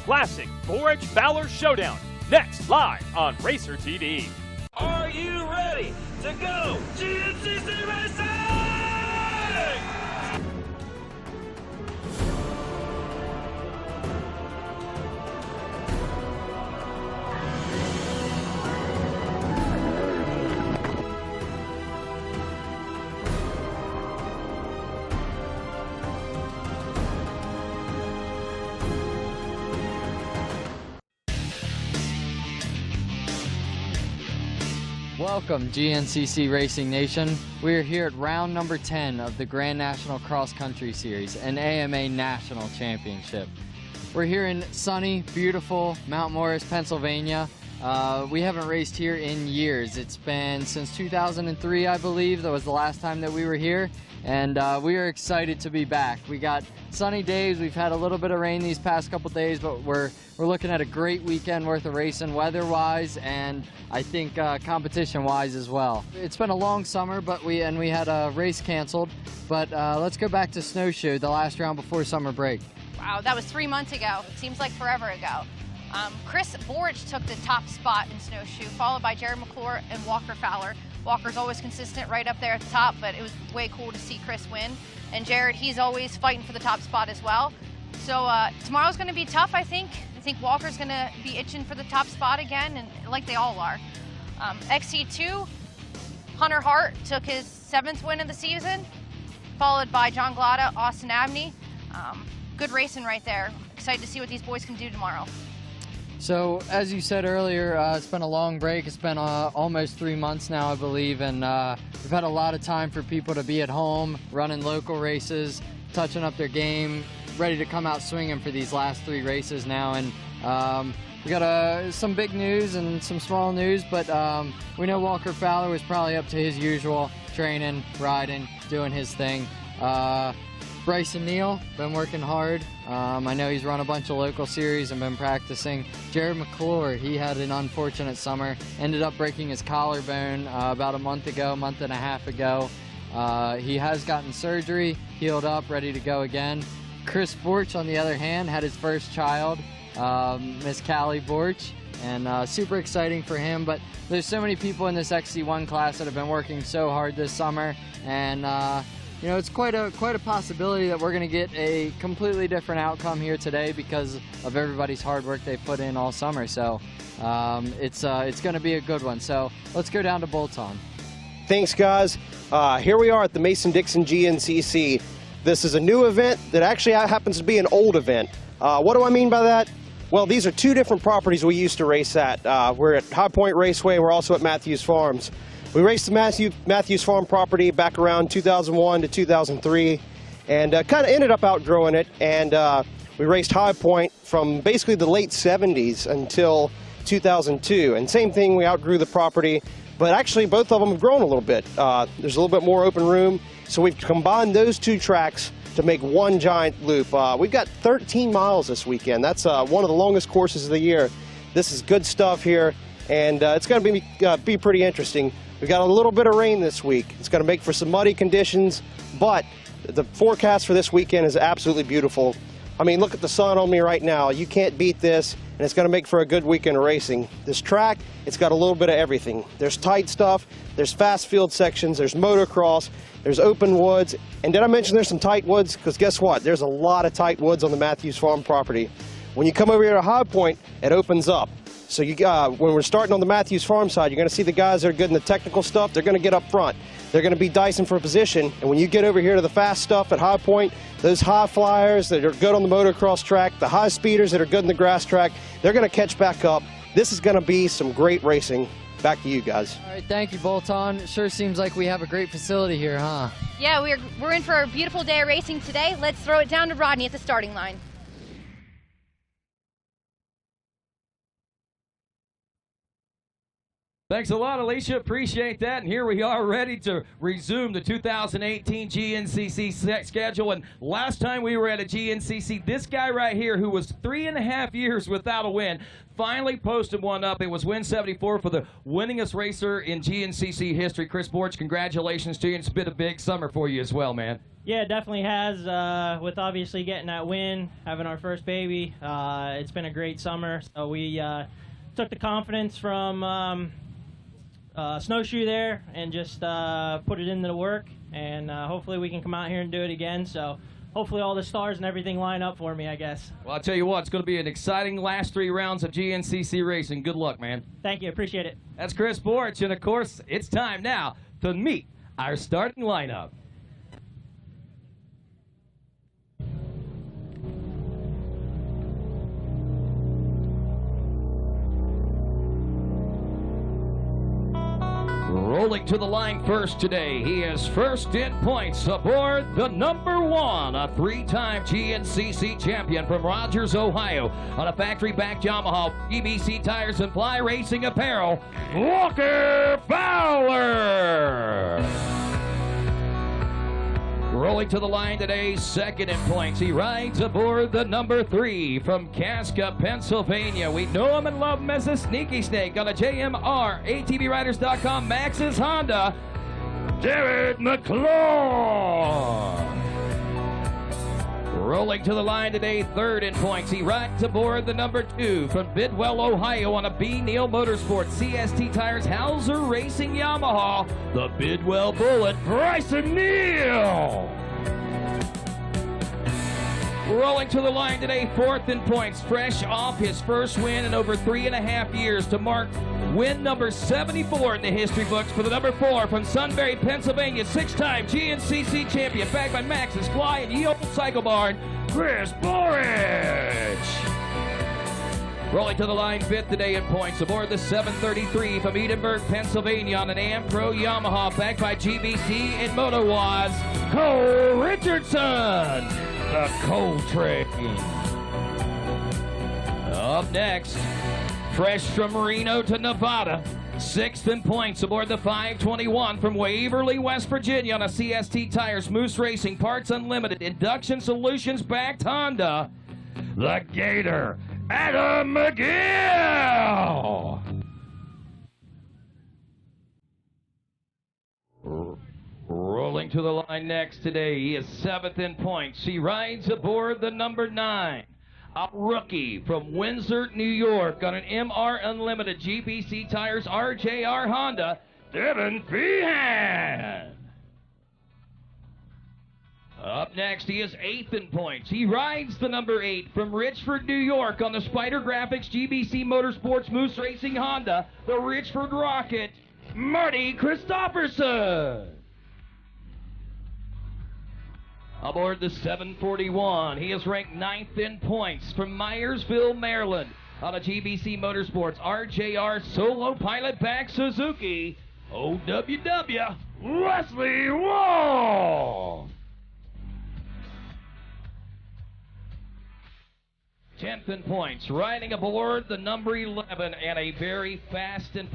Classic 4-H Fowler Showdown, next live on RacerTV. Are you ready to go GNCC Racing? Welcome, GNCC Racing Nation. We're here at round number 10 of the Grand National Cross Country Series, an AMA National Championship. We're here in sunny, beautiful Mount Morris, Pennsylvania. We haven't raced here in years. It's been since 2003, I believe. That was the last time that we were here, and we are excited to be back. We got sunny days. We've had a little bit of rain these past couple days, but we're looking at a great weekend worth of racing, weather-wise, and I think competition-wise as well. It's been a long summer, but we had a race canceled. But let's go back to Snowshoe, the last round before summer break. Wow, that was 3 months ago. It seems like forever ago. Chris Borich took the top spot in Snowshoe, followed by Jared McClure and Walker Fowler. Walker's always consistent right up there at the top, but it was way cool to see Chris win. And Jared, he's always fighting for the top spot as well. So tomorrow's going to be tough, I think. I think Walker's going to be itching for the top spot again, and like they all are. XC2, Hunter Hart took his 7th win of the season, followed by John Glada, Austin Abney. Good racing right there. Excited to see what these boys can do tomorrow. So, as you said earlier, it's been a long break. It's been almost 3 months now, I believe, and we've had a lot of time for people to be at home, running local races, touching up their game, ready to come out swinging for these last 3 races now. And we got some big news and some small news, but we know Walker Fowler was probably up to his usual, training, riding, doing his thing. Bryson Neal, been working hard. I know he's run a bunch of local series and been practicing. Jared McClure, he had an unfortunate summer. Ended up breaking his collarbone about a month and a half ago. He has gotten surgery, healed up, ready to go again. Chris Borich, on the other hand, had his first child, Miss Callie Borich, and super exciting for him. But there's so many people in this XC1 class that have been working so hard this summer, and you know, it's quite a possibility that we're going to get a completely different outcome here today because of everybody's hard work they put in all summer. So it's going to be a good one. So let's go down to Bolton. Thanks, guys. Here we are at the Mason-Dixon GNCC. This is a new event that actually happens to be an old event. What do I mean by that? Well, these are 2 different properties we used to race at. We're at High Point Raceway. We're also at Matthews Farms. We raced the Matthews Farm property back around 2001 to 2003 and kind of ended up outgrowing it. And we raced High Point from basically the late 70s until 2002. And same thing, we outgrew the property, but actually both of them have grown a little bit. There's a little bit more open room. So we've combined those 2 tracks to make one giant loop. We've got 13 miles this weekend. That's one of the longest courses of the year. This is good stuff here, and it's going to be pretty interesting. We got a little bit of rain this week. It's going to make for some muddy conditions, but the forecast for this weekend is absolutely beautiful. I mean, look at the sun on me right now. You can't beat this, and it's going to make for a good weekend of racing. This track, it's got a little bit of everything. There's tight stuff, there's fast field sections, there's motocross, there's open woods, and did I mention there's some tight woods? Because guess what? There's a lot of tight woods on the Matthews Farm property. When you come over here to High Point, it opens up. So when we're starting on the Matthews Farm side, you're going to see the guys that are good in the technical stuff. They're going to get up front. They're going to be dicing for a position. And when you get over here to the fast stuff at High Point, those high flyers that are good on the motocross track, the high speeders that are good in the grass track, they're going to catch back up. This is going to be some great racing. Back to you guys. All right, thank you, Bolton. Sure seems like we have a great facility here, huh? Yeah, we're in for a beautiful day of racing today. Let's throw it down to Rodney at the starting line. Thanks a lot, Alicia. Appreciate that. And here we are ready to resume the 2018 GNCC schedule. And last time we were at a GNCC, this guy right here, who was 3.5 years without a win, finally posted one up. It was win 74 for the winningest racer in GNCC history. Chris Borch, congratulations to you. It's been a big summer for you as well, man. Yeah, it definitely has. With obviously getting that win, having our first baby, it's been a great summer. So we took the confidence from snowshoe there and just put it into the work, and hopefully we can come out here and do it again. So hopefully all the stars and everything line up for me, I guess. Well, I'll tell you what, it's going to be an exciting last 3 rounds of GNCC racing. Good luck, man. Thank you, appreciate it. That's Chris Borch, and of course, it's time now to meet our starting lineup. Rolling to the line first today, he is first in points aboard the number 1, a 3-time GNCC champion from Rogers, Ohio, on a factory-backed Yamaha GBC tires and fly racing apparel, Walker Fowler. Rolling to the line today, second in points, he rides aboard the number 3 from Casca, Pennsylvania. We know him and love him as a sneaky snake on a JMR, ATVRiders.com, Max's Honda, Jared McClure. Rolling to the line today, third in points, he rides aboard the number 2 from Bidwell, Ohio, on a B. Neal Motorsports CST Tires Hauser Racing Yamaha, the Bidwell Bullet, Bryson Neal. Rolling to the line today, fourth in points, fresh off his first win in over 3.5 years to mark win number 74 in the history books for the number 4 from Sunbury, Pennsylvania, 6-time GNCC champion, backed by Max's Fly and Ye Olde Cycle Barn, Chris Borch. Rolling to the line, fifth today in points, aboard the 733 from Edinburgh, Pennsylvania, on an Am-Pro Yamaha, backed by GBC and MotoWaz, Cole Richardson, the Cole Train. Up next, fresh from Reno to Nevada, sixth in points aboard the 521 from Waverly, West Virginia, on a CST Tires Moose Racing Parts Unlimited Induction Solutions backed Honda, the Gator, Adam McGill. Rolling to the line next today, he is seventh in points. He rides aboard the number 9, a rookie from Windsor, New York, on an MR Unlimited GBC Tires RJR Honda, Devin Feehan. Up next, he is 8th in points. He rides the number 8 from Richford, New York, on the Spider Graphics GBC Motorsports Moose Racing Honda, the Richford Rocket, Marty Christopherson. Aboard the 741, he is ranked 9th in points from Myersville, Maryland, on a GBC Motorsports RJR Solo Pilot back Suzuki, OWW, Wesley Wall. 10th in points, riding aboard the number 11 and a very fast and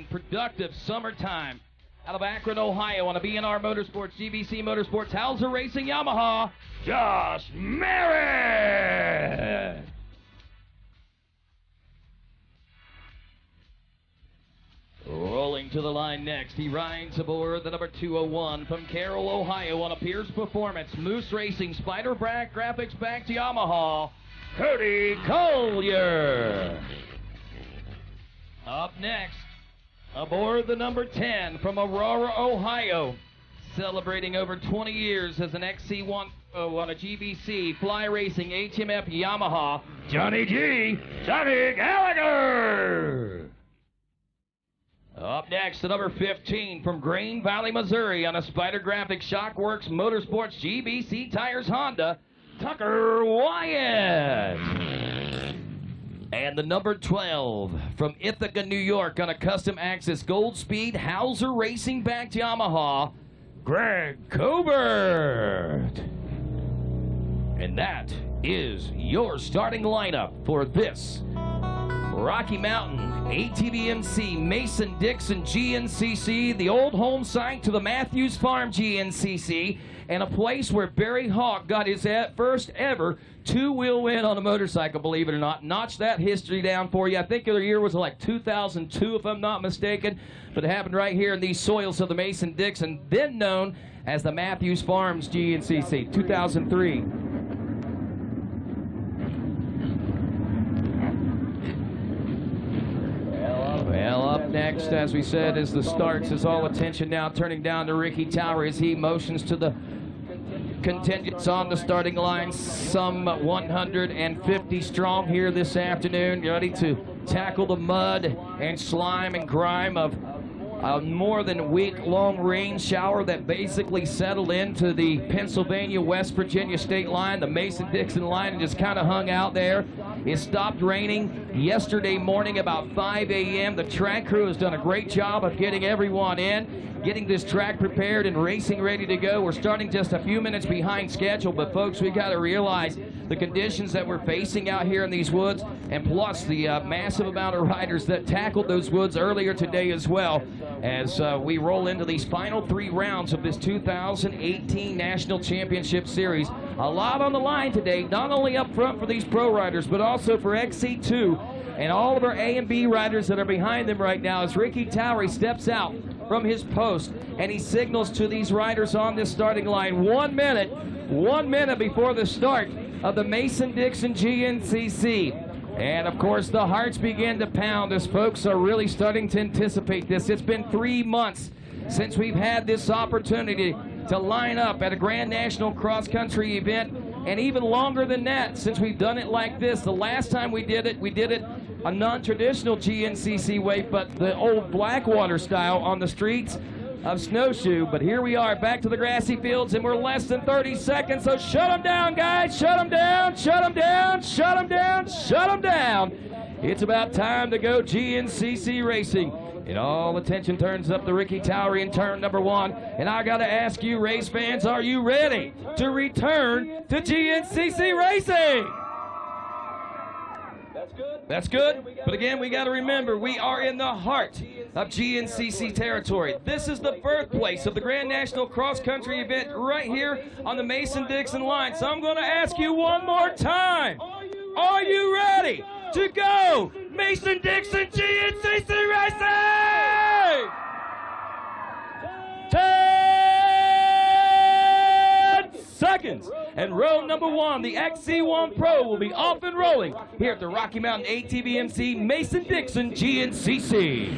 productive summertime. Out of Akron, Ohio, on a B&R Motorsports, GBC Motorsports, Hauser Racing Yamaha, Josh Merritt. Rolling to the line next, he rides aboard the number 201 from Carroll, Ohio, on a Pierce Performance Moose Racing Spider Graphics backed Yamaha, Cody Collier. Up next, aboard the number 10 from Aurora, Ohio, celebrating over 20 years as an XC1 on a GBC Fly Racing HMF Yamaha, Johnny G. Johnny Gallagher. Up next, the number 15 from Green Valley, Missouri, on a Spider Graphics Shockworks Motorsports GBC Tires Honda, Tucker Wyatt. And the number 12 from Ithaca, New York, on a Custom Axis Gold Speed Hauser Racing backed Yamaha, Greg Cobert. And that is your starting lineup for this Rocky Mountain ATVMC Mason-Dixon GNCC, the old home site to the Matthews Farm GNCC, and a place where Barry Hawk got his first ever two-wheel win on a motorcycle, believe it or not. Notch that history down for you. I think the other year was like 2002, if I'm not mistaken, but it happened right here in these soils of the Mason-Dixon, then known as the Matthews Farms GNCC, 2003. Well, up next, as we said, is the starts. Is all attention now turning down to Ricky Tower as he motions to the contingents on the starting line. Some 150 strong here this afternoon, ready to tackle the mud and slime and grime of a more than a week-long rain shower that basically settled into the Pennsylvania-West Virginia state line, the Mason-Dixon line, and just kind of hung out there. It stopped raining yesterday morning about 5 a.m. The track crew has done a great job of getting everyone in, getting this track prepared and racing ready to go. We're starting just a few minutes behind schedule, but folks, we got to realize the conditions that we're facing out here in these woods, and plus the massive amount of riders that tackled those woods earlier today as well, as we roll into these final 3 rounds of this 2018 National Championship Series. A lot on the line today, not only up front for these pro riders, but also for XC2 and all of our A and B riders that are behind them right now as Ricky Towery steps out from his post and he signals to these riders on this starting line 1 minute before the start of the Mason-Dixon GNCC. And of course the hearts begin to pound as folks are really starting to anticipate this. It's been 3 months since we've had this opportunity to line up at a Grand National Cross Country event, and even longer than that since we've done it like this. The last time we did it a non-traditional GNCC way, but the old Blackwater style on the streets of Snowshoe. But here we are back to the grassy fields, and we're less than 30 seconds, so shut them down, guys. Shut them down, shut them down, shut them down, shut them down. It's about time to go GNCC racing. And all attention turns up to Ricky Towery in turn number 1. And I got to ask you, race fans, are you ready to return to GNCC racing? That's good. But again, we got to remember, we are in the heart of GNCC territory. This is the birthplace of the Grand National Cross Country event right here on the Mason-Dixon line. So I'm going to ask you one more time. Are you ready to go Mason-Dixon GNCC racing? 10 seconds. And row number 1, the XC1 Pro, will be off and rolling here at the Rocky Mountain ATVMC Mason-Dixon GNCC.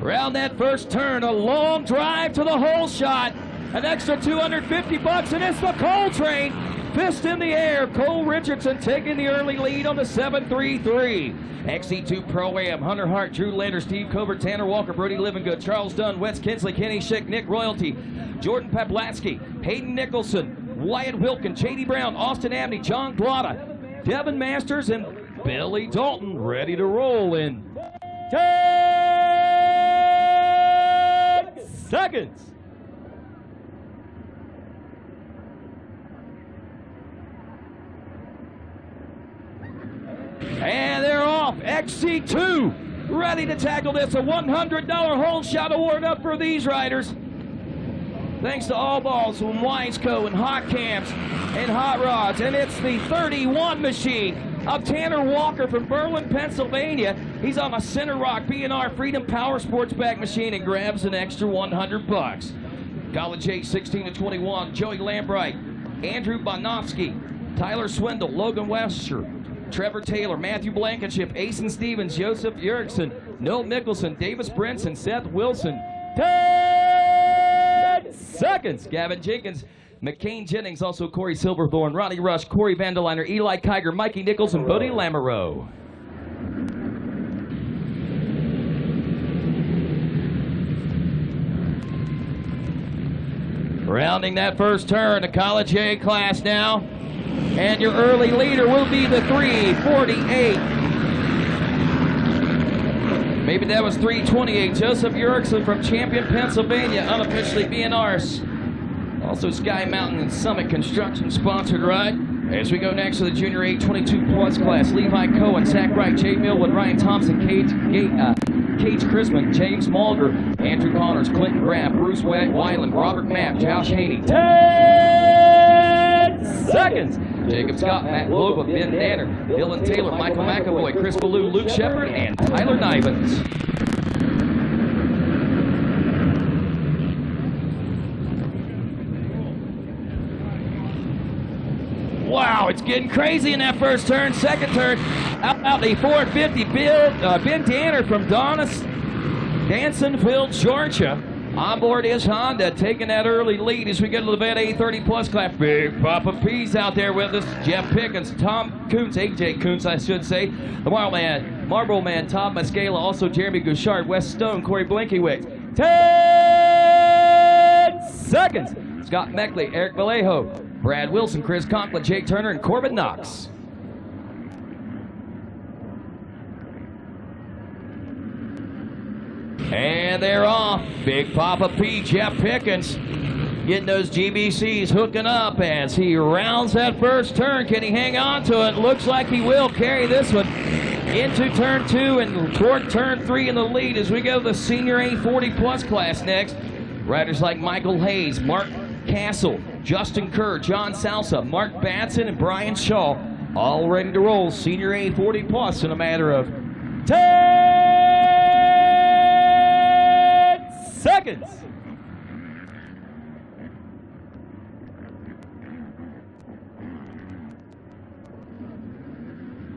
Around that first turn, a long drive to the hole shot. An extra $250, and it's the Cole train. Fist in the air. Cole Richardson taking the early lead on the 733. XC2 Pro-Am, Hunter Hart, Drew Lander, Steve Covert, Tanner Walker, Brody Livingood, Charles Dunn, Wes Kinsley, Kenny Schick, Nick Royalty, Jordan Pablatsky, Hayden Nicholson, Wyatt Wilkin, J.D. Brown, Austin Abney, John Glotta, Devin Masters, and Billy Dalton ready to roll in 10 seconds. And they're off. XC2 ready to tackle this. A $100 hole shot award up for these riders. Thanks to All Balls and Wiseco and Hot Camps and Hot Rods. And it's the 31 machine of Tanner Walker from Berlin, Pennsylvania. He's on a Center Rock B&R Freedom Power Sports Bag machine and grabs an extra $100. College age 16 to 21. Joey Lambright, Andrew Bonovsky, Tyler Swindle, Logan Wester, Trevor Taylor, Matthew Blankenship, Asen Stevens, Joseph Yerkson, Noel Mickelson, Davis Brinson, Seth Wilson. 10 seconds. Gavin Jenkins, McCain Jennings, also Corey Silverthorne, Ronnie Rush, Corey Vandeliner, Eli Kiger, Mikey Nichols, and Bodie Lamoureux. Rounding that first turn, the College A class now. And your early leader will be the 348. Maybe that was 328. Joseph Yerkson from Champion, Pennsylvania, unofficially BNR's. Also Sky Mountain and Summit Construction sponsored ride. As we go next to the Junior A 22 plus class, Levi Cohen, Zach Wright, Jay Millwood, Ryan Thompson, Cage Chrisman, James Mulder, Andrew Connors, Clinton Graff, Bruce Weiland, Robert Mapp, Josh Haney. 10 seconds. Jacob Scott, Matt Loba, Ben Danner, Dylan Taylor, Michael McAvoy, Chris Ballou, Luke Shepard, and Tyler Nivens. Wow, it's getting crazy in that first turn. Second turn, out the 450, Ben Danner from Dansonville, Georgia. On board is Honda, taking that early lead as we get to the Vet A30 Plus class. Big Papa P's out there with us. Jeff Pickens, Tom Kuntz, AJ Kuntz, I should say. The Marlboro Man, Todd Mascala, also Jeremy Gouchard, Wes Stone, Corey Blinkiewicz. 10 seconds. Scott Meckley, Eric Vallejo, Brad Wilson, Chris Conklin, Jake Turner, and Corbin Knox. And they're off. Big Papa P, Jeff Pickens, getting those GBCs hooking up as he rounds that first turn. Can he hang on to it? Looks like he will carry this one into turn 2 and toward turn 3 in the lead as we go to the Senior A40 Plus class next. Riders like Michael Hayes, Mark Castle, Justin Kerr, John Salsa, Mark Batson, and Brian Shaw, all ready to roll Senior A40 Plus in a matter of 10 seconds.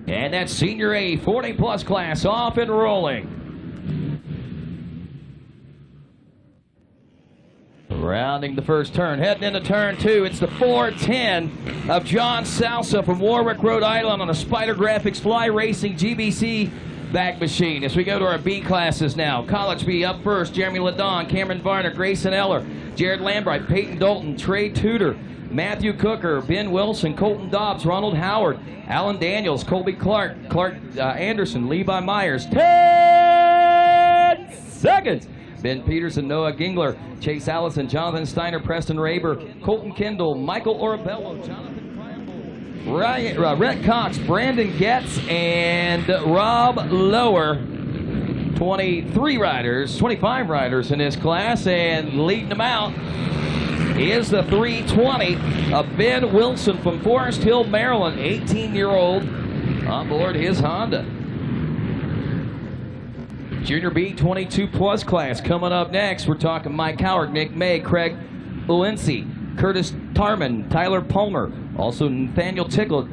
And that Senior A40 Plus class off and rolling. Rounding the first turn, heading into turn 2, it's the 410 of John Salsa from Warwick, Rhode Island on a Spider Graphics Fly Racing GBC back machine. As we go to our B classes now, College B up first, Jeremy Ladon, Cameron Varner, Grayson Eller, Jared Lambright, Peyton Dalton, Trey Tudor, Matthew Cooker, Ben Wilson, Colton Dobbs, Ronald Howard, Alan Daniels, Colby Clark, Anderson, Levi Myers. 10 seconds. Ben Peterson, Noah Gingler, Chase Allison, Jonathan Steiner, Preston Raber, Colton Kendall, Michael Orabello, Jonathan Fireball, Rhett Cox, Brandon Getz, and Rob Lower. 25 riders in this class, and leading them out is the 320 of Ben Wilson from Forest Hill, Maryland, 18-year-old, on board his Honda. Junior B 22 plus class coming up next. We're talking Mike Howard, Nick May, Craig Ulinci, Curtis Tarman, Tyler Palmer, also Nathaniel Tickle,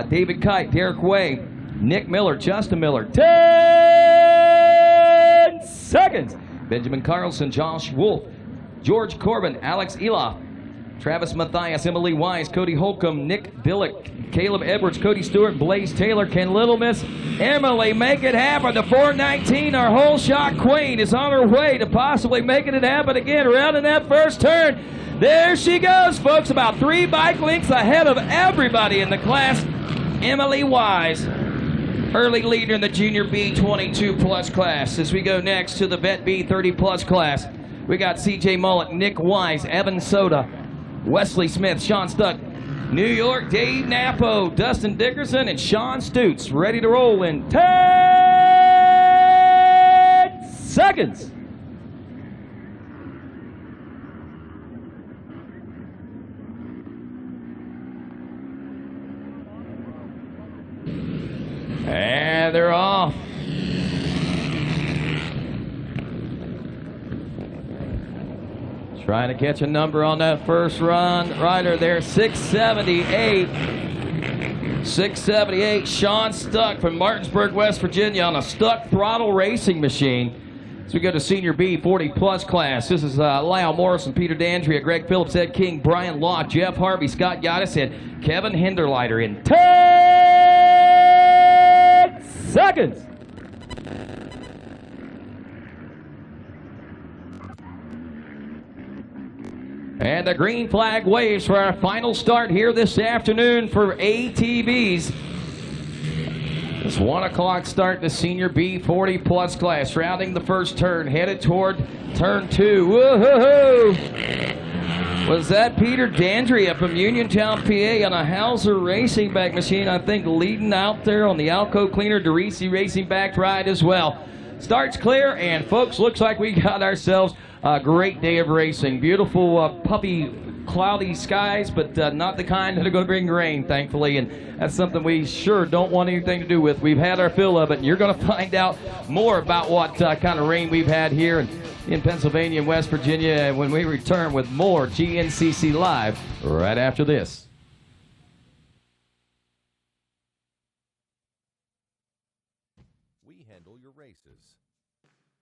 David Kite, Derek Way, Nick Miller, Justin Miller. 10 seconds. Benjamin Carlson, Josh Wolf, George Corbin, Alex Eloff, Travis Mathias, Emily Wise, Cody Holcomb, Nick Billick, Caleb Edwards, Cody Stewart, Blaze Taylor. Can Little Miss Emily make it happen? The 419, our whole shot queen, is on her way to possibly making it happen again, rounding that first turn. There she goes, folks, about 3 bike lengths ahead of everybody in the class. Emily Wise, early leader in the Junior B 22 plus class. As we go next to the Vet B 30 plus class, we got CJ Mullet, Nick Wise, Evan Soda, Wesley Smith, Sean Stuck, New York, Dave Napo, Dustin Dickerson, and Sean Stutes ready to roll in 10 seconds. And they're off. Trying to catch a number on that first run. Rider there, 678. 678, Sean Stuck from Martinsburg, West Virginia on a Stuck throttle racing machine. So we go to Senior B 40 plus class. This is Lyle Morrison, Peter Dandria, Greg Phillips, Ed King, Brian Locke, Jeff Harvey, Scott Yadis, and Kevin Hinderleiter in 10 seconds. And the green flag waves for our final start here this afternoon for ATVs. It's 1 o'clock start the Senior B 40 plus class, rounding the first turn, headed toward turn 2. Woohoo! Was that Peter Dandry up from Uniontown, PA on a Hauser Racing Back machine, I think leading out there on the Alco Cleaner DeRisi Racing Back ride as well. Starts clear, and folks, looks like we got ourselves a great day of racing. Beautiful puffy cloudy skies, but not the kind that are going to bring rain, thankfully, and that's something we sure don't want anything to do with. We've had our fill of it, and you're going to find out more about what kind of rain we've had here in Pennsylvania and West Virginia when we return with more GNCC Live right after this. We handle your races,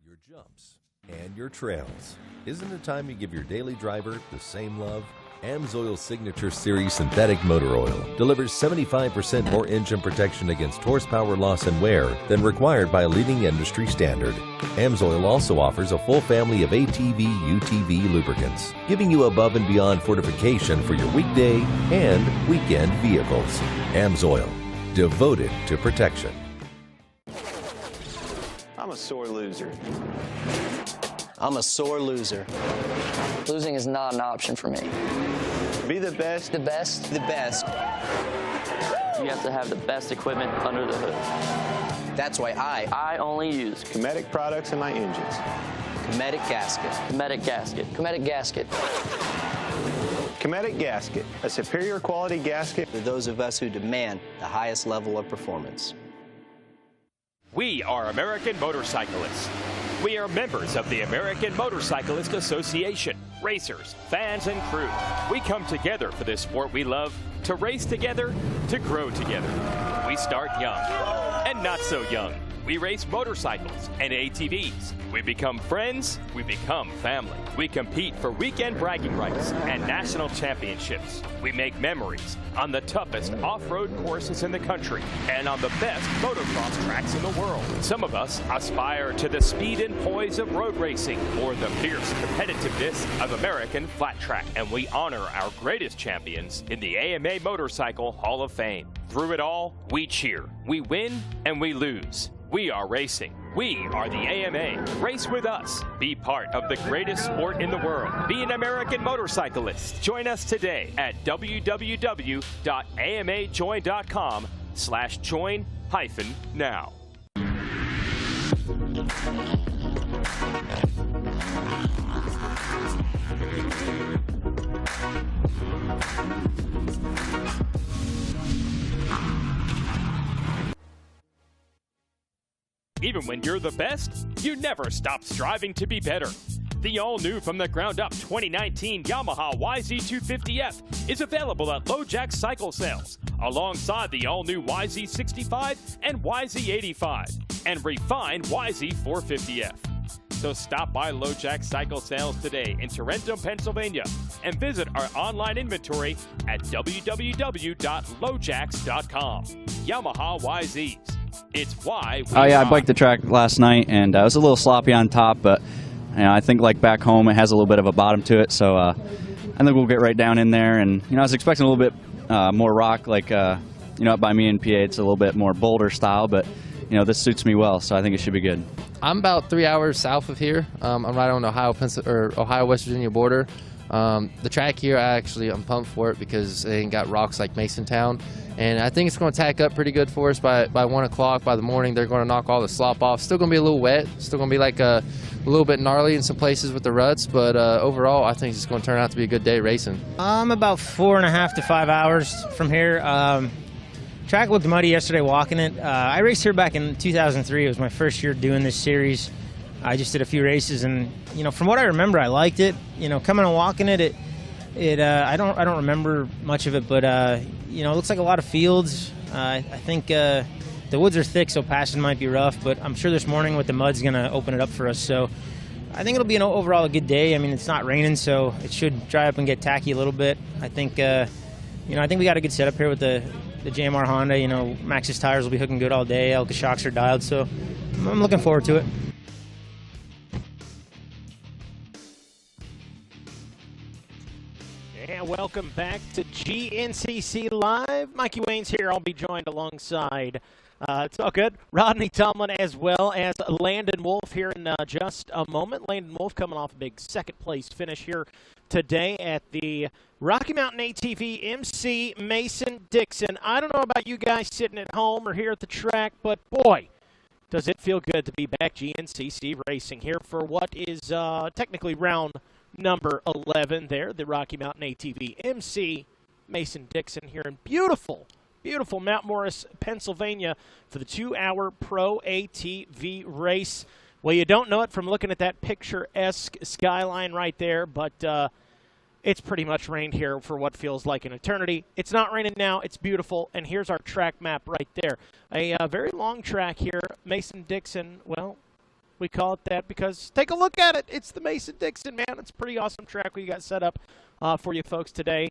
your jumps, and your trails. Isn't it time you give your daily driver the same love? AMSOIL's Signature Series Synthetic Motor Oil delivers 75% more engine protection against horsepower loss and wear than required by a leading industry standard. AMSOIL also offers a full family of ATV, UTV lubricants, giving you above and beyond fortification for your weekday and weekend vehicles. AMSOIL, devoted to protection. I'm a sore loser. I'm a sore loser. Losing is not an option for me. Be the best. The best? The best. You have to have the best equipment under the hood. That's why I only use Cometic products in my engines. Cometic gasket. Cometic gasket. Cometic gasket. Cometic gasket, a superior quality gasket For those of us who demand the highest level of performance. We are American motorcyclists. We are members of the American Motorcyclist Association. Racers, fans, and crew. We come together for this sport we love, to race together, to grow together. We start young and not so young. We race motorcycles and ATVs. We become friends, we become family. We compete for weekend bragging rights and national championships. We make memories on the toughest off-road courses in the country and on the best motocross tracks in the world. Some of us aspire to the speed and poise of road racing or the fierce competitiveness of American flat track, and we honor our greatest champions in the AMA Motorcycle Hall of Fame. Through it all, we cheer, we win, and we lose. We are racing. We are the AMA. Race with us. Be part of the greatest sport in the world. Be an American motorcyclist. Join us today at www.amajoin.com/join-now. Even when you're the best, you never stop striving to be better. The all-new from the ground up 2019 Yamaha YZ250F is available at LoJack Cycle Sales, alongside the all-new YZ65 and YZ85, and refined YZ450F. So stop by LoJack Cycle Sales today in Tarentum, Pennsylvania, and visit our online inventory at www.lojacks.com. Yamaha YZs. It's why we I biked the track last night, and it was a little sloppy on top, but I think like back home it has a little bit of a bottom to it, so I think we'll get right down in there. And I was expecting a little bit more rock, like up by me in PA it's a little bit more boulder style, but this suits me well, so I think it should be good. I'm about 3 hours south of here. I'm right on the Ohio-West Virginia border. The track here, I'm pumped for it because they ain't got rocks like Masontown. And I think it's going to tack up pretty good for us by 1 o'clock. By the morning, they're going to knock all the slop off. Still going to be a little wet. Still going to be like a little bit gnarly in some places with the ruts. But overall, I think it's going to turn out to be a good day racing. I'm about 4.5 to 5 hours from here. Track looked muddy yesterday walking it. I raced here back in 2003. It was my first year doing this series. I just did a few races, and from what I remember, I liked it. Coming and walking it, I don't remember much of it, but it looks like a lot of fields. I think the woods are thick, so passing might be rough, but I'm sure this morning with the mud's gonna open it up for us. So I think it'll be overall a good day. I mean, it's not raining, so it should dry up and get tacky a little bit. I think I think we got a good setup here with the JMR Honda. Max's tires will be hooking good all day. Elka shocks are dialed, so I'm looking forward to it. And welcome back to GNCC Live. Mikey Wayne's here. I'll be joined alongside, it's all good, Rodney Tomlin as well as Landon Wolf here in just a moment. Landon Wolf coming off a big second-place finish here today at the Rocky Mountain ATV MC Mason-Dixon. I don't know about you guys sitting at home or here at the track, but boy, does it feel good to be back GNCC racing here for what is technically round number 11 there, the Rocky Mountain ATV MC Mason-Dixon here in beautiful Mount Morris, Pennsylvania for the 2-hour Pro ATV race. Well, you don't know it from looking at that picturesque skyline right there, but it's pretty much rained here for what feels like an eternity. It's not raining now. It's beautiful, and here's our track map right there. A very long track here, Mason-Dixon. Well, we call it that because take a look at it. It's the Mason-Dixon, man. It's a pretty awesome track we got set up for you folks today.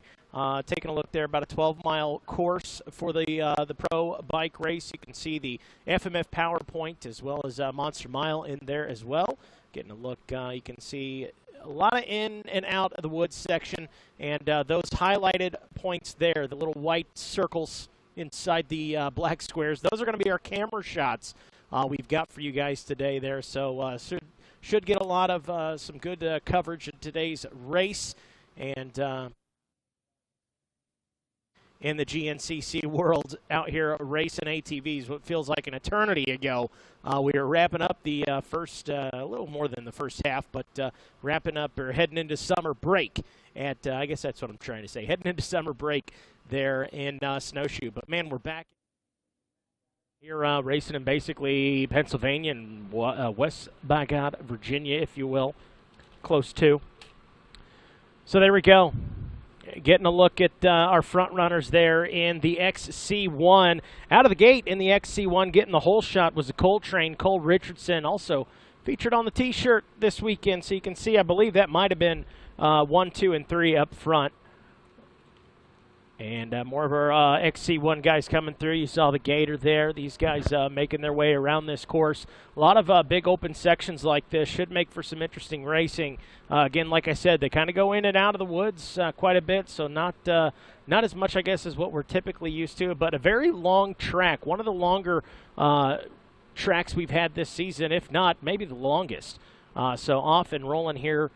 Taking a look there, about a 12-mile course for the pro bike race. You can see the FMF Power Point as well as Monster Mile in there as well. Getting a look, you can see a lot of in and out of the woods section, and those highlighted points there, the little white circles inside the black squares, those are going to be our camera shots we've got for you guys today there. So should get a lot of some good coverage in today's race. And in the GNCC world out here racing ATVs, what feels like an eternity ago. We are wrapping up the first, a little more than the first half, but wrapping up or heading into summer break at, I guess that's what I'm trying to say, heading into summer break there in Snowshoe. But, man, we're back here racing in basically Pennsylvania and West by God, Virginia, if you will, close to. So there we go. Getting a look at our front runners there in the XC1. Out of the gate in the XC1, getting the whole shot was the Coltrane, Cole Richardson, also featured on the T-shirt this weekend. So you can see, I believe that might have been 1, 2, and 3 up front. And more of our XC1 guys coming through. You saw the Gator there. These guys making their way around this course. A lot of big open sections like this should make for some interesting racing. Again, like I said, they kind of go in and out of the woods quite a bit, so not as much, I guess, as what we're typically used to, but a very long track. One of the longer tracks we've had this season, if not maybe the longest. So off and rolling here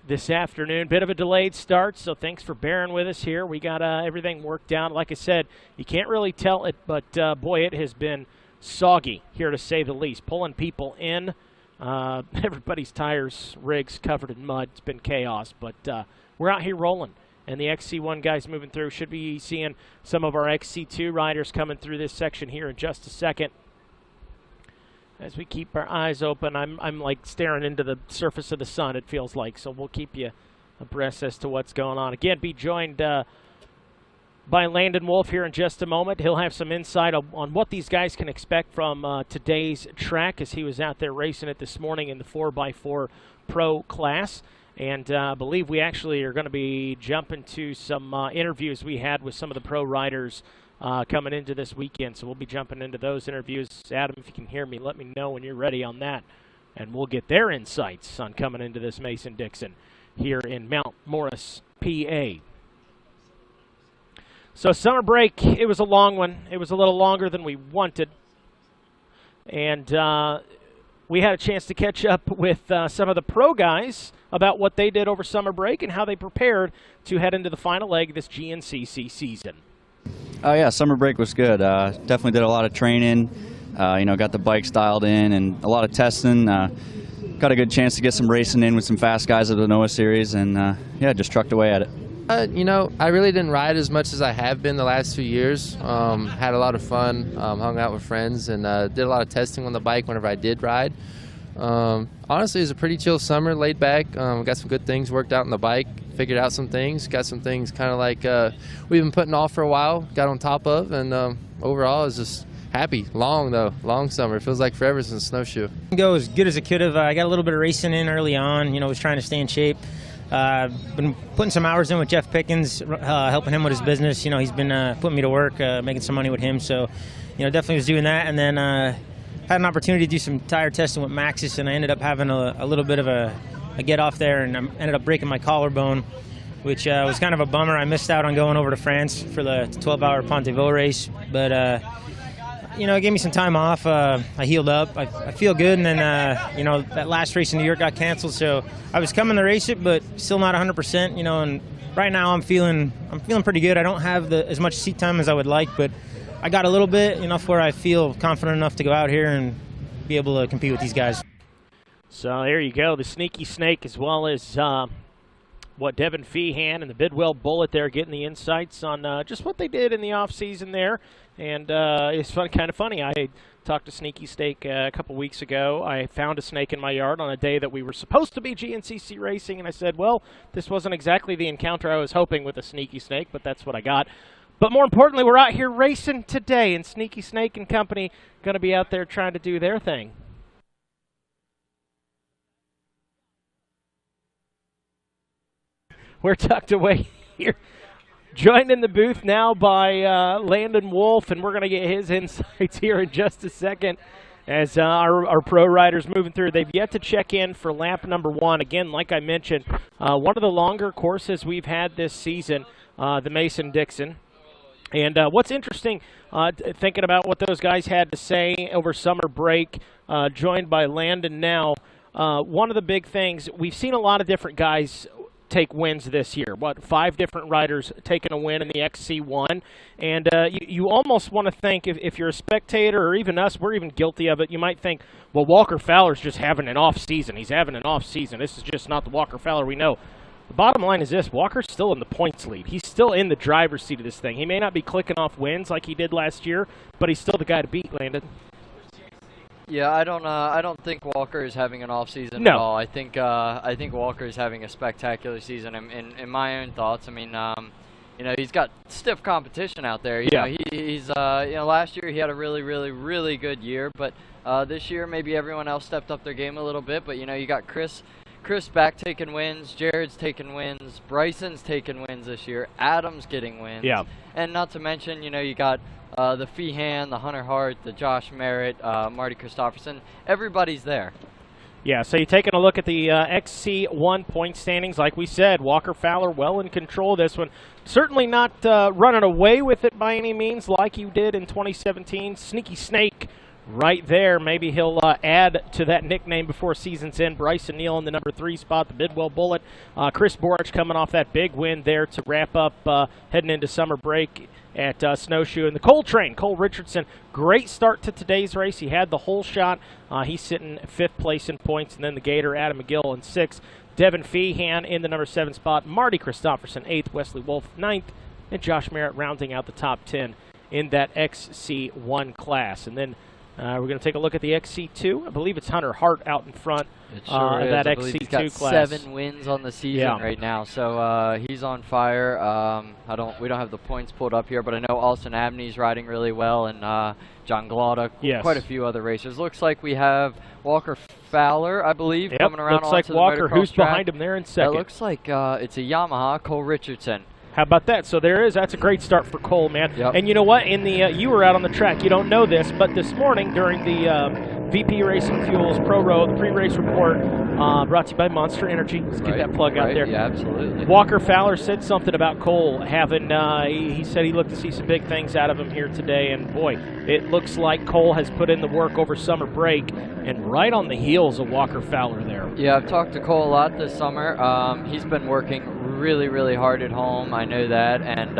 this afternoon. Bit of a delayed start, so thanks for bearing with us here. We got everything worked out. Like I said, you can't really tell it, but boy, it has been soggy here to say the least. Pulling people in, everybody's tires, rigs covered in mud. It's been chaos, but we're out here rolling. And the XC1 guys moving through. Should be seeing some of our XC2 riders coming through this section here in just a second. As we keep our eyes open, I'm like staring into the surface of the sun, it feels like. So we'll keep you abreast as to what's going on. Again, be joined by Landon Wolf here in just a moment. He'll have some insight on what these guys can expect from today's track, as he was out there racing it this morning in the 4x4 Pro class. And I believe we actually are going to be jumping to some interviews we had with some of the pro riders coming into this weekend. So we'll be jumping into those interviews. Adam, if you can hear me, let me know when you're ready on that, and we'll get their insights on coming into this Mason-Dixon here in Mount Morris, PA. So summer break, it was a long one. It was a little longer than we wanted, and we had a chance to catch up with some of the pro guys about what they did over summer break and how they prepared to head into the final leg of this GNCC season. Oh yeah, summer break was good. Definitely did a lot of training. Got the bikes dialed in and a lot of testing. Got a good chance to get some racing in with some fast guys at the NOAA series, and yeah, just trucked away at it. I really didn't ride as much as I have been the last few years. Had a lot of fun, hung out with friends, and did a lot of testing on the bike whenever I did ride. Honestly, it was a pretty chill summer, laid back. Got some good things worked out on the bike, figured out some things, got some things kind of like we've been putting off for a while, got on top of, and overall I was just happy. Long summer. It feels like forever since Snowshoe. Go as good as it could have. I got a little bit of racing in early on, was trying to stay in shape. Been putting some hours in with Jeff Pickens, helping him with his business. He's been putting me to work, making some money with him, so definitely was doing that. And then had an opportunity to do some tire testing with Maxxis, and I ended up having a little bit of a get off there, and I ended up breaking my collarbone, which was kind of a bummer. I missed out on going over to France for the 12-hour Pontevel race, but you know, it gave me some time off. I healed up. I feel good, and then, you know, that last race in New York got canceled, so I was coming to race it, but still not 100%, you know, and right now I'm feeling pretty good. I don't have as much seat time as I would like, but I got a little bit, enough where I feel confident enough to go out here and be able to compete with these guys. So there you go, the Sneaky Snake, as well as Devin Feehan and the Bidwell Bullet there, getting the insights on just what they did in the offseason there. And it's kind of funny. I talked to Sneaky Snake a couple weeks ago. I found a snake in my yard on a day that we were supposed to be GNCC racing, and I said, well, this wasn't exactly the encounter I was hoping with a Sneaky Snake, but that's what I got. But more importantly, we're out here racing today, and Sneaky Snake and company going to be out there trying to do their thing. We're tucked away here. Joined in the booth now by Landon Wolf, and we're going to get his insights here in just a second as our pro riders moving through. They've yet to check in for lap number 1. Again, like I mentioned, one of the longer courses we've had this season, the Mason-Dixon. And what's interesting, thinking about what those guys had to say over summer break, joined by Landon now, one of the big things, we've seen a lot of different guys take wins this year. 5 different riders taking a win in the XC1, and you almost want to think, if you're a spectator or even us, we're even guilty of it, you might think, well, Walker Fowler's just having an off season. He's having an off season. This is just not the Walker Fowler we know. The bottom line is this: Walker's still in the points lead. He's still in the driver's seat of this thing. He may not be clicking off wins like he did last year, but he's still the guy to beat, Landon. Yeah, I don't think Walker is having an off season at all. I think Walker is having a spectacular season. In my own thoughts, I mean, you know, he's got stiff competition out there. You know, he's you know, last year he had a really good year, but this year maybe everyone else stepped up their game a little bit. But you know, you got Chris back taking wins, Jared's taking wins, Bryson's taking wins this year, Adam's getting wins. Yeah. And not to mention, you know, you got the Feehan, the Hunter Hart, the Josh Merritt, Marty Christopherson. Everybody's there. Yeah, so you're taking a look at the XC1 point standings. Like we said, Walker Fowler well in control of this one. Certainly not running away with it by any means like you did in 2017. Sneaky Snake right there. Maybe he'll add to that nickname before season's end. Bryson Neal in the number 3 spot, the Bidwell Bullet. Chris Borich coming off that big win there to wrap up heading into summer break at Snowshoe. And the Cole train, Cole Richardson, great start to today's race. He had the whole shot. He's sitting 5th place in points. And then the Gator, Adam McGill, in 6th. Devin Feehan in the number 7 spot. Marty Christopherson, 8th. Wesley Wolf, 9th. And Josh Merritt rounding out the top 10 in that XC1 class. And then we're going to take a look at the XC2. I believe it's Hunter Hart out in front. It sure is. That I XC2 he's got class. 7 wins on the season right now, so he's on fire. We don't have the points pulled up here, but I know Austin Abney's riding really well, and John Glauda, quite a few other racers. Looks like we have Walker Fowler, I believe, coming around. Looks like Walker. Who's behind him there in 2nd? It looks like it's a Yamaha, Cole Richardson. How about that? So there is. That's a great start for Cole, man. And you know what? In the you were out on the track. You don't know this, but this morning during the VP Racing Fuels Pro Row, the pre-race report, brought to you by Monster Energy. Let's get that plug out there. Yeah, absolutely. Walker Fowler said something about Cole having. He said he looked to see some big things out of him here today, and boy, it looks like Cole has put in the work over summer break, and right on the heels of Walker Fowler there. Yeah, I've talked to Cole a lot this summer. He's been working really hard at home. I know that, and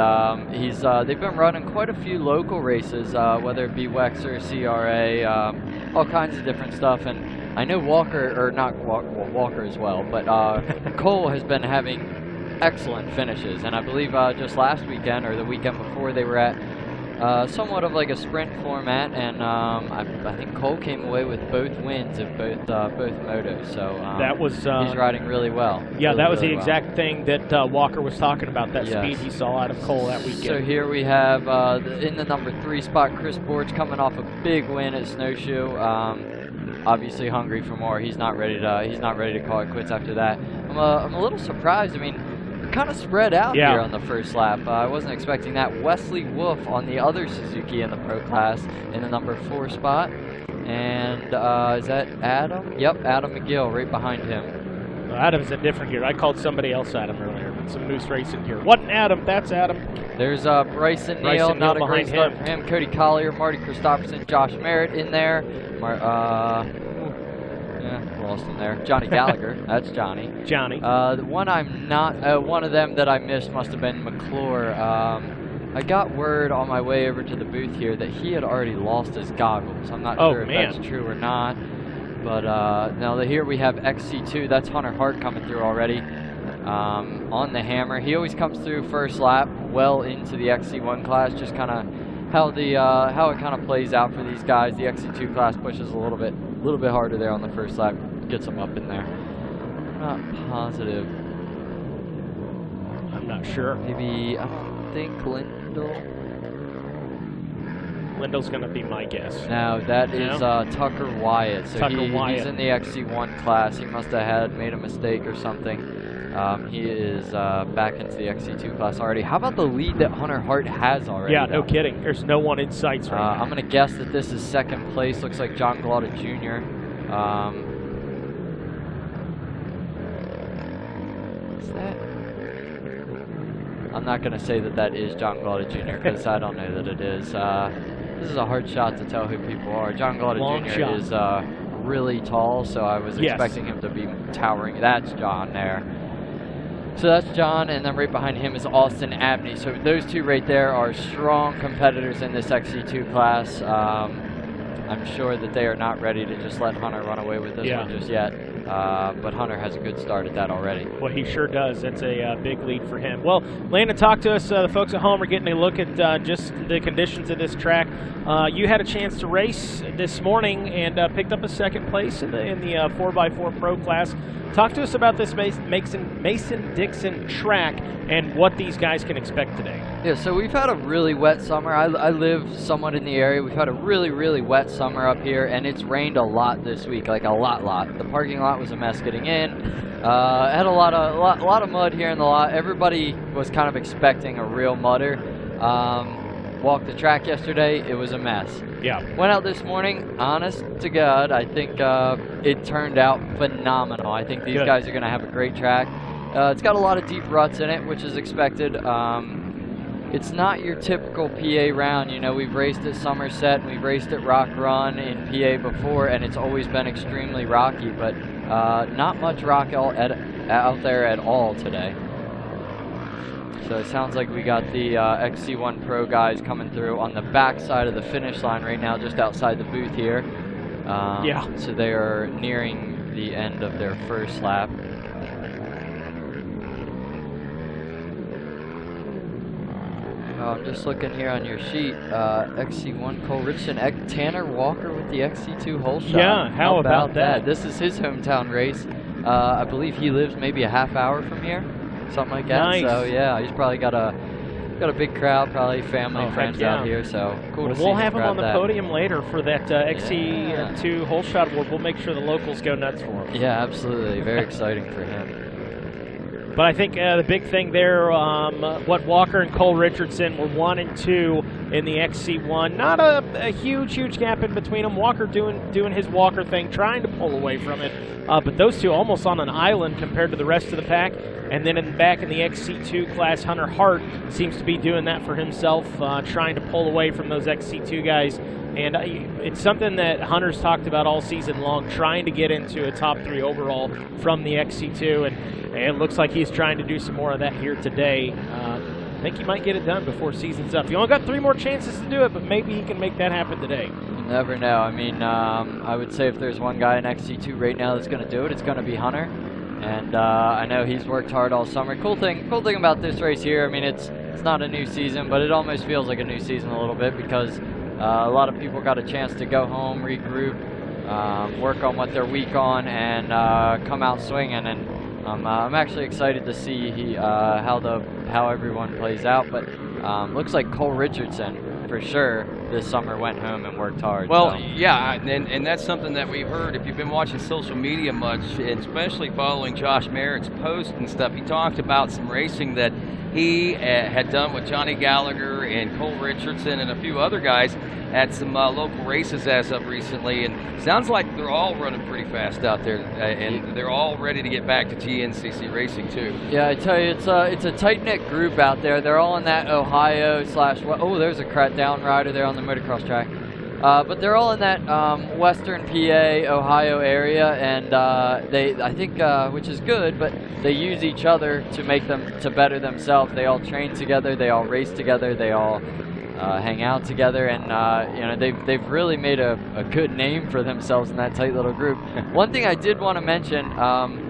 they've been running quite a few local races, whether it be Wexer, CRA, all kinds of different stuff. And I know Walker, or not Walker as well, but Cole has been having excellent finishes. And I believe just last weekend or the weekend before, they were at somewhat of like a sprint format, and I think Cole came away with both wins of both motos. So that was he's riding really well. Yeah, that was the exact thing that Walker was talking about. That speed he saw out of Cole that weekend. So here we have in the number 3 spot, Chris Borich coming off a big win at Snowshoe. Obviously hungry for more. He's not ready to call it quits after that. I'm a little surprised. I mean, kind of spread out here on the first lap. I wasn't expecting that. Wesley Wolf on the other Suzuki in the pro class in the number 4 spot. And is that Adam? Yep, Adam McGill right behind him. Adam's a different gear. I called somebody else Adam earlier. in some Moose Racing gear. Wasn't Adam, that's Adam. There's Bryson Neal, not a great start for him. Cody Collier, Marty Christopherson, Josh Merritt in there. Lost in there. Johnny Gallagher, that's Johnny. Johnny. The one I'm not, one of them that I missed must have been McClure. I got word on my way over to the booth here that he had already lost his goggles. I'm not sure if that's true or not. But now here we have XC2. That's Hunter Hart coming through already on the Hammer. He always comes through first lap well into the XC1 class. Just kind of how it kind of plays out for these guys. The XC2 class pushes a little bit harder there on the first lap. Gets them up in there. I'm not positive. I'm not sure. Maybe, I don't think Lindell. Lindell's going to be my guess. No, that is Tucker Wyatt. So Wyatt. He's in the XC1 class. He must have made a mistake or something. He is back into the XC2 class already. How about the lead that Hunter Hart has already? Yeah, no kidding. There's no one in sights right now. I'm going to guess that this is second place. Looks like John Galata Jr. Is that? I'm not going to say that is John Galata Jr. because I don't know that it is. This is a hard shot to tell who people are. John Galata Jr. is really tall, so I was expecting him to be towering. That's John there. So that's John, and then right behind him is Austin Abney. So those two right there are strong competitors in this XC2 class. I'm sure that they are not ready to just let Hunter run away with this one just yet. But Hunter has a good start at that already. Well, he sure does. That's a big lead for him. Well, Landon, talk to us. The folks at home are getting a look at just the conditions of this track. You had a chance to race this morning and picked up a second place in the 4x4 Pro class. Talk to us about this Mason-Dixon track and what these guys can expect today. Yeah, so we've had a really wet summer. I live somewhat in the area. We've had a really, really wet summer up here, and it's rained a lot this week, like a lot. The parking lot was a mess getting in. Had a lot of mud here in the lot. Everybody was kind of expecting a real mudder. Walked the track yesterday, it was a mess. Yeah. Went out this morning, honest to God, I think it turned out phenomenal. I think these guys are going to have a great track. It's got a lot of deep ruts in it, which is expected. It's not your typical PA round. You know, we've raced at Somerset, and we've raced at Rock Run in PA before, and it's always been extremely rocky, but not much rock out there at all today. So it sounds like we got the XC1 Pro guys coming through on the back side of the finish line right now, just outside the booth here. So they are nearing the end of their first lap. I'm just looking here on your sheet. XC1 Cole Richardson, Tanner Walker with the XC2 hole shot. Yeah, how about that? This is his hometown race. I believe he lives maybe a half hour from here. Something like that. Nice. So yeah, he's probably got a big crowd, probably family, friends out here. So cool to see. We'll have him on the podium later for that XC2 hole shot award. We'll make sure the locals go nuts for him. Yeah, absolutely. Very exciting for him. But I think the big thing there, what Walker and Cole Richardson were 1 and 2 in the XC1. Not a huge gap in between them. Walker doing his Walker thing, trying to pull away from it. But those two almost on an island compared to the rest of the pack. And then back in the XC2 class, Hunter Hart seems to be doing that for himself, trying to pull away from those XC2 guys. And it's something that Hunter's talked about all season long, trying to get into a top 3 overall from the XC2. And it looks like he's trying to do some more of that here today. I think he might get it done before season's up. He only got 3 more chances to do it, but maybe he can make that happen today. You never know. I mean, I would say if there's one guy in XC2 right now that's going to do it, it's going to be Hunter. And I know he's worked hard all summer. Cool thing about this race here, I mean, it's not a new season, but it almost feels like a new season a little bit because a lot of people got a chance to go home, regroup, work on what they're weak on, and come out swinging. And I'm actually excited to see how everyone plays out. But looks like Cole Richardson, for sure, this summer went home and worked hard. Well, so. yeah, and that's something that we've heard. If you've been watching social media much, and especially following Josh Merritt's post and stuff, he talked about some racing that he had done with Johnny Gallagher and Cole Richardson and a few other guys at some local races as of recently, and sounds like they're all running pretty fast out there, and they're all ready to get back to GNCC racing too. Yeah, I tell you, it's a tight-knit group out there. They're all in that Ohio / oh, there's a down rider there on the motocross track. But they're all in that western PA, Ohio area, and I think, which is good, but they use each other to make them to better themselves. They all train together, they all race together, they all hang out together, and you know, they've really made a good name for themselves in that tight little group. One thing I did want to mention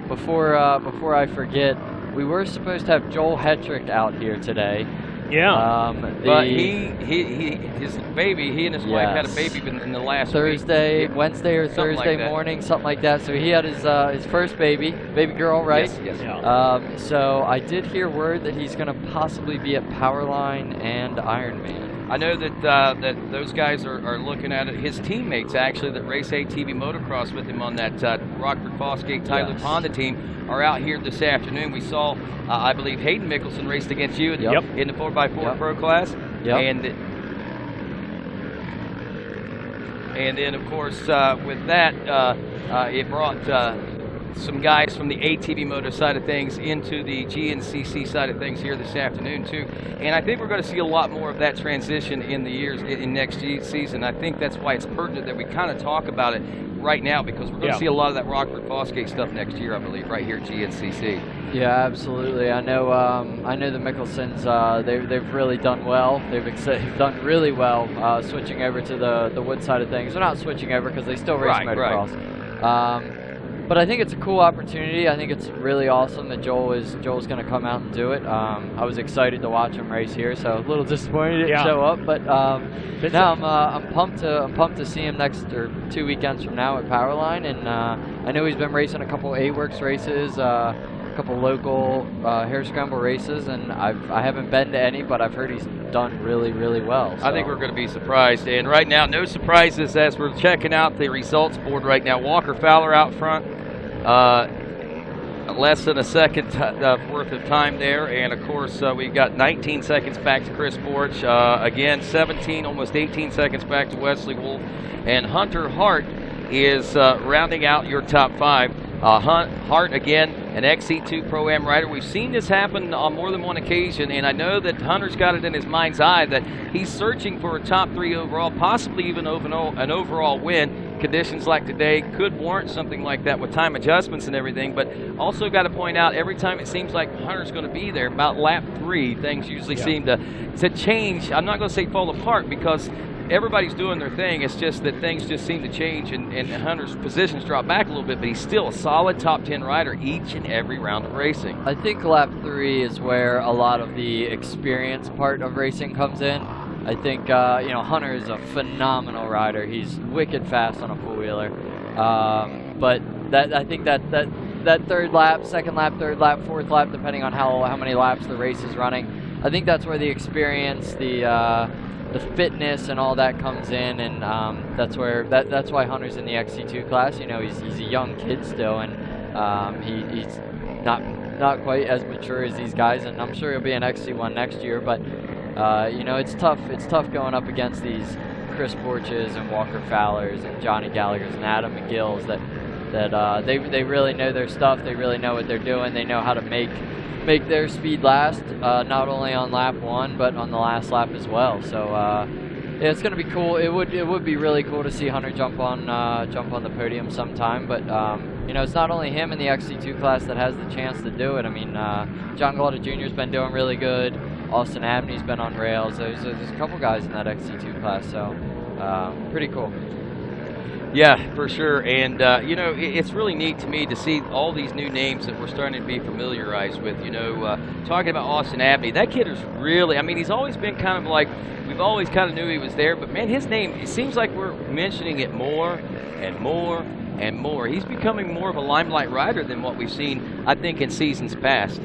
before I forget, we were supposed to have Joel Hetrick out here today. Yeah. But his baby, he and his wife had a baby in the last Thursday, week. Wednesday or Something Thursday like morning, something like that. So he had his first baby girl, right? Yes. Yeah. So I did hear word that he's going to possibly be at Powerline and Ironman. I know that those guys are looking at it. His teammates, actually, that race ATV motocross with him on that Rockford Fosgate Tyler Honda team, are out here this afternoon. We saw, I believe, Hayden Mickelson raced against you in the 4x4 Pro class. And then, of course, with that, it brought some guys from the ATV motor side of things into the GNCC side of things here this afternoon too, and I think we're going to see a lot more of that transition in next season. I think that's why it's pertinent that we kind of talk about it right now, because we're going to see a lot of that Rockford Fosgate stuff next year, I believe, right here at GNCC. Yeah, absolutely. I know the Mickelsons. They've really done well. They've done really well switching over to the wood side of things. They're not switching over because they still race motocross. But I think it's a cool opportunity. I think it's really awesome that Joel's going to come out and do it. I was excited to watch him race here, so a little disappointed he didn't show up. But now I'm pumped to see him next 2 weekends from now at Powerline. And I know he's been racing a couple A-Works races, a couple local hair scramble races, and I haven't been to any, but I've heard he's done really, really well. So. I think we're going to be surprised. And right now, no surprises as we're checking out the results board right now. Walker Fowler out front, less than a second worth of time there. And, of course, we've got 19 seconds back to Chris Borch. Again, 17, almost 18 seconds back to Wesley Wolf. And Hunter Hart is rounding out your top 5. Hart, again, an XC2 Pro-Am rider. We've seen this happen on more than one occasion, and I know that Hunter's got it in his mind's eye that he's searching for a top 3 overall, possibly even an overall win. Conditions like today could warrant something like that with time adjustments and everything, but also got to point out, every time it seems like Hunter's going to be there, about lap 3, things usually seem to change. I'm not going to say fall apart, because everybody's doing their thing. It's just that things just seem to change, and Hunter's positions drop back a little bit, but he's still a solid top 10 rider each and every round of racing. I think lap 3 is where a lot of the experience part of racing comes in. I think Hunter is a phenomenal rider. He's wicked fast on a four-wheeler. But I think that third lap, second lap, third lap, fourth lap, depending on how many laps the race is running, I think that's where the experience, the fitness and all that comes in, and that's why Hunter's in the XC2 class. You know, he's a young kid still, and he's not quite as mature as these guys, and I'm sure he'll be an XC1 next year. But it's tough. It's tough going up against these Chris Borches and Walker Fowlers and Johnny Gallaghers and Adam McGills that they really know their stuff. They really know what they're doing. They know how to make their speed last, not only on lap 1 but on the last lap as well. So yeah, it's going to be cool. It would be really cool to see Hunter jump on the podium sometime. But it's not only him in the XC2 class that has the chance to do it. I mean, John Galata Jr.'s been doing really good. Austin Abney's been on rails. There's a couple guys in that XC2 class, so pretty cool. Yeah, for sure. And, it's really neat to me to see all these new names that we're starting to be familiarized with. Talking about Austin Abney, that kid is really, he's always been kind of like, we've always kind of knew he was there, but, man, his name, it seems like we're mentioning it more and more and more. He's becoming more of a limelight rider than what we've seen, I think, in seasons past.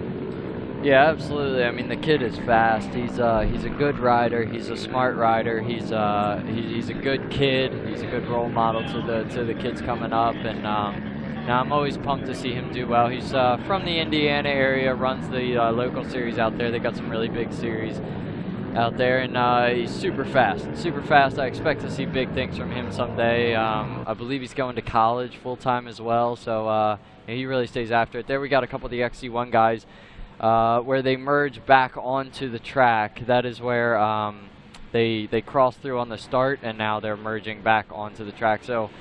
Yeah, absolutely. I mean, the kid is fast. He's a good rider. He's a smart rider. He's a good kid. He's a good role model to the kids coming up. And Now, I'm always pumped to see him do well. He's from the Indiana area, runs the local series out there. They got some really big series out there, and he's super fast. Super fast. I expect to see big things from him someday. I believe he's going to college full-time as well, so he really stays after it. There we got a couple of the XC1 guys where they merge back onto the track. That is where they cross through on the start, and now they're merging back onto the track. So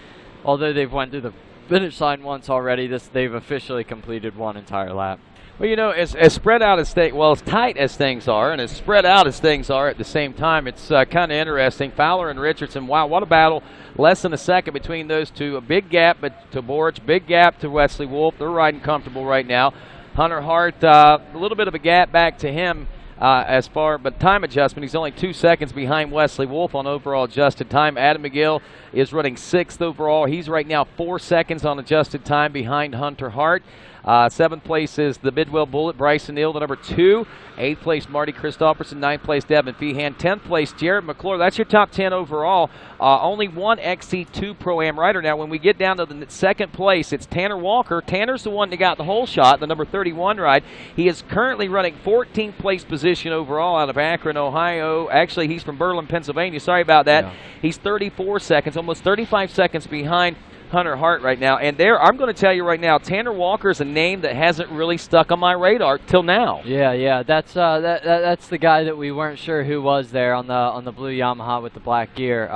although they've went through the finish line once already, they've officially completed one entire lap. Well, you know, as spread out as as tight as things are, and as spread out as things are at the same time, it's kind of interesting. Fowler and Richardson, wow, what a battle. Less than a second between those two. A big gap to Borich, big gap to Wesley Wolf. They're riding comfortable right now. Hunter Hart, a little bit of a gap back to him but time adjustment, he's only 2 seconds behind Wesley Wolf on overall adjusted time. Adam McGill is running 6th overall. He's right now 4 seconds on adjusted time behind Hunter Hart. 7th place is the Bidwell Bullet, Bryson Neal, the number 2. 8th place, Marty Christopherson. 9th place, Devin Feehan. 10th place, Jared McClure. That's your top 10 overall. Only one XC2 Pro-Am rider. Now, when we get down to the 2nd place, it's Tanner Walker. Tanner's the one that got the whole shot, the number 31 ride. He is currently running 14th place position overall out of Akron, Ohio. Actually, he's from Berlin, Pennsylvania. Sorry about that. Yeah. He's 34 seconds, almost 35 seconds behind Hunter Hart right now. And I'm going to tell you right now, Tanner Walker is a name that hasn't really stuck on my radar till now. Yeah, that's that's the guy that we weren't sure who was there on the blue Yamaha with the black gear.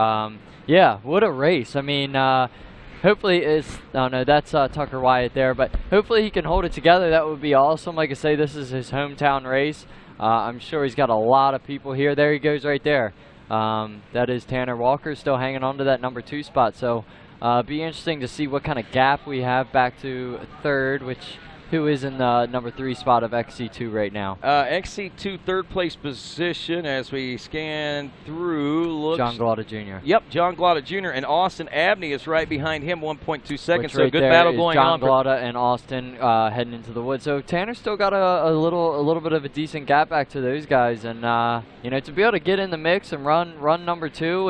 Yeah, what a race. I mean, hopefully that's Tucker Wyatt there, but hopefully he can hold it together. That would be awesome. Like I say, this is his hometown race. I'm sure he's got a lot of people here. There he goes right there. That is Tanner Walker still hanging on to that number 2 spot. So be interesting to see what kind of gap we have back to 3rd, who is in the number 3 spot of XC2 right now. XC2 3rd place position as we scan through. Looks John Glada Jr. Yep, John Glada Jr. and Austin Abney is right behind him, 1.2 seconds. Right, so good battle going John on. John Glada and Austin heading into the woods. So Tanner's still got a little bit of a decent gap back to those guys, and you know, to be able to get in the mix and run number 2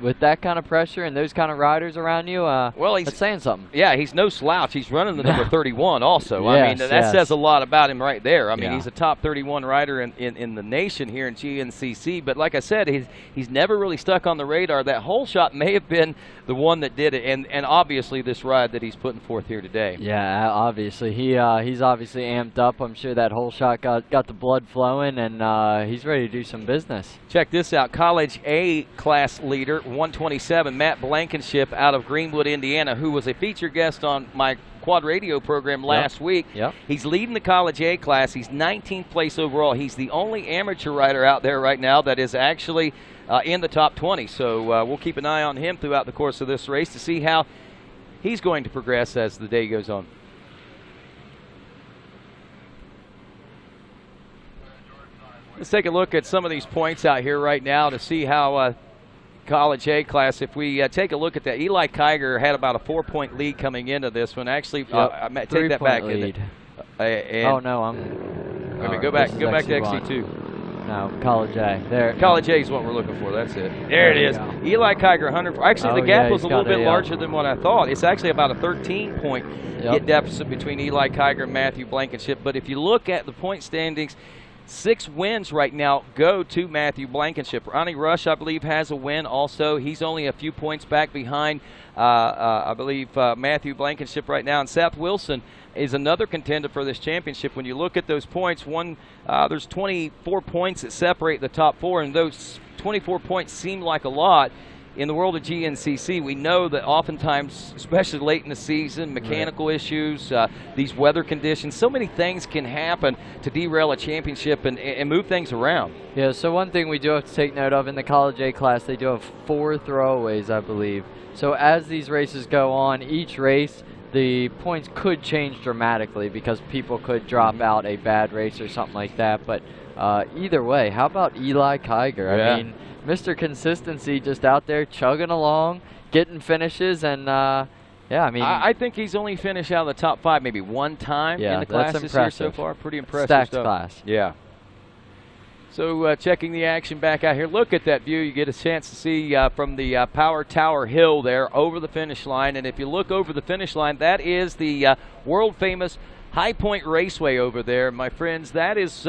with that kind of pressure and those kind of riders around you, well, he's saying something. Yeah, he's no slouch. He's running the number 31 also. I mean, that says a lot about him right there. I mean, he's a top 31 rider in the nation here in GNCC. But like I said, he's never really stuck on the radar. That whole shot may have been the one that did it, and obviously this ride that he's putting forth here today. Yeah, obviously. He's obviously amped up. I'm sure that whole shot got the blood flowing, and he's ready to do some business. Check this out. College A class leader, 127, Matt Blankenship out of Greenwood, Indiana, who was a featured guest on my Quad Radio program last week. Yep. He's leading the College A class. He's 19th place overall. He's the only amateur rider out there right now that is actually in the top 20. So we'll keep an eye on him throughout the course of this race to see how he's going to progress as the day goes on. Let's take a look at some of these points out here right now to see how College A class, if we take a look at that, Eli Kiger had about a 4-point lead coming into this one. Actually, take that back. Lead. Oh no, go back to XC2. No, College A. There. College A is what we're looking for. That's it. There it is. Eli Kiger, 100. Actually, the gap was a little bit larger than what I thought. It's actually about a 13-point hit deficit between Eli Kiger and Matthew Blankenship. But if you look at the point standings, 6 wins right now go to Matthew Blankenship. Ronnie Rush, I believe, has a win also. He's only a few points back behind, I believe, Matthew Blankenship right now. And Seth Wilson is another contender for this championship. When you look at those points, there's 24 points that separate the top 4, and those 24 points seem like a lot. In the world of GNCC, we know that oftentimes, especially late in the season, mechanical issues, these weather conditions, so many things can happen to derail a championship and move things around. Yeah, so one thing we do have to take note of in the College A class, they do have 4 throwaways, I believe. So as these races go on, each race, the points could change dramatically because people could drop out a bad race or something like that. But either way, how about Eli Kiger? I mean, Mr. Consistency just out there chugging along, getting finishes, and yeah, I mean, I think he's only finished out of the top 5 maybe one time in the class this year so far. Pretty impressive stacked stuff. Class. Yeah. So checking the action back out here. Look at that view. You get a chance to see from the Power Tower Hill there over the finish line. And if you look over the finish line, that is the world-famous High Point Raceway over there. My friends, that is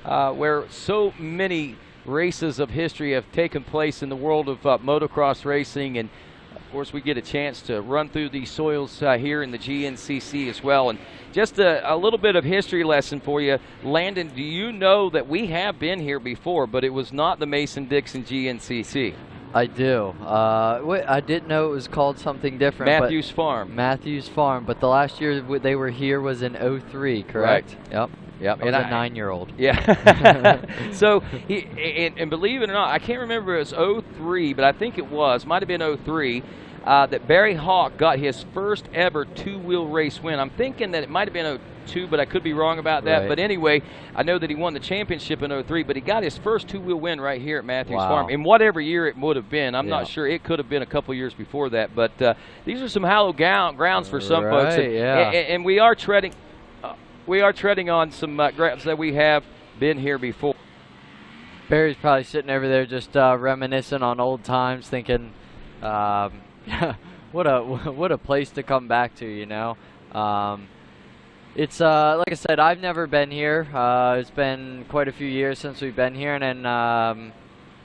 where so many races of history have taken place in the world of motocross racing. And, of course, we get a chance to run through these soils here in the GNCC as well. And just a little bit of history lesson for you. Landon, do you know that we have been here before, but it was not the Mason-Dixon GNCC? I do. I didn't know it was called something different. Matthews Farm. Matthews Farm, but the last year they were here was in '03, correct? Right. Yep. Yep. I was a 9-year-old. Yeah. So, and believe it or not, I can't remember if it was '03, but I think it was. Might have been '03. That Barry Hawk got his first ever two-wheel race win. I'm thinking that it might have been '02, but I could be wrong about that. Right. But anyway, I know that he won the championship in '03, but he got his first two-wheel win right here at Matthews Farm in whatever year it would have been. I'm not sure. It could have been a couple years before that. But these are some hallowed grounds for some folks. And we are treading on some grounds that we have been here before. Barry's probably sitting over there just reminiscing on old times, thinking, what a place to come back to, you know. It's like I said, I've never been here. It's been quite a few years since we've been here, and then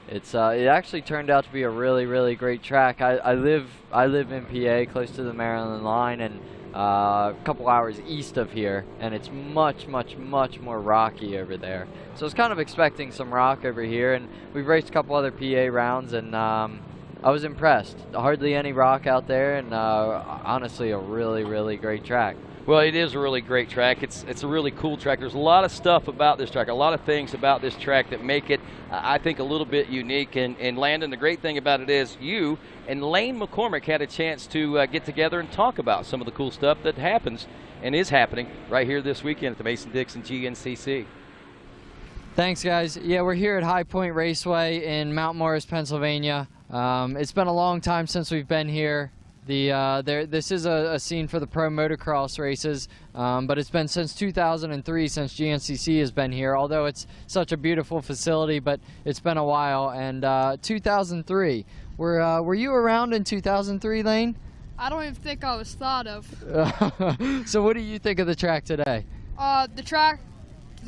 it actually turned out to be a really, really great track. I live in PA, close to the Maryland line, and a couple hours east of here, and it's much more rocky over there. So I was kind of expecting some rock over here, and we've raced a couple other PA rounds, and I was impressed. Hardly any rock out there, and honestly, a really, really great track. Well, it is a really great track. It's a really cool track. There's a lot of stuff about this track, a lot of things about this track that make it, I think, a little bit unique. And Landon, the great thing about it is you and Lane McCormick had a chance to get together and talk about some of the cool stuff that happens and is happening right here this weekend at the Mason-Dixon GNCC. Thanks, guys. Yeah, we're here at High Point Raceway in Mount Morris, Pennsylvania. It's been a long time since we've been here. This is a scene for the pro motocross races, but it's been since 2003 since GNCC has been here, although it's such a beautiful facility, but it's been a while. And 2003, were you around in 2003, Lane? I don't even think I was thought of. So what do you think of the track today? The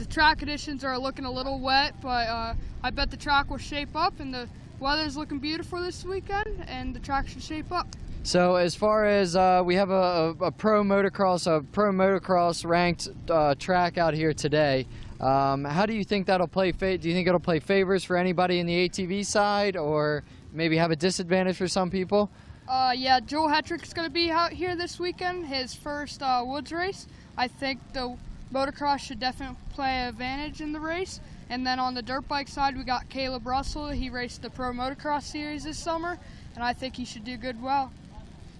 track conditions are looking a little wet, but I bet the track will shape up, and the weather's looking beautiful this weekend, and the track should shape up. So as far as we have a pro motocross ranked track out here today, how do you think that'll play? Do you think it'll play favors for anybody in the ATV side, or maybe have a disadvantage for some people? Yeah, Joel Hetrick's going to be out here this weekend, his first woods race. I think the motocross should definitely play an advantage in the race. And then on the dirt bike side, we got Caleb Russell. He raced the Pro Motocross Series this summer, and I think he should do good well.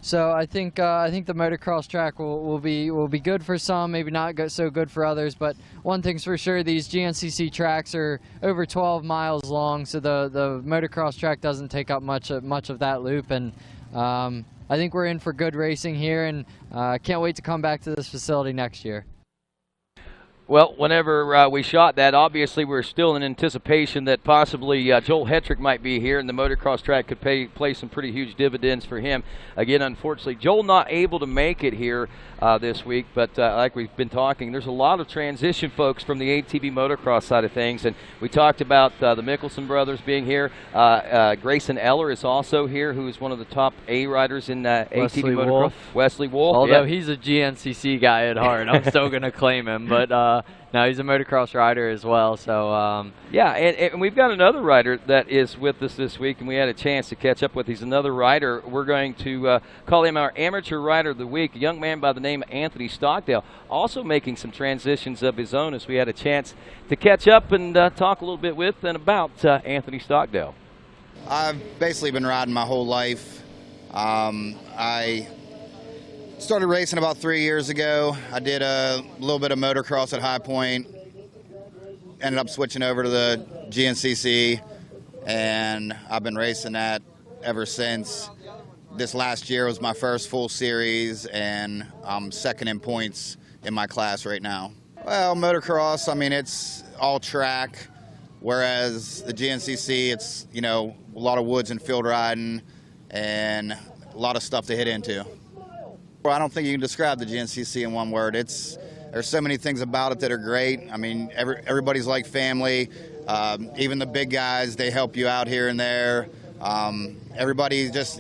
So I think the motocross track will be good for some, maybe not so good for others. But one thing's for sure, these GNCC tracks are over 12 miles long, so the motocross track doesn't take up much of that loop. And I think we're in for good racing here, and can't wait to come back to this facility next year. Well, whenever we shot that, obviously we're still in anticipation that possibly Joel Hetrick might be here, and the motocross track could play some pretty huge dividends for him. Again, unfortunately, Joel not able to make it here this week, but like we've been talking, there's a lot of transition folks from the ATV motocross side of things, and we talked about the Mickelson brothers being here. Grayson Eller is also here, who is one of the top A riders in ATV motocross. Wesley Wolf. Although he's a GNCC guy at heart, I'm still going to claim him, but no, he's a motocross rider as well. So yeah, and we've got another rider that is with us this week, and we had a chance to catch up with. He's another rider. We're going to call him our Amateur Rider of the Week, a young man by the name of Anthony Stockdale, also making some transitions of his own, as we had a chance to catch up and talk a little bit with and about Anthony Stockdale. I've basically been riding my whole life. I started racing about 3 years ago. I did a little bit of motocross at High Point, ended up switching over to the GNCC, and I've been racing that ever since. This last year was my first full series, and I'm second in points in my class right now. Well, motocross, I mean, it's all track. Whereas the GNCC, it's, you know, a lot of woods and field riding and a lot of stuff to hit into. Well, I don't think you can describe the GNCC in one word. There's so many things about it that are great. I mean, everybody's like family. Even the big guys, they help you out here and there. Everybody just,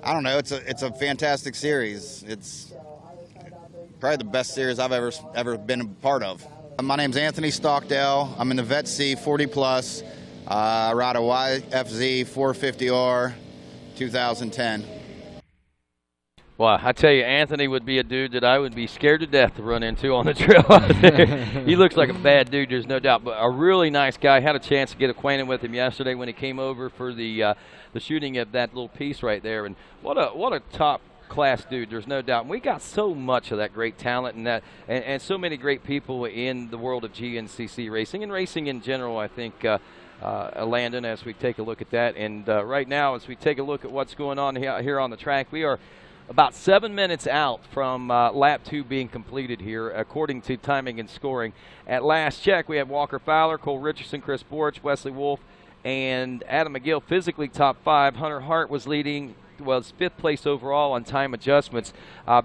I don't know, it's a fantastic series. It's probably the best series I've ever been a part of. My name's Anthony Stockdale. I'm in the Vet C 40 plus. I ride a YFZ 450R 2010. Well, I tell you, Anthony would be a dude that I would be scared to death to run into on the trail out there. He looks like a bad dude, there's no doubt, but a really nice guy. Had a chance to get acquainted with him yesterday when he came over for the shooting of that little piece right there. And what a top class dude, there's no doubt. And we got so much of that great talent and so many great people in the world of GNCC racing and racing in general, I think. Landon, as we take a look at that. And right now, as we take a look at what's going on here on the track, we are about 7 minutes out from lap 2 being completed here, according to timing and scoring. At last check, we have Walker Fowler, Cole Richardson, Chris Borch, Wesley Wolf, and Adam McGill physically top 5. Hunter Hart was leading, was 5th place overall on time adjustments.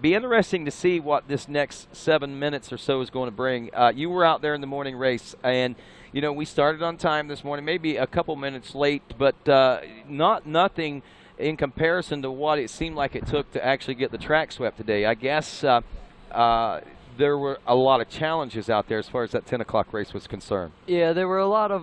Be interesting to see what this next 7 minutes or so is going to bring. You were out there in the morning race, and you know we started on time this morning, maybe a couple minutes late, but nothing in comparison to what it seemed like it took to actually get the track swept today. I guess there were a lot of challenges out there as far as that 10 o'clock race was concerned. Yeah, there were a lot of,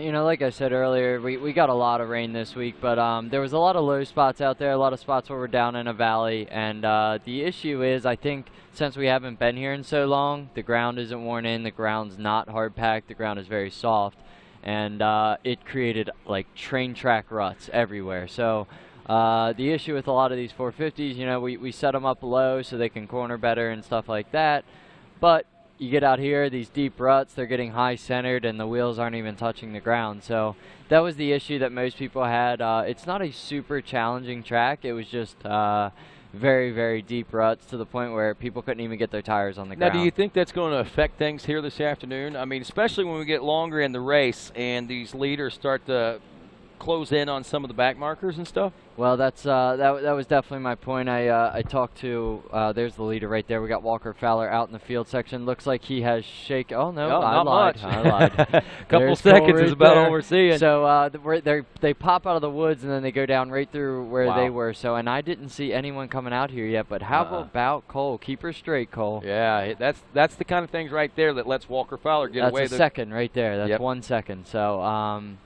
you know, like I said earlier, we got a lot of rain this week, but there was a lot of low spots out there, a lot of spots where we're down in a valley, and the issue is, I think, since we haven't been here in so long, the ground isn't worn in, the ground's not hard packed, the ground is very soft, and it created like train track ruts everywhere. So the issue with a lot of these 450s, you know, we set them up low so they can corner better and stuff like that, but you get out here, these deep ruts, they're getting high centered and the wheels aren't even touching the ground. So that was the issue that most people had. It's not a super challenging track, it was just very, very deep ruts to the point where people couldn't even get their tires on the ground. Now, do you think that's going to affect things here this afternoon? I mean, especially when we get longer in the race and these leaders start to close in on some of the back markers and stuff? Well, that's that was definitely my point. I talked to there's the leader right there. We got Walker Fowler out in the field section. Looks like he has shake. Oh no, not much. I lied. Couple seconds right is about there. all we're seeing. So they pop out of the woods and then they go down right through where Wow. they were. So and I didn't see anyone coming out here yet. But how about Cole? Keep her straight, Cole. Yeah, that's the kind of things right there that lets Walker Fowler get away. That's a second right there. That's 1 second. So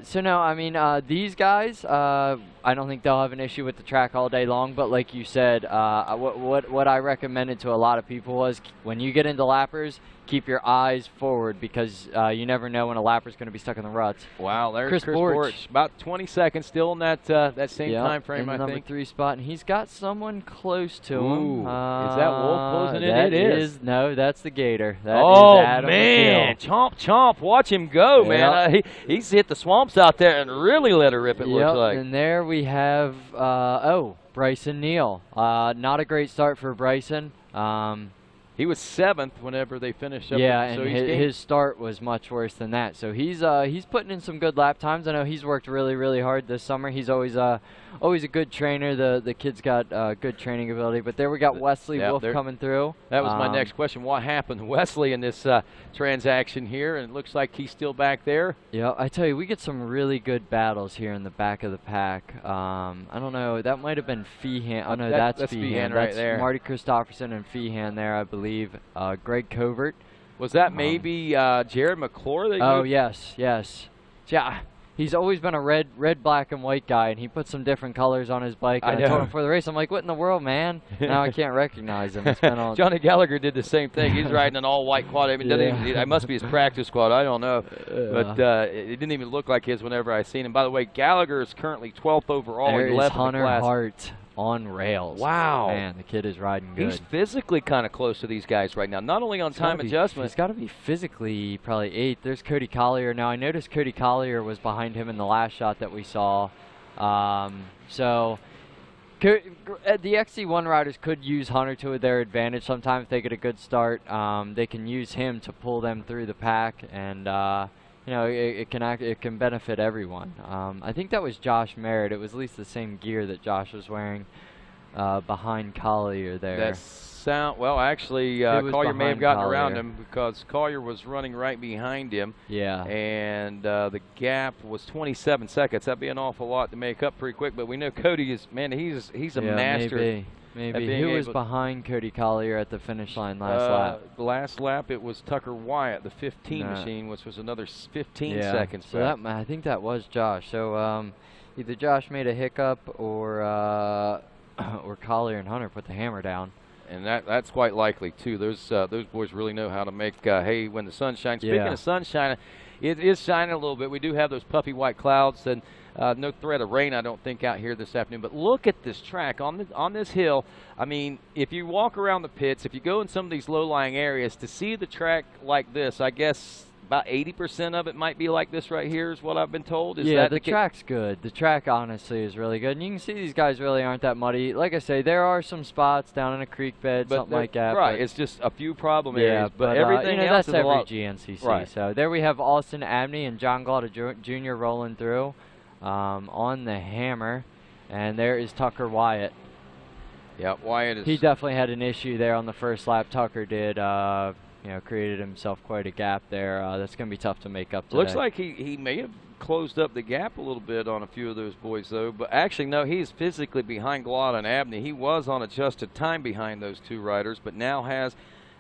so no, I mean these guys, I don't think they'll have an issue with the track all day long. But like you said, what I recommended to a lot of people was when you get into lappers, keep your eyes forward because you never know when a lapper's going to be stuck in the ruts. Wow, there's Chris Borch. About 20 seconds still in that same time frame, in the I number think. 3 spot, and he's got someone close to Ooh, him. is that Wolf closing in? That It is. No, that's the Gator. That Oh is Adam man, McGill. chomp chomp! Watch him go, man. He's hit the swamps out there and really let her rip. It looks like. And there we have Bryson Neal. Not a great start for Bryson. He was 7th whenever they finished up. Yeah, so and his start was much worse than that. So he's putting in some good lap times. I know he's worked really, really hard this summer. He's always a good trainer. The kid's got good training ability. But there we got Wesley Wolf coming through. That was my next question. What happened to Wesley in this transaction here? And it looks like he's still back there. Yeah, I tell you, we get some really good battles here in the back of the pack. I don't know. That might have been Feehan. Oh, no, that's Feehan right that's there. Marty Christopherson and Feehan there, I believe. Greg Covert. Was that maybe Jared McClure? Yes. Yeah, he's always been a red, black, and white guy, and he put some different colors on his bike. And I told him before the race, I'm like, what in the world, man? Now I can't recognize him. It's been all Johnny Gallagher did the same thing. He's riding an all-white quad. I mean, it must be his practice squad. I don't know. But it didn't even look like his whenever I seen him. By the way, Gallagher is currently 12th overall. There He is left Hunter the class. Hart on rails. Wow. Man, the kid is riding good. He's physically kind of close to these guys right now. Not only on time adjustment. He's got to be physically probably 8th. There's Cody Collier. Now, I noticed Cody Collier was behind him in the last shot that we saw. So The XC1 riders could use Hunter to their advantage. Sometimes if they get a good start, they can use him to pull them through the pack, and you know, it can benefit everyone. I think that was Josh Merritt. It was at least the same gear that Josh was wearing behind Collier there. Well, actually, Collier may have gotten around him because Collier was running right behind him. Yeah. And the gap was 27 seconds. That'd be an awful lot to make up pretty quick. But we know Cody is, man, he's a master. Maybe. Who was behind Cody Collier at the finish line last lap? The last lap, it was Tucker Wyatt, the 15 machine, which was another 15 seconds so back. I think that was Josh. So either Josh made a hiccup or Collier and Hunter put the hammer down. And that's quite likely too. Those boys really know how to make hay when the sun shines. Speaking of sunshine, it is shining a little bit. We do have those puffy white clouds and no threat of rain, I don't think, out here this afternoon. But look at this track on this hill. I mean, if you walk around the pits, if you go in some of these low-lying areas, to see the track like this, I guess about 80% of it might be like this right here is what I've been told. Is that the track's good. The track, honestly, is really good. And you can see these guys really aren't that muddy. Like I say, there are some spots down in a creek bed, something like that. Right, it's just a few problem areas. But everything you know, else that's is a lot. GNCC. Right. So there we have Austin Abney and John Glauda Jr. rolling through on the hammer. And there is Tucker Wyatt. Yeah, Wyatt is... He definitely had an issue there on the first lap. Tucker did... you know, created himself quite a gap there. That's going to be tough to make up today. Looks like he may have closed up the gap a little bit on a few of those boys, though. But actually, no, he's physically behind Glauda and Abney. He was on adjusted time behind those two riders, but now has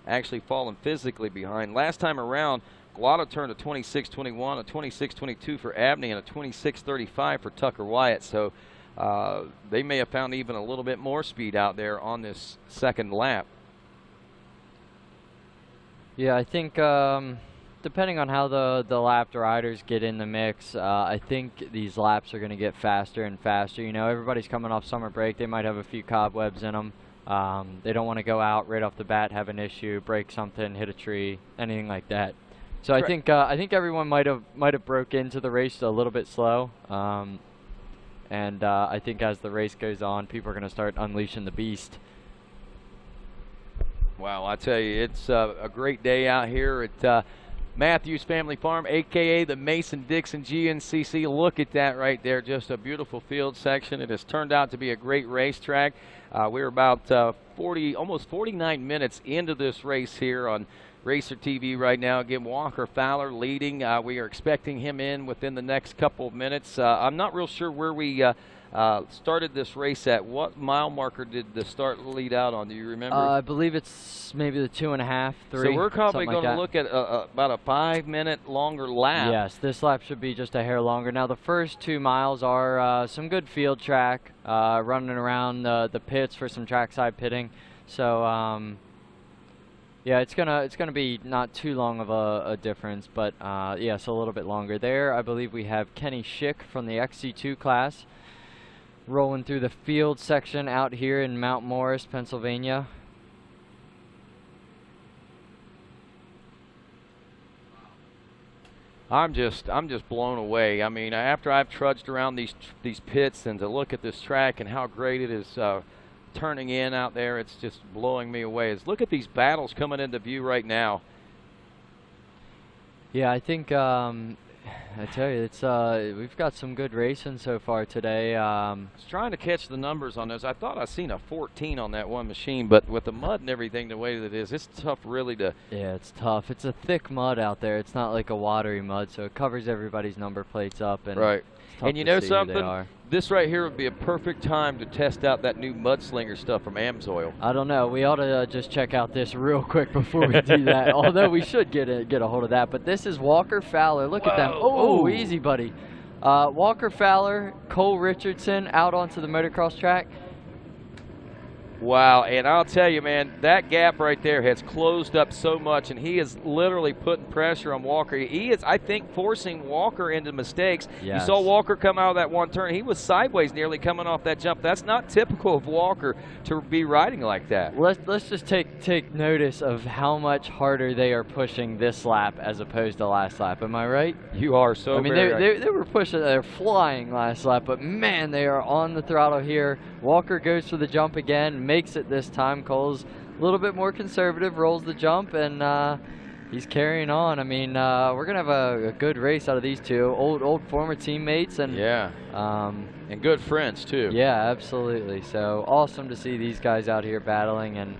actually fallen physically behind. Last time around, Glauda turned a 26.21, a 26.22 for Abney, and a 26.35 for Tucker Wyatt. So they may have found even a little bit more speed out there on this second lap. Yeah, I think depending on how the lapped riders get in the mix, I think these laps are going to get faster and faster. You know, everybody's coming off summer break. They might have a few cobwebs in them. They don't want to go out right off the bat, have an issue, break something, hit a tree, anything like that. So I think everyone might have broke into the race a little bit slow. And I think as the race goes on, people are going to start unleashing the beast. Wow, I tell you, it's a great day out here at Matthews Family Farm, a.k.a. the Mason-Dixon GNCC. Look at that right there, just a beautiful field section. It has turned out to be a great racetrack. We're about almost 49 minutes into this race here on RacerTV right now. Again, Walker Fowler leading. We are expecting him in within the next couple of minutes. I'm not real sure where we started this race at. What mile marker did the start lead out on? Do you remember? I believe it's maybe the 2.5, 3. So we're probably going to look at about a 5-minute longer lap. Yes, this lap should be just a hair longer. Now the first 2 miles are some good field track, running around the pits for some trackside pitting. So yeah, it's gonna be not too long of a difference, but yes, a little bit longer. There, I believe we have Kenny Schick from the XC2 class rolling through the field section out here in Mount Morris, Pennsylvania. I'm just blown away. I mean, after I've trudged around these pits and to look at this track and how great it is turning in out there, it's just blowing me away. Look at these battles coming into view right now. Yeah, I think I tell you, it's we've got some good racing so far today. I was trying to catch the numbers on those. I thought I seen a 14 on that one machine, but with the mud and everything the way that it is, it's tough really to... Yeah, it's tough. It's a thick mud out there. It's not like a watery mud, so it covers everybody's number plates up. And right. And you know something? Are. This right here would be a perfect time to test out that new mudslinger stuff from AMSOIL. I don't know. We ought to just check out this real quick before we do that. Although we should get a hold of that. But this is Walker Fowler. Look at them. Oh, easy, buddy. Walker Fowler, Cole Richardson out onto the motocross track. Wow, and I'll tell you, man, that gap right there has closed up so much, and he is literally putting pressure on Walker. He is, I think, forcing Walker into mistakes. Yes. You saw Walker come out of that one turn. He was sideways nearly coming off that jump. That's not typical of Walker to be riding like that. Let's just take notice of how much harder they are pushing this lap as opposed to last lap. Am I right? You are so I mean, they were pushing, they're flying last lap, but man, they are on the throttle here. Walker goes for the jump again, makes it this time. Cole's a little bit more conservative, rolls the jump, and he's carrying on. I mean, we're gonna have a good race out of these two old former teammates, and and good friends too. Yeah, absolutely. So awesome to see these guys out here battling, and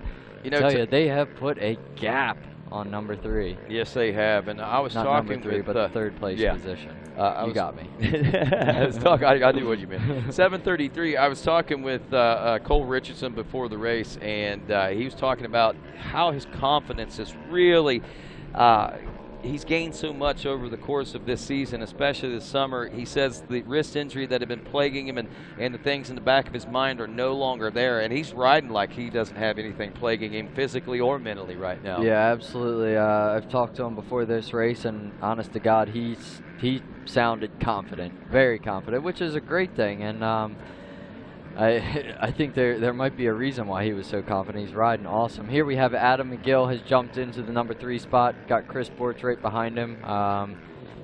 tell you, they have put a gap on number 3. Yes, they have. And I was not talking number 3, with but the third place position. You got me. I knew what you meant. 7:33. I was talking with Cole Richardson before the race, and he was talking about how his confidence is really. He's gained so much over the course of this season, especially this summer. He says the wrist injury that had been plaguing him and the things in the back of his mind are no longer there, and he's riding like he doesn't have anything plaguing him physically or mentally right now. Yeah, absolutely. I've talked to him before this race, and honest to God, he sounded confident, very confident, which is a great thing. And I think there might be a reason why he was so confident. He's riding awesome. Here we have Adam McGill has jumped into the number 3 spot. Got Chris Borch right behind him.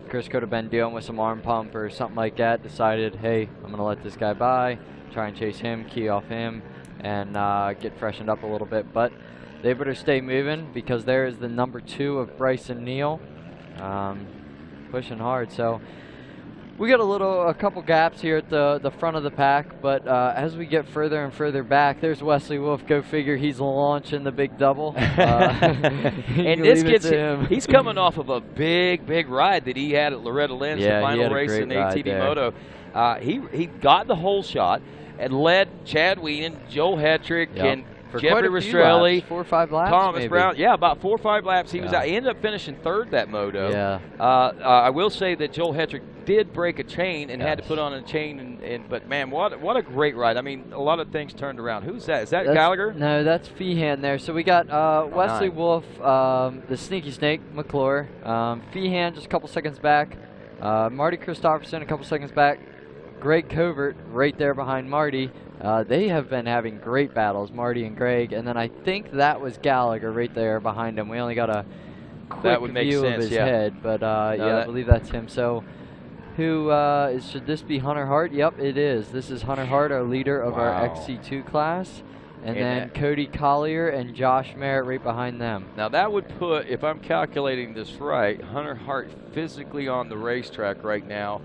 Chris could have been dealing with some arm pump or something like that. Decided, hey, I'm going to let this guy by, try and chase him, key off him, and get freshened up a little bit. But they better stay moving, because there is the number 2 of Bryson Neal, pushing hard. So we got a couple gaps here at the front of the pack, but as we get further and further back, there's Wesley Wolf. Go figure, he's launching the big double. And this kid's, he's coming off of a big ride that he had at Loretta Lynn's, the final race in ATV Moto. He got the whole shot and led Chad Weenan, Joel Hetrick, and for Jeffrey Rastrelli, 4 or 5 laps, Thomas maybe. Brown. Yeah, about 4 or 5 laps. He was out. He ended up finishing 3rd that moto. Yeah. I will say that Joel Hetrick did break a chain and had to put on a chain. But man, what a great ride! I mean, a lot of things turned around. Who's that? Is that Gallagher? No, that's Feehan there. So we got Wesley Wolf, the Sneaky Snake, McClure. Feehan just a couple seconds back. Marty Christopherson a couple seconds back. Greg Covert right there behind Marty. They have been having great battles, Marty and Greg, and then I think that was Gallagher right there behind him. We only got a quick view of his head, but I believe that's him. So who should this be? Hunter Hart? Yep, it is. This is Hunter Hart, our leader of our XC2 class, and then Cody Collier and Josh Merritt right behind them. Now that would put, if I'm calculating this right, Hunter Hart physically on the racetrack right now,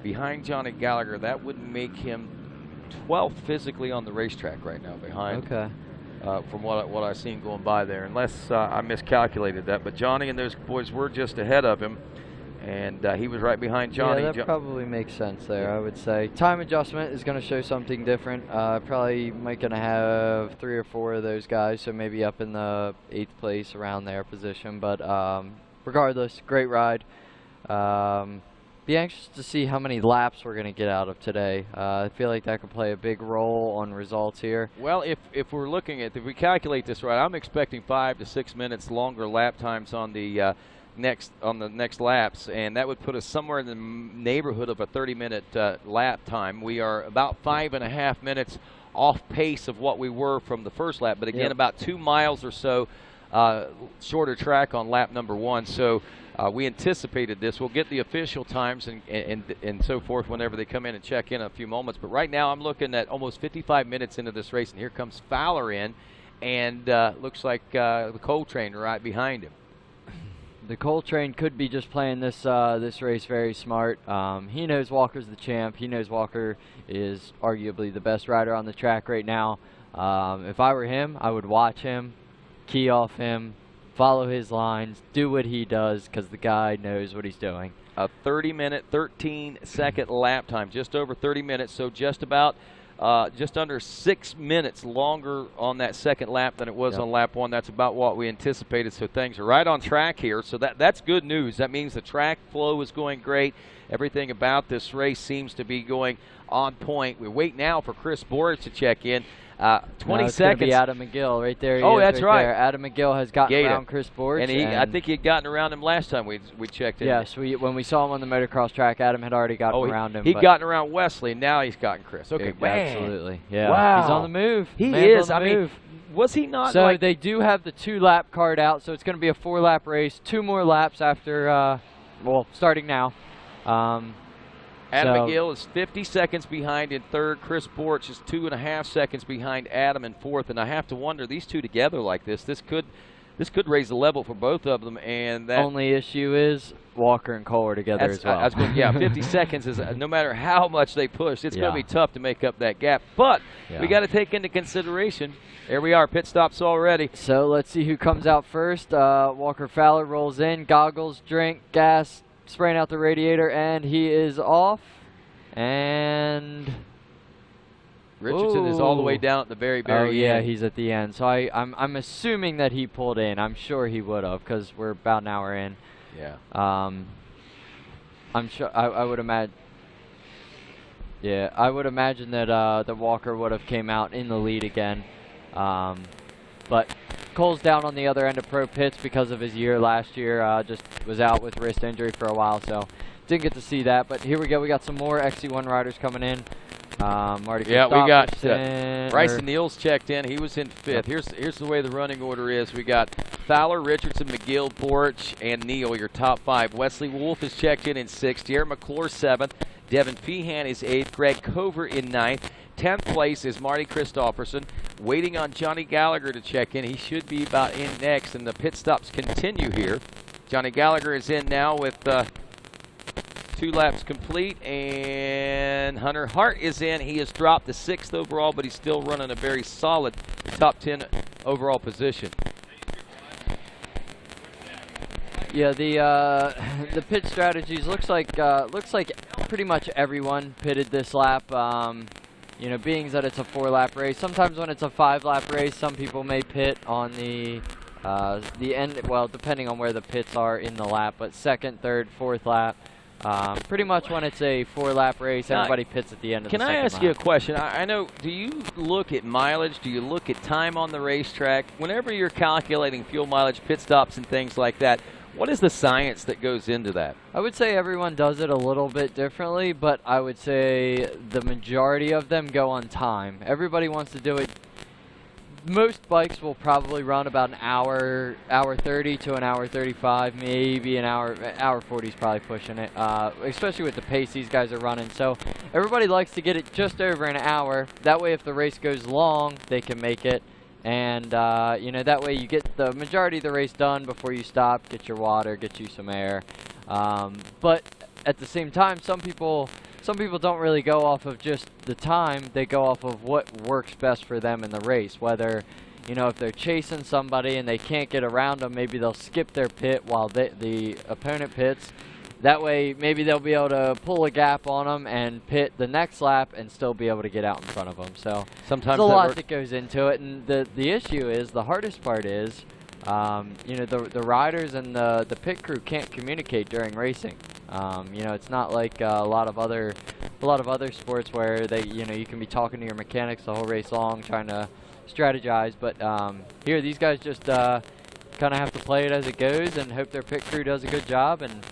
behind Johnny Gallagher. That would make him 12th physically on the racetrack right now, behind. Okay. From what I've seen going by there, unless I miscalculated that. But Johnny and those boys were just ahead of him, and he was right behind Johnny. Yeah, that probably makes sense there, I would say. Time adjustment is going to show something different. Probably might going to have 3 or 4 of those guys, so maybe up in the 8th place, around their position. But regardless, great ride. Be anxious to see how many laps we're going to get out of today. I feel like that could play a big role on results here. Well, if we're looking at, if we calculate this right, I'm expecting 5 to 6 minutes longer lap times on the next laps, and that would put us somewhere in the neighborhood of a 30-minute lap time. We are about 5.5 minutes off pace of what we were from the first lap, but again, about 2 miles or so shorter track on lap number 1. So we anticipated this. We'll get the official times and so forth whenever they come in and check in a few moments. But right now I'm looking at almost 55 minutes into this race, and here comes Fowler in, and looks like the Cole train right behind him. The Cole train could be just playing this race very smart. He knows Walker's the champ. He knows Walker is arguably the best rider on the track right now. If I were him, I would watch him, key off him, follow his lines, do what he does, because the guy knows what he's doing. A 30-minute, 13-second lap time, just over 30 minutes, so just about just under 6 minutes longer on that second lap than it was on lap 1. That's about what we anticipated, so things are right on track here. So that's good news. That means the track flow is going great, everything about this race seems to be going on point. We wait now for Chris Borich to check in. 20 it's seconds. Be Adam McGill right there. Oh, that's right. There. Adam McGill has gotten around Chris Borich. And I think he had gotten around him last time we checked in. Yes, when we saw him on the motocross track, Adam had already gotten around him. He'd gotten around Wesley, and now he's gotten Chris. Okay, absolutely. Yeah, wow. He's on the move. He is. I mean, was he not? So they do have the 2-lap card out, so it's going to be a 4-lap race. 2 more laps after, starting now. Adam McGill is 50 seconds behind in third. Chris Borich is 2.5 seconds behind Adam in fourth. And I have to wonder, these two together like this could raise the level for both of them. And that only issue is Walker and Cole are together as well. 50 seconds is no matter how much they push, it's going to be tough to make up that gap. But we got to take into consideration. Here we are, pit stops already. So let's see who comes out first. Walker Fowler rolls in, goggles, drink, gas, spraying out the radiator, and he is off. And Richardson is all the way down at the very end. Yeah, he's at the end. So I'm assuming that he pulled in. I'm sure he would have because we're about an hour in. Yeah. I'm sure. I would imagine. Yeah, I would imagine that that Walker would have came out in the lead again. But Cole's down on the other end of pro pits because of his year last year. Just was out with wrist injury for a while, so didn't get to see that. But here we go. We got some more XC1 riders coming in. Marty. Yeah, we got Bryson Neals checked in. He was in fifth. Here's the way the running order is. We got Fowler, Richardson, McGill, Borich, and Neal, your top 5. Wesley Wolf is checked in sixth. Jared McClure 7th. Devin Feehan is 8th. Greg Cover in 9th. 10th place is Marty Christopherson. Waiting on Johnny Gallagher to check in. He should be about in next, and the pit stops continue here. Johnny Gallagher is in now with 2 laps complete, and Hunter Hart is in. He has dropped to 6th overall, but he's still running a very solid top 10 overall position. Yeah, the pit strategies looks like pretty much everyone pitted this lap. You know, being that it's a 4-lap race, sometimes when it's a 5-lap race, some people may pit on the end. Well, depending on where the pits are in the lap, but 2nd, 3rd, 4th lap. Pretty much when it's a 4-lap race, everybody pits at the end of the second lap. Can I ask you a question? I know, do you look at mileage? Do you look at time on the racetrack? Whenever you're calculating fuel mileage, pit stops, and things like that, what is the science that goes into that? I would say everyone does it a little bit differently, but I would say the majority of them go on time. Everybody wants to do it. Most bikes will probably run about an hour 30 to an hour 35, maybe an hour 40 is probably pushing it, especially with the pace these guys are running. So everybody likes to get it just over an hour. That way if the race goes long, they can make it. And, you know, that way you get the majority of the race done before you stop, get your water, get you some air. But at the same time, some people don't really go off of just the time. They go off of what works best for them in the race. Whether, you know, if they're chasing somebody and they can't get around them, maybe they'll skip their pit while the opponent pits. That way, maybe they'll be able to pull a gap on them and pit the next lap and still be able to get out in front of them. So sometimes there's a lot that goes into it. And the issue is, the hardest part is, you know, the riders and the pit crew can't communicate during racing. You know, it's not like a lot of other sports where you can be talking to your mechanics the whole race long trying to strategize. But here, these guys just kind of have to play it as it goes and hope their pit crew does a good job and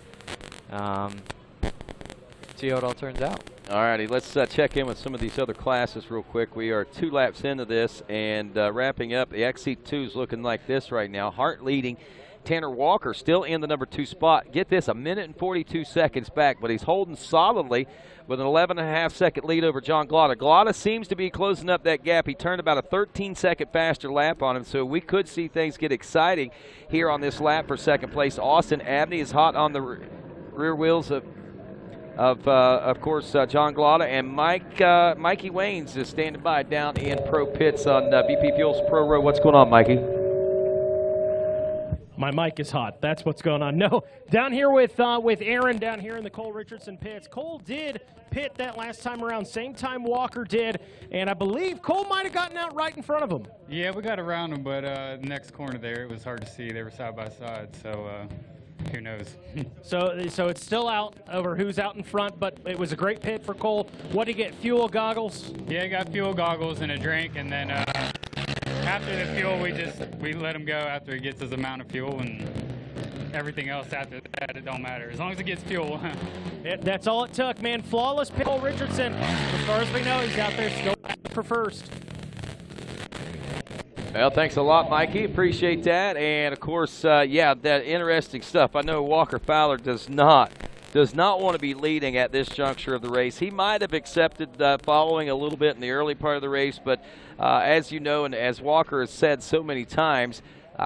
see how it all turns out. All righty, let's check in with some of these other classes real quick. We are 2 laps into this and wrapping up. The XC2 is looking like this right now. Hart leading. Tanner Walker still in the number 2 spot. Get this, 1 minute and 42 seconds back, but he's holding solidly with an 11.5-second lead over John Glotta. Glotta seems to be closing up that gap. He turned about a 13-second faster lap on him, so we could see things get exciting here on this lap for second place. Austin Abney is hot on the rear wheels of course, John Glotta, and Mikey Waynes is standing by down in pro pits on BP Fuels Pro Row. What's going on, Mikey? My mic is hot. That's what's going on. No, down here with Aaron down here in the Cole Richardson pits. Cole did pit that last time around, same time Walker did, and I believe Cole might have gotten out right in front of him. Yeah, we got around him, but next corner there, it was hard to see. They were side by side, so who knows? So it's still out over who's out in front, but it was a great pit for Cole. What did he get, fuel, goggles? Yeah, he got fuel, goggles, and a drink, and then after the fuel, we let him go after he gets his amount of fuel, and everything else after that, it don't matter. As long as it gets fuel. That's all it took, man. Flawless pit. Cole Richardson, as far as we know, he's out there still for first. Well, thanks a lot, Mikey. Appreciate that. And, of course, yeah, that interesting stuff. I know Walker Fowler does not want to be leading at this juncture of the race. He might have accepted following a little bit in the early part of the race, but as you know and as Walker has said so many times,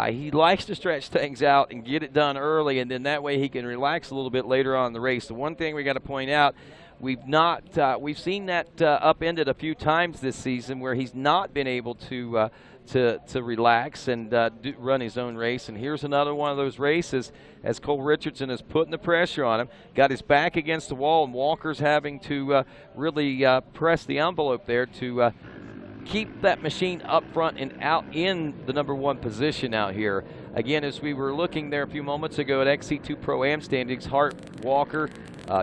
he likes to stretch things out and get it done early, and then that way he can relax a little bit later on in the race. The one thing we got to point out, we've seen that upended a few times this season where he's not been able to relax and run his own race. And here's another one of those races as Cole Richardson is putting the pressure on him, got his back against the wall, and Walker's having to really press the envelope there to keep that machine up front and out in the #1 position out here. Again, as we were looking there a few moments ago at XC2 Pro-Am standings, Hart, Walker,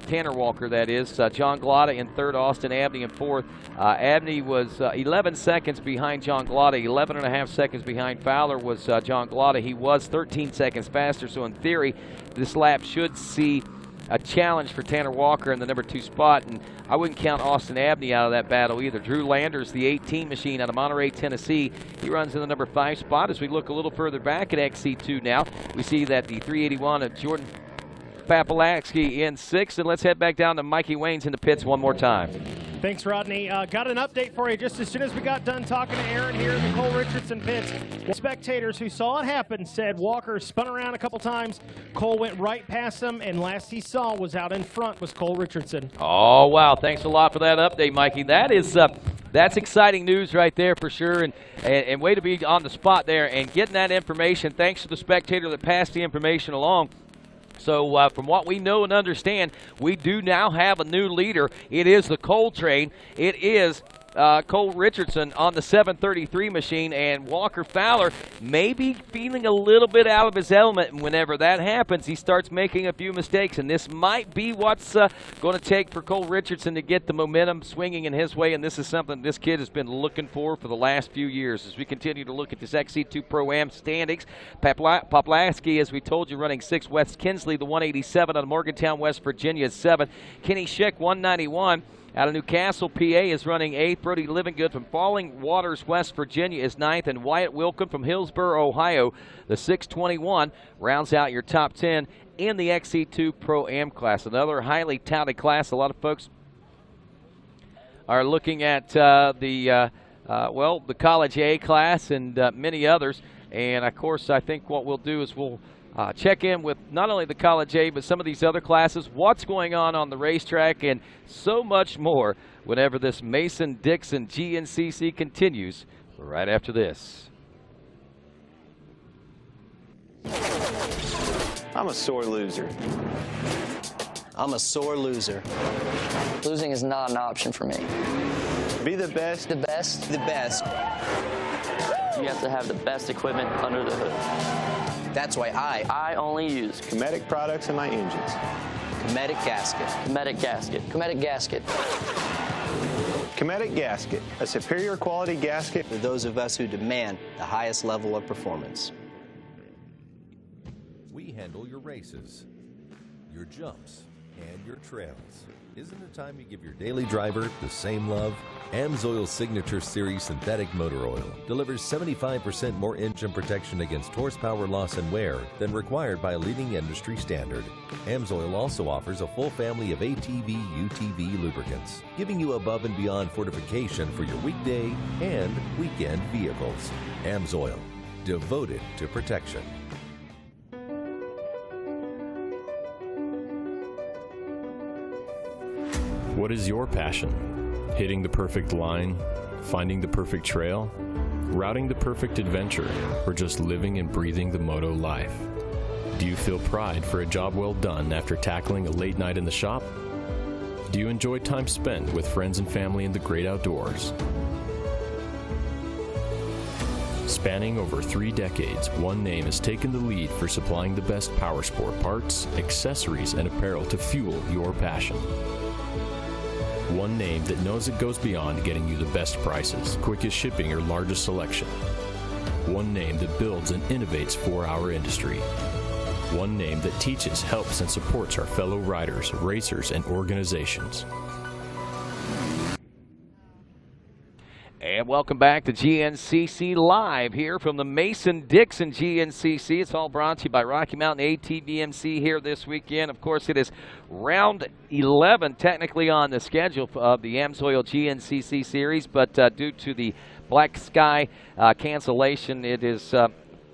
Tanner Walker, that is, John Glotta in third, Austin Abney in fourth. Abney was 11 seconds behind John Glotta, 11.5 seconds behind Fowler was John Glotta. He was 13 seconds faster, so in theory, this lap should see a challenge for Tanner Walker in the #2 spot, and I wouldn't count Austin Abney out of that battle either. Drew Landers, the 18 machine out of Monterey, Tennessee, he runs in the #5 spot. As we look a little further back at XC2 now, we see that the 381 of Jordan Papalaski in 6th, and let's head back down to Mikey Waynes in the pits one more time. Thanks, Rodney. Got an update for you just as soon as we got done talking to Aaron here in the Cole Richardson pits. Spectators who saw it happen said Walker spun around a couple times. Cole went right past him, and last he saw was out in front was Cole Richardson. Oh, wow. Thanks a lot for that update, Mikey. That is that's exciting news right there for sure, and way to be on the spot there and getting that information. Thanks to the spectator that passed the information along. So from what we know and understand, we do now have a new leader. It is the Cole train. It is Cole Richardson on the 733 machine, and Walker Fowler may be feeling a little bit out of his element, and whenever that happens, he starts making a few mistakes, and this might be what's going to take for Cole Richardson to get the momentum swinging in his way, and this is something this kid has been looking for the last few years. As we continue to look at this XC2 Pro-Am standings, Poplaski, as we told you, running 6th. Wes Kinsley, the 187 out of Morgantown, West Virginia, is 7th. Kenny Schick, 191. Out of Newcastle, PA, is running 8th. Brody Livingood from Falling Waters, West Virginia, is 9th. And Wyatt Wilkin from Hillsboro, Ohio, the 621, rounds out your top 10 in the XC2 Pro-Am class. Another highly touted class. A lot of folks are looking at the College A class and many others. And, of course, I think what we'll do is we'll check in with not only the College A, but some of these other classes, what's going on the racetrack, and so much more whenever this Mason-Dixon GNCC continues right after this. I'm a sore loser. I'm a sore loser. Losing is not an option for me. Be the best. The best? The best. You have to have the best equipment under the hood. That's why I only use Cometic products in my engines. Cometic gasket. Cometic gasket. Cometic gasket. Cometic gasket, a superior quality gasket for those of us who demand the highest level of performance. We handle your races, your jumps, and your trails. Isn't it time you give your daily driver the same love? AMSOIL's Signature Series Synthetic Motor Oil delivers 75% more engine protection against horsepower loss and wear than required by a leading industry standard. AMSOIL also offers a full family of ATV, UTV lubricants, giving you above and beyond fortification for your weekday and weekend vehicles. AMSOIL, devoted to protection. What is your passion? Hitting the perfect line, finding the perfect trail, routing the perfect adventure, or just living and breathing the moto life? Do you feel pride for a job well done after tackling a late night in the shop? Do you enjoy time spent with friends and family in the great outdoors? Spanning over 3 decades, one name has taken the lead for supplying the best powersport parts, accessories, and apparel to fuel your passion. One name that knows it goes beyond getting you the best prices, quickest shipping, or largest selection. One name that builds and innovates for our industry. One name that teaches, helps, and supports our fellow riders, racers, and organizations. And welcome back to GNCC Live here from the Mason-Dixon GNCC. It's all brought to you by Rocky Mountain ATVMC here this weekend. Of course, it is round 11 technically on the schedule of the AMSOIL GNCC series, but due to the Black Sky cancellation, it is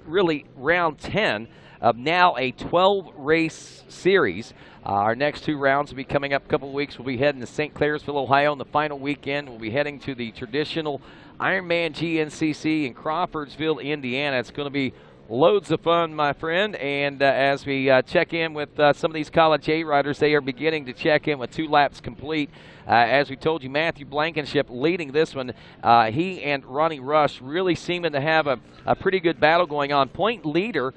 really round 10 of now a 12-race series. Our next 2 rounds will be coming up a couple of weeks. We'll be heading to St. Clairsville, Ohio on the final weekend. We'll be heading to the traditional Ironman GNCC in Crawfordsville, Indiana. It's going to be loads of fun, my friend. And as we check in with some of these College A riders, they are beginning to check in with 2 laps complete. As we told you, Matthew Blankenship leading this one. He and Ronnie Rush really seeming to have a pretty good battle going on. Point leader,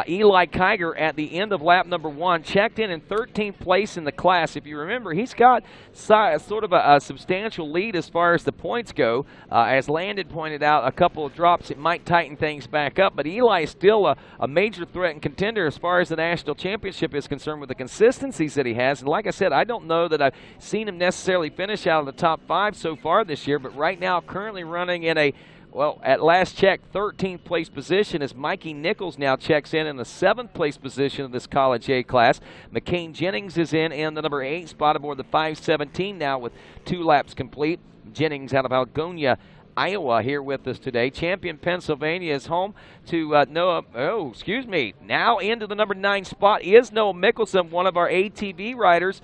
Eli Kiger, at the end of lap number 1, checked in 13th place in the class. If you remember, he's got sort of a substantial lead as far as the points go. As Landon pointed out, a couple of drops, it might tighten things back up. But Eli is still a major threat and contender as far as the national championship is concerned with the consistencies that he has. And like I said, I don't know that I've seen him necessarily finish out of the top 5 so far this year, but right now currently running in a, well, at last check, 13th place position as Mikey Nichols now checks in the 7th place position of this College A class. McCain Jennings is in the number 8 spot aboard the 517 now with 2 laps complete. Jennings out of Algonia, Iowa here with us today. Champion Pennsylvania is home to now into the number 9 spot is Noah Mickelson, one of our ATV riders.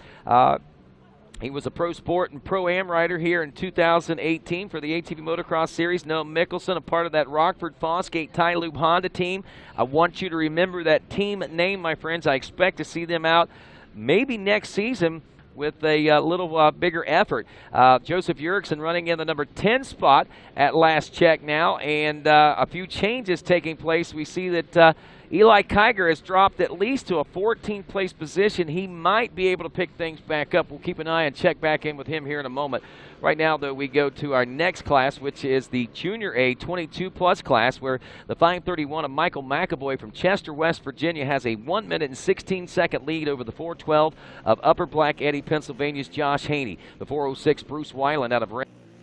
He was a Pro Sport and Pro-Am rider here in 2018 for the ATV Motocross Series. Noah Mickelson, a part of that Rockford Fosgate Tylube Honda team. I want you to remember that team name, my friends. I expect to see them out maybe next season with a little bigger effort. Joseph Yerrickson running in the number 10 spot at last check now, and a few changes taking place. We see that Eli Kiger has dropped at least to a 14th place position. He might be able to pick things back up. We'll keep an eye and check back in with him here in a moment. Right now, though, we go to our next class, which is the Junior A 22-plus class, where the 531 of Michael McAvoy from Chester, West Virginia, has a 1 minute and 16-second lead over the 412 of Upper Black Eddy, Pennsylvania's Josh Haney. The 406 Bruce Weiland out of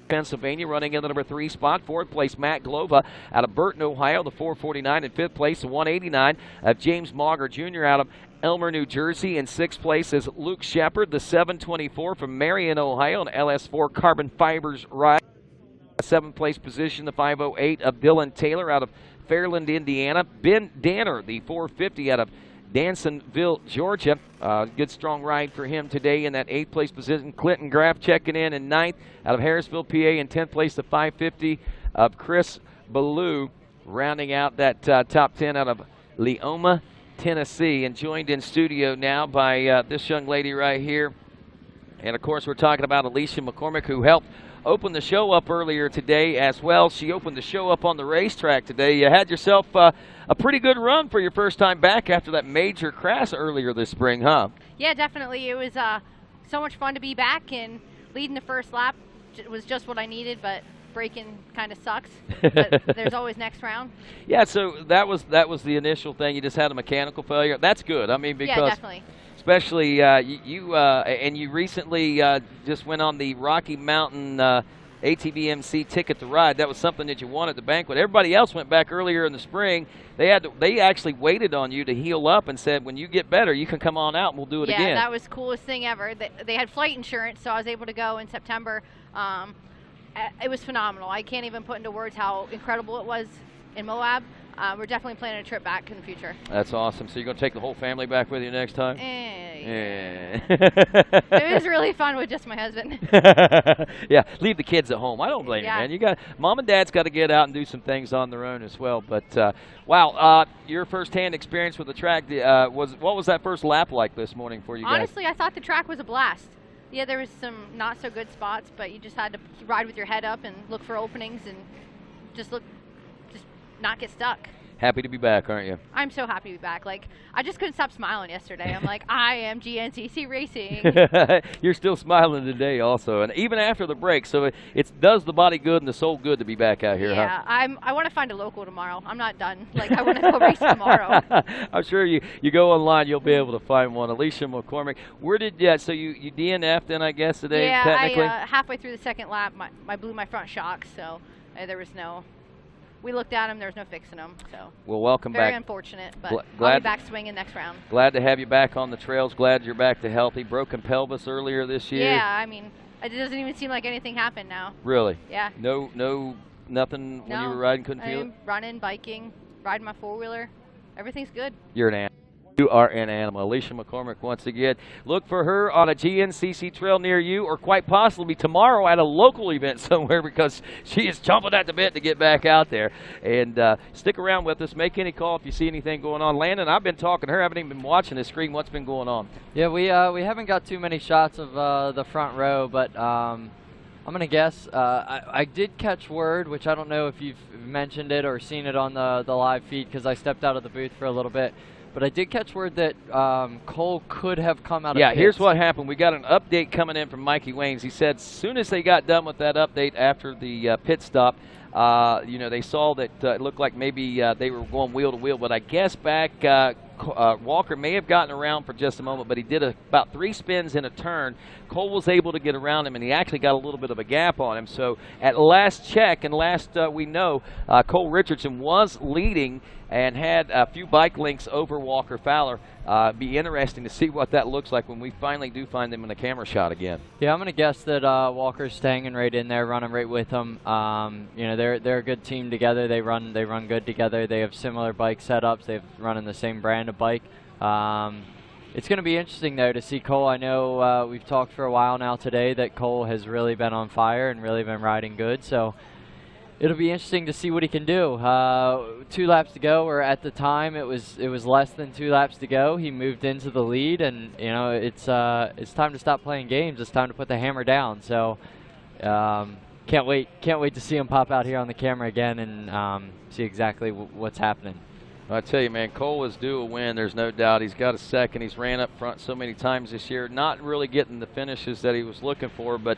Pennsylvania running in the number 3 spot. 4th place Matt Glova out of Burton, Ohio. The 449 in 5th place. The 189 of James Mauger Jr. out of Elmer, New Jersey. In 6th place is Luke Shepard. The 724 from Marion, Ohio. An LS4 Carbon Fibers ride. 7th place position. The 508 of Dylan Taylor out of Fairland, Indiana. Ben Danner, the 450 out of Dansonville, Georgia. Good strong ride for him today in that 8th place position. Clinton Graff checking in 9th out of Harrisville, PA. In 10th place, the 550 of Chris Ballou, rounding out that top 10 out of Leoma, Tennessee. And joined in studio now by this young lady right here. And, of course, we're talking about Alicia McCormick, who helped open the show up earlier today as well. She opened the show up on the racetrack today. You had yourself a pretty good run for your first time back after that major crash earlier this spring, huh? Yeah, definitely. It was so much fun to be back, and leading the first lap was just what I needed, but braking kind of sucks. But there's always next round. Yeah, so that was the initial thing. You just had a mechanical failure. That's good. I mean, because yeah, definitely. Especially you recently just went on the Rocky Mountain ATVMC Ticket to Ride. That was something that you won at the banquet. Everybody else went back earlier in the spring. They actually waited on you to heal up and said, when you get better, you can come on out and we'll do it again. Yeah, that was the coolest thing ever. They had flight insurance, so I was able to go in September. It was phenomenal. I can't even put into words how incredible it was in Moab. We're definitely planning a trip back in the future. That's awesome. So you're going to take the whole family back with you next time? Yeah. It was really fun with just my husband. Yeah, leave the kids at home. I don't blame you, man. Mom and Dad's got to get out and do some things on their own as well. But, wow, your first-hand experience with the track, what was that first lap like this morning for you guys? Honestly, I thought the track was a blast. Yeah, there was some not-so-good spots, but you just had to ride with your head up and look for openings and just not get stuck. Happy to be back, aren't you? I'm so happy to be back. Like, I just couldn't stop smiling yesterday. I'm like, I am GNCC Racing. You're still smiling today also, and even after the break, so it does the body good and the soul good to be back out here, Yeah, huh? I want to find a local tomorrow. I'm not done. Like, I want to go race tomorrow. I'm sure you go online, you'll be able to find one. Alicia McCormick, where did so you DNF'd then, I guess, today, yeah, technically? I halfway through the second lap, I blew my front shocks, so there was no. We looked at them. There was no fixing them. So well, welcome very back. unfortunate, but glad I'll be back swinging next round. Glad to have you back on the trails. Glad you're back to healthy. Broken pelvis earlier this year. Yeah, I mean, it doesn't even seem like anything happened now. Really? Yeah. Nothing when you were riding. Couldn't feel it. Running, biking, riding my 4-wheeler. Everything's good. You're an animal. You are an animal. Alicia McCormick, once again. Look for her on a GNCC trail near you, or quite possibly tomorrow at a local event somewhere, because she is chomping at the bit to get back out there. And stick around with us. Make any call if you see anything going on. Landon, I've been talking to her. I haven't even been watching the screen. What's been going on? Yeah, we haven't got too many shots of the front row, but I'm going to guess. I did catch word, which I don't know if you've mentioned it or seen it on the live feed, because I stepped out of the booth for a little bit. But I did catch word that Cole could have come out of pits. Here's what happened. We got an update coming in from Mikey Waynes. He said as soon as they got done with that update after the pit stop, they saw that it looked like maybe they were going wheel to wheel. But I guess back Walker may have gotten around for just a moment, but he did about 3 spins in a turn. Cole was able to get around him, and he actually got a little bit of a gap on him. So at last check and last we know, Cole Richardson was leading and had a few bike links over Walker Fowler. Be interesting to see what that looks like when we finally do find them in the camera shot again. Yeah, I'm going to guess that Walker's hanging right in there, running right with them. They're a good team together. They run good together. They have similar bike setups. They've running the same brand of bike. It's going to be interesting, though, to see Cole. I know we've talked for a while now today that Cole has really been on fire and really been riding good. So it'll be interesting to see what he can do. 2 laps to go, or at the time it was less than 2 laps to go. He moved into the lead, and it's time to stop playing games. It's time to put the hammer down. So can't wait to see him pop out here on the camera again and see exactly what's happening. I tell you, man, Cole is due a win. There's no doubt. He's got a second. He's ran up front so many times this year, not really getting the finishes that he was looking for, but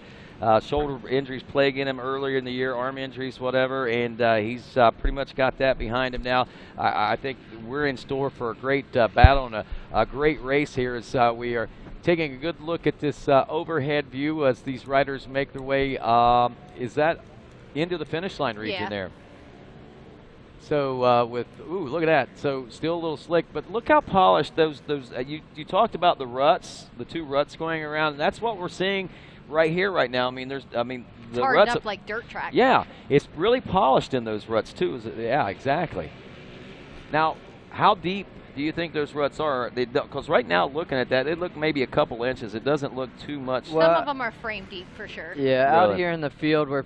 shoulder injuries plaguing him earlier in the year, arm injuries, whatever, and he's pretty much got that behind him now. I think we're in store for a great battle and a great race here as we are taking a good look at this overhead view as these riders make their way. Is that into the finish line region there? So look at that. So still a little slick, but look how polished those you talked about the ruts, the 2 ruts going around, and that's what we're seeing right here right now. It's the hardened ruts up like dirt track. Yeah, it's really polished in those ruts too. Yeah, exactly. Now, how deep do you think those ruts are? Because right now, looking at that, it look maybe a couple inches. It doesn't look too much. Some of them are frame deep for sure. Yeah, out here in the field where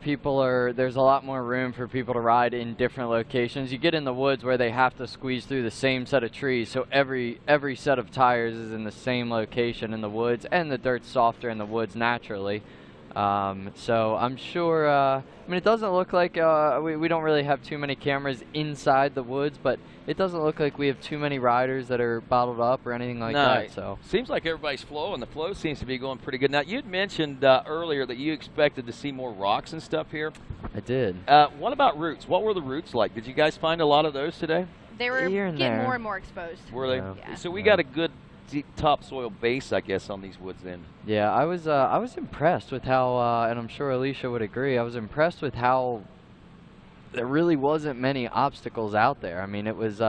there's a lot more room for people to ride in different locations. You get in the woods where they have to squeeze through the same set of trees, so every set of tires is in the same location in the woods, and the dirt's softer in the woods naturally. So I'm sure, it doesn't look like, we don't really have too many cameras inside the woods, but it doesn't look like we have too many riders that are bottled up or anything like that. So seems like everybody's flowing. The flow seems to be going pretty good. Now, you'd mentioned earlier that you expected to see more rocks and stuff here. I did. What about roots? What were the roots like? Did you guys find a lot of those today? They were getting more and more exposed. Were they? Yeah. So we got a good deep topsoil base, I guess, on these woods then. Yeah, I was impressed with how, and I'm sure Alicia would agree, I was impressed with how there really wasn't many obstacles out there. I mean, it was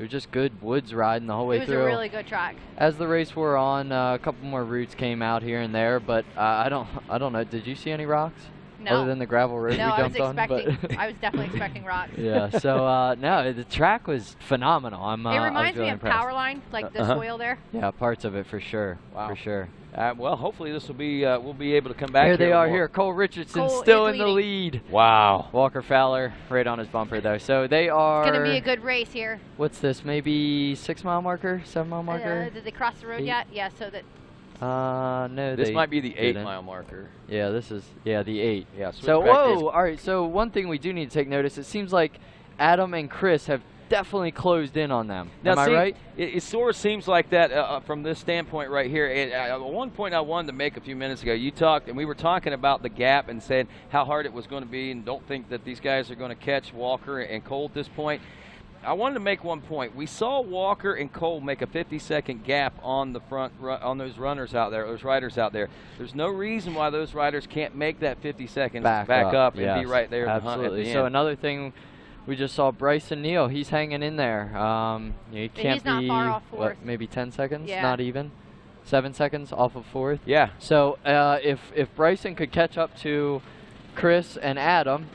just good woods riding the whole way through. It was a really good track. As the race wore on, a couple more routes came out here and there, but I don't know. Did you see any rocks? No. Other than the gravel road we jumped on? I was definitely expecting rocks. Yeah, so no, the track was phenomenal. It reminds me of Powerline, like the soil there. Yeah, parts of it for sure. Wow. For sure. Well, hopefully this will be we'll be able to come back. Here they are here. Cole Richardson still in the lead. Wow. Walker Fowler right on his bumper though. So they are. It's gonna be a good race here. What's this? Maybe 6 mile marker, 7 mile marker? Did they cross the road yet? Yeah. So that. No. This might be the 8 mile marker. Yeah, this is the 8. Yeah. So whoa. All right. So one thing we do need to take notice. It seems like Adam and Chris have definitely closed in on them. Now, Am I right? It sort of seems like that from this standpoint right here. One point I wanted to make a few minutes ago, you talked, and we were talking about the gap and saying how hard it was going to be, and don't think that these guys are going to catch Walker and Cole at this point. I wanted to make one point. We saw Walker and Cole make a 50-second gap on the front on those runners out there, those riders out there. There's no reason why those riders can't make that 50 seconds back up and yes, be right there in the hunt at the end. So another thing, we just saw Bryson Neal. He's hanging in there. He can't he's not be far off fourth. what, maybe 10 seconds, Yeah. not even 7 seconds off of fourth. Yeah. So if Bryson could catch up to Chris and Adam,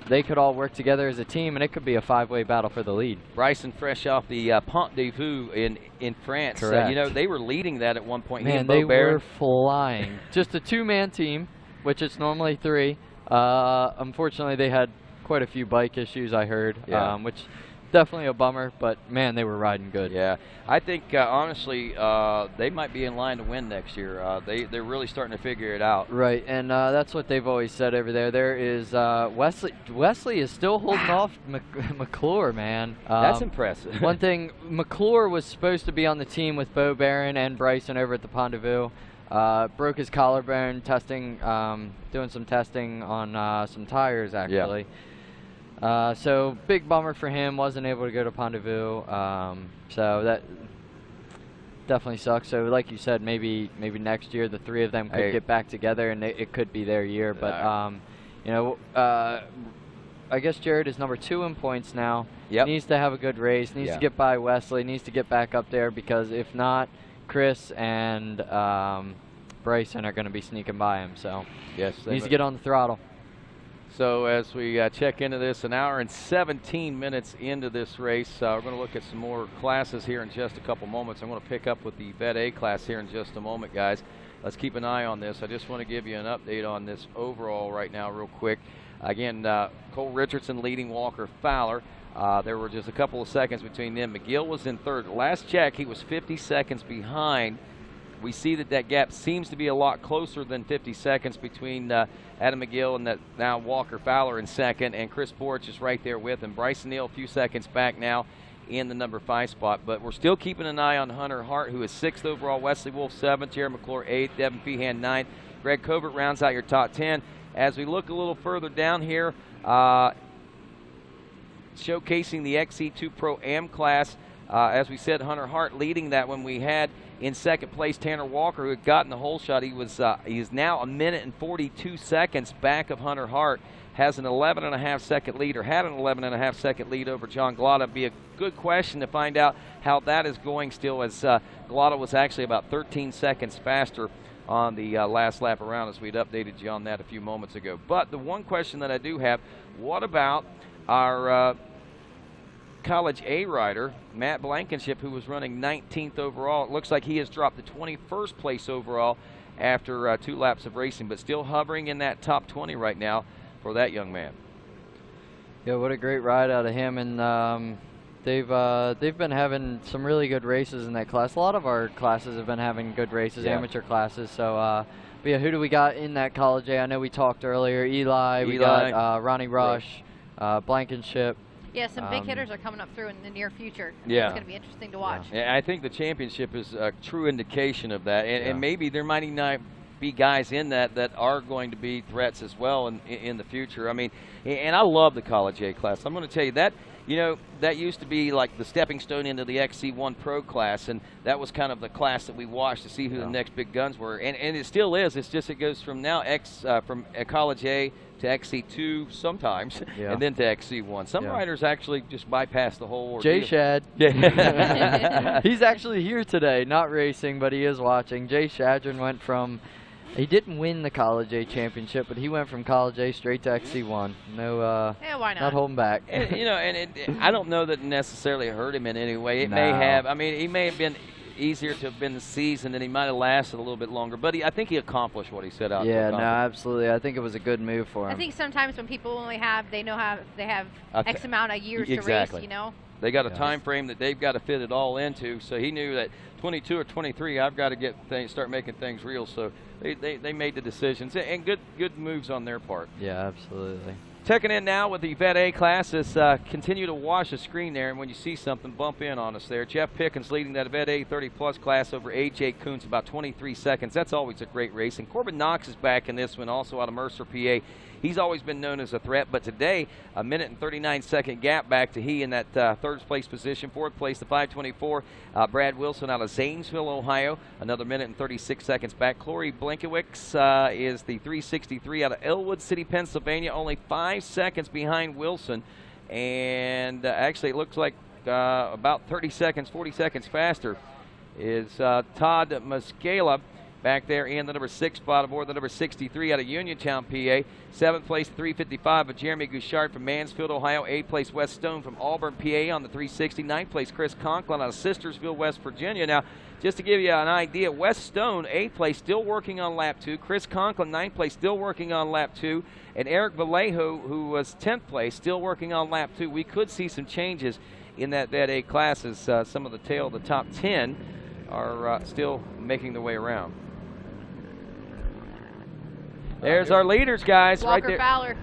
they could all work together as a team, and it could be a 5-way battle for the lead. Bryson fresh off the Pont de Vaux in France. Correct. You know, they were leading that at one point. Man, they were flying. Just a 2-man team, which it's normally 3. Unfortunately, they had quite a few bike issues, I heard, which definitely a bummer, but man, they were riding good. Yeah, I think honestly they might be in line to win next year. They're really starting to figure it out. Right, and that's what they've always said over there. There is Wesley is still holding off McClure, man. That's impressive. One thing, McClure was supposed to be on the team with Bo Barron and Bryson over at the Pont de Vaux. Broke his collarbone testing, doing some testing on some tires actually. Yeah. So big bummer for him, wasn't able to go to Pont de Vaux. So that definitely sucks. So like you said, maybe next year the 3 of them could get back together, and it could be their year. But you know, I guess Jared is number 2 in points now. Yep. Needs to have a good race. Needs to get by Wesley. Needs to get back up there, because if not, Chris and Bryson are going to be sneaking by him. So yes, needs to get on the throttle. So as we check into this, an hour and 17 minutes into this race, we're going to look at some more classes here in just a couple moments. I'm going to pick up with the Vet A class here in just a moment, guys. Let's keep an eye on this. I just want to give you an update on this overall right now real quick. Again, Cole Richardson leading Walker Fowler. There were just a couple of seconds between them. McGill was in third. Last check, he was 50 seconds behind. We see that gap seems to be a lot closer than 50 seconds between Adam McGill and that now Walker Fowler in second, and Chris Borch is right there with him. Bryson Neal a few seconds back now in the number 5 spot, but we're still keeping an eye on Hunter Hart, who is 6th overall, Wesley Wolf 7th, Jared McClure 8th, Devin Feehan 9th, Greg Covert rounds out your top 10. As we look a little further down here, showcasing the XC2 Pro Am class, as we said, Hunter Hart leading that when we had in second place Tanner Walker, who had gotten the whole shot. He is now 1 minute and 42 seconds back of Hunter Hart, has an 11.5 second lead, or had an 11.5 second lead over John Glotta. Be a good question to find out how that is going still, as Glotta was actually about 13 seconds faster on the last lap around, as we'd updated you on that a few moments ago. But the one question that I do have, what about our College A rider, Matt Blankenship, who was running 19th overall? It looks like he has dropped to 21st place overall after 2 laps of racing, but still hovering in that top 20 right now for that young man. Yeah, what a great ride out of him, and they've been having some really good races in that class. A lot of our classes have been having good races, amateur classes. So, but yeah, who do we got in that College A? I know we talked earlier. Eli. We got Ronnie Rush, Blankenship. Yeah, some big hitters are coming up through in the near future. Yeah. It's going to be interesting to watch. Yeah. I think the championship is a true indication of that. And maybe there might not be guys in that are going to be threats as well in the future. I mean, and I love the College A class. I'm going to tell you that, you know, that used to be like the stepping stone into the XC1 Pro class, and that was kind of the class that we watched to see who the next big guns were. And it still is. It's just it goes from now from College A to XC2 sometimes, and then to XC1. Some riders actually just bypass the whole ordeal. Jay Shad. Yeah. He's actually here today, not racing, but he is watching. Jay Shadron went from, he didn't win the College A championship, but he went from College A straight to XC1. No, why not? Not holding back. And, you know, and I don't know that it necessarily hurt him in any way. It may have. I mean, he may have been easier to have been the season, and he might have lasted a little bit longer. But I think he accomplished what he set out to accomplish. Yeah, no, absolutely. I think it was a good move for him. I think sometimes when people only have, they have X amount of years to race, you know? They got a time frame that they've got to fit it all into. So he knew that 22 or 23, I've got to start making things real. So they made the decisions, and good moves on their part. Yeah, absolutely. Checking in now with the Vet A classes. Continue to watch the screen there, and when you see something, bump in on us there. Jeff Pickens leading that Vet A 30-plus class over A.J. Kuntz, about 23 seconds. That's always a great race. And Corbin Knox is back in this one, also out of Mercer, PA. He's always been known as a threat, but today, a minute and 39-second gap back to he in that third-place position. Fourth place, the 524, Brad Wilson out of Zanesville, Ohio. Another minute and 36 seconds back. Clory Blankiewicz is the 363 out of Elwood City, Pennsylvania, only 5 seconds behind Wilson. And actually, it looks like about 30 seconds, 40 seconds faster is Todd Muscala back there in the number 6 spot aboard the number 63 out of Uniontown, PA. 7th place, 355 of Jeremy Gouchard from Mansfield, Ohio. 8th place, Wes Stone from Auburn, PA on the 360. 9th place, Chris Conklin out of Sistersville, West Virginia. Now, just to give you an idea, Wes Stone, 8th place, still working on lap 2. Chris Conklin, 9th place, still working on lap 2. And Eric Vallejo, who was 10th place, still working on lap 2. We could see some changes in that A class as some of the tail of the top 10 are still making their way around. There's our leaders, guys, right there. Fowler.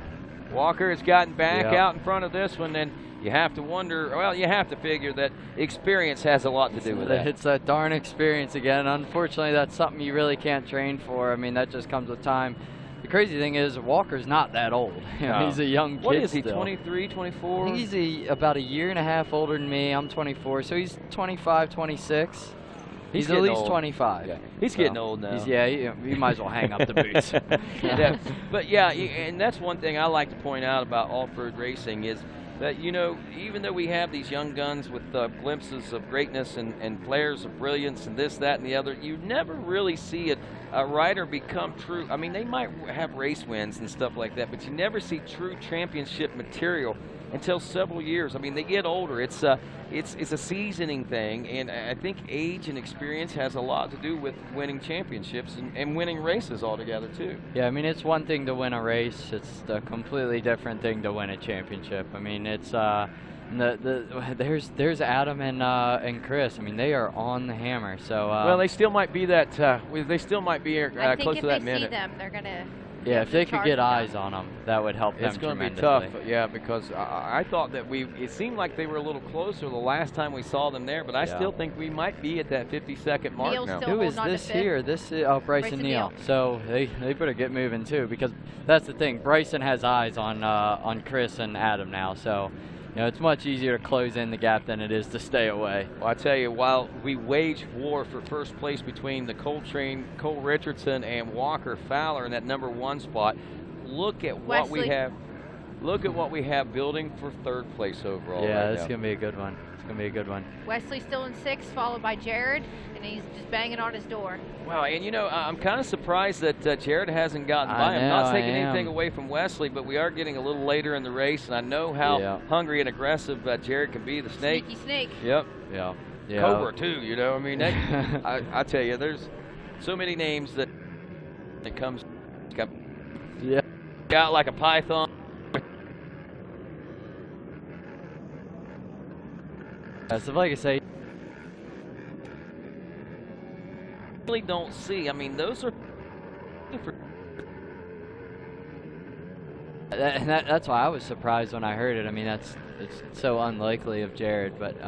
Walker has gotten back out in front of this one, and you have to wonder, well, you have to figure that experience has a lot to do with that. It's that darn experience again. Unfortunately, that's something you really can't train for. I mean, that just comes with time. The crazy thing is, Walker's not that old. You know, he's a young kid. What is he, still. 23, 24? I think he's about a year and a half older than me. I'm 24, so he's 25, 26. He's at least old. 25. Yeah. He's getting old now. He might as well hang up the boots. Yeah. But yeah, and that's one thing I like to point out about off-road racing is that, you know, even though we have these young guns with glimpses of greatness and flares of brilliance and this, that, and the other, you never really see a rider become true. I mean, they might have race wins and stuff like that, but you never see true championship material until several years. I mean, they get older. It's a seasoning thing, and I think age and experience has a lot to do with winning championships and winning races altogether too. Yeah, I mean, it's one thing to win a race. It's a completely different thing to win a championship. I mean, it's there's Adam and Chris. I mean, they are on the hammer. So well, they still might be that. They still might be close to that minute. I think if they see them, they're gonna. Yeah, if they could get eyes on them, that would help them tremendously. It's going to be tough, yeah, because I thought that it seemed like they were a little closer the last time we saw them there, but I still think we might be at that 50-second mark now. Who is this here? This is Bryson Neal. So they better get moving too, because that's the thing. Bryson has eyes on Chris and Adam now, so. You know, it's much easier to close in the gap than it is to stay away. Well, I tell you, while we wage war for first place between the Coltrane, Cole Richardson, and Walker Fowler in that number 1 spot, look at what we have. Look at what we have building for third place overall. Yeah, right it's going to be a good one. It's going to be a good one. Wesley still in 6th, followed by Jared, and he's just banging on his door. Wow, and you know, I'm kind of surprised that Jared hasn't gotten by him. Not taking anything away from Wesley, but we are getting a little later in the race, and I know how hungry and aggressive Jared can be, the snake. Sneaky snake. Yep. Yeah. Cobra, too, you know. I mean, I tell you, there's so many names that comes out like a python. So like I say, really don't see. I mean, those are. That's why I was surprised when I heard it. I mean, it's so unlikely of Jared, but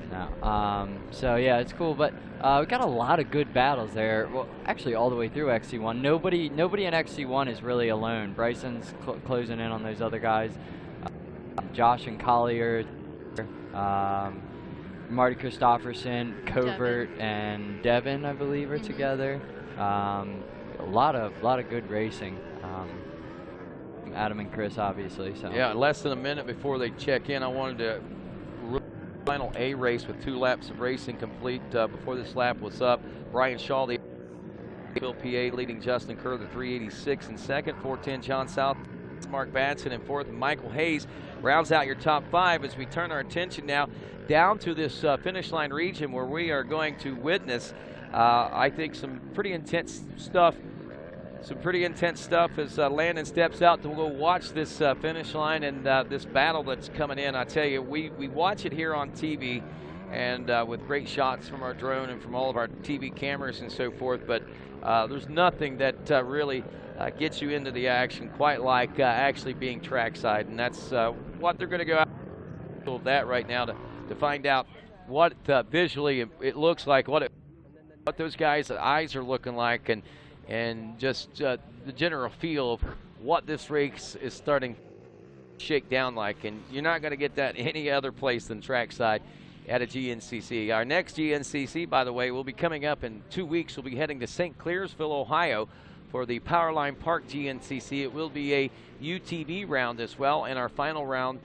no. So yeah, it's cool. But we got a lot of good battles there. Well, actually, all the way through XC1. Nobody in XC1 is really alone. Bryson's closing in on those other guys. Josh and Collier. Marty Christofferson, Covert, and Devin, I believe, are together. A lot of good racing. Adam and Chris, obviously. So yeah, less than a minute before they check in, I wanted to final A race with 2 laps of racing complete before this lap was up. Brian Shaw, the PA, leading Justin Kerr, the 386 in second. 410 John South, Mark Batson in fourth, and Michael Hayes rounds out your top 5 as we turn our attention now down to this finish line region where we are going to witness, I think, some pretty intense stuff. As Landon steps out to go watch this finish line and this battle that's coming in. I tell you, we watch it here on TV, and with great shots from our drone and from all of our TV cameras and so forth. But there's nothing that really gets you into the action quite like actually being trackside, and that's what they're going to go out of that right now to find out what visually it looks like, what those guys' eyes are looking like, and just the general feel of what this race is starting to shake down like. And you're not going to get that any other place than trackside at a GNCC. Our next GNCC, by the way, will be coming up in 2 weeks. We'll be heading to St. Clairsville, Ohio for the Powerline Park GNCC. It will be a UTV round as well, and our final round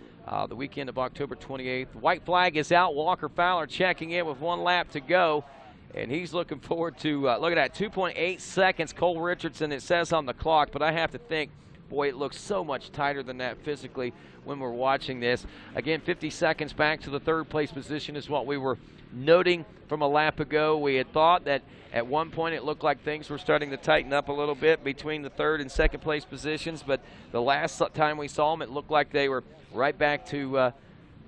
the weekend of October 28th. White flag is out. Walker Fowler checking in with 1 lap to go, and he's looking forward to, look at that, 2.8 seconds. Cole Richardson, it says on the clock, but I have to think, boy, it looks so much tighter than that physically when we're watching this. Again, 50 seconds back to the 3rd place position is what we were noting from a lap ago. We had thought that at one point it looked like things were starting to tighten up a little bit between the 3rd and 2nd place positions, but the last time we saw them, it looked like they were right back to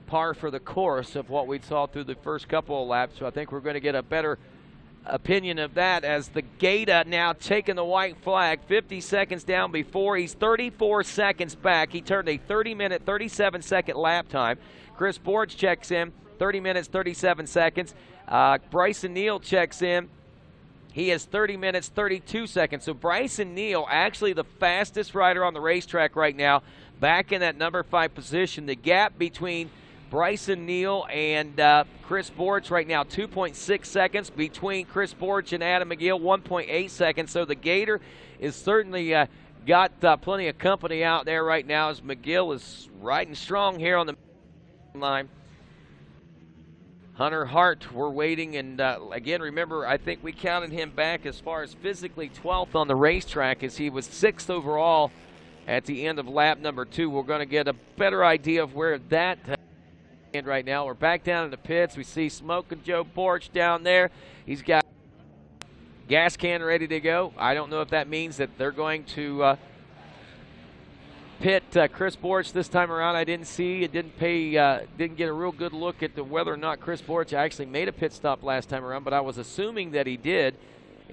par for the course of what we saw through the first couple of laps. So I think we're going to get a better opinion of that as the Gator now taking the white flag, 50 seconds down before. He's 34 seconds back. He turned a 30-minute, 37-second lap time. Chris Borge checks in, 30 minutes, 37 seconds. Bryson Neal checks in. He has 30 minutes, 32 seconds. So Bryson Neal, actually the fastest rider on the racetrack right now, back in that number 5 position. The gap between Bryson Neal and Chris Borge right now, 2.6 seconds. Between Chris Borge and Adam McGill, 1.8 seconds. So the Gator is certainly got plenty of company out there right now as McGill is riding strong here on the line. Hunter Hart, we're waiting, and again, remember, I think we counted him back as far as physically 12th on the racetrack as he was 6th overall at the end of lap number 2. We're going to get a better idea of where that right now. We're back down in the pits. We see Smoking Joe Borch down there. He's got gas can ready to go. I don't know if that means that they're going to pit Chris Borch this time around. I didn't see. It didn't get a real good look at whether or not Chris Borch actually made a pit stop last time around, but I was assuming that he did,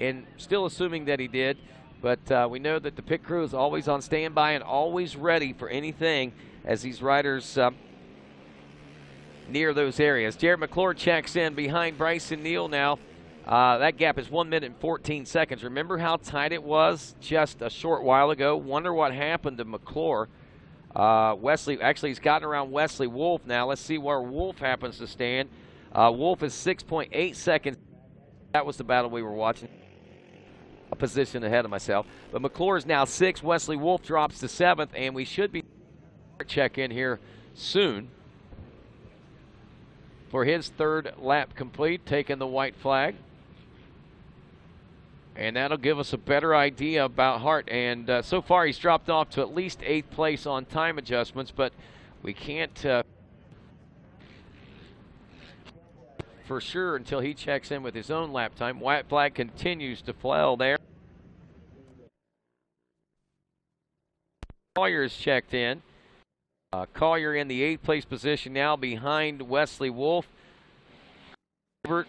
and still assuming that he did. But we know that the pit crew is always on standby and always ready for anything as these riders near those areas. Jared McClure checks in behind Bryson Neal now. That gap is 1 minute and 14 seconds. Remember how tight it was just a short while ago? Wonder what happened to McClure. Wesley, actually, he's gotten around Wesley Wolf now. Let's see where Wolf happens to stand. Wolf is 6.8 seconds. That was the battle we were watching. A position ahead of myself. But McClure is now 6th. Wesley Wolf drops to 7th, and we should be check in here soon for his 3rd lap complete, taking the white flag. And that'll give us a better idea about Hart. And so far he's dropped off to at least 8th place on time adjustments, but we can't for sure until he checks in with his own lap time. White flag continues to flail there. Collier's checked in. Collier in the 8th place position now behind Wesley Wolf. Robert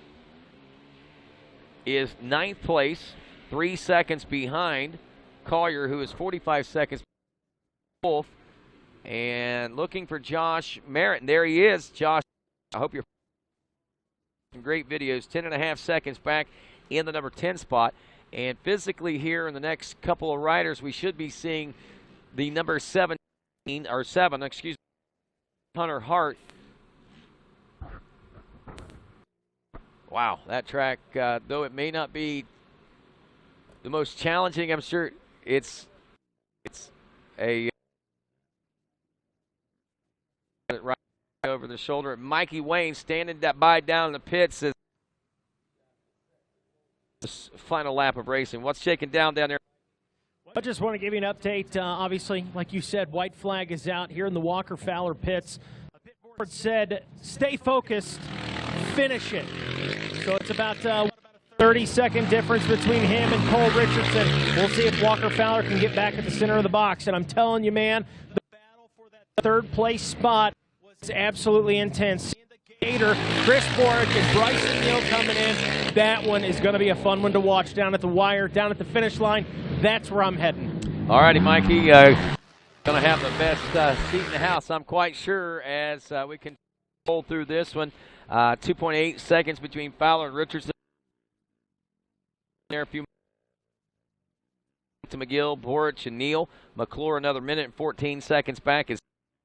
is 9th place, 3 seconds behind Collier, who is 45 seconds behind Wolf. And looking for Josh Merritt. And there he is. Josh, I hope you're some great videos. 10.5 seconds back in the number 10 spot. And physically here in the next couple of riders, we should be seeing the number 7, Hunter Hart. Wow, that track, though it may not be the most challenging, I'm sure it's a right over the shoulder. Mikey Wayne standing by down in the pits as this final lap of racing. What's shaking down there? I just want to give you an update. Obviously, like you said, white flag is out here in the Walker Fowler pits. A pit board said, stay focused, finish it. So it's about a 30-second difference between him and Cole Richardson. We'll see if Walker Fowler can get back at the center of the box. And I'm telling you, man, the battle for that 3rd place spot was absolutely intense. Gator, Chris Boric, and Bryson Neal coming in. That one is going to be a fun one to watch down at the wire, down at the finish line. That's where I'm heading. All righty, Mikey. Going to have the best seat in the house, I'm quite sure, as we can roll through this one. 2.8 seconds between Fowler and Richardson. There a few to McGill, Boric, and Neal. McClure another minute and 14 seconds back as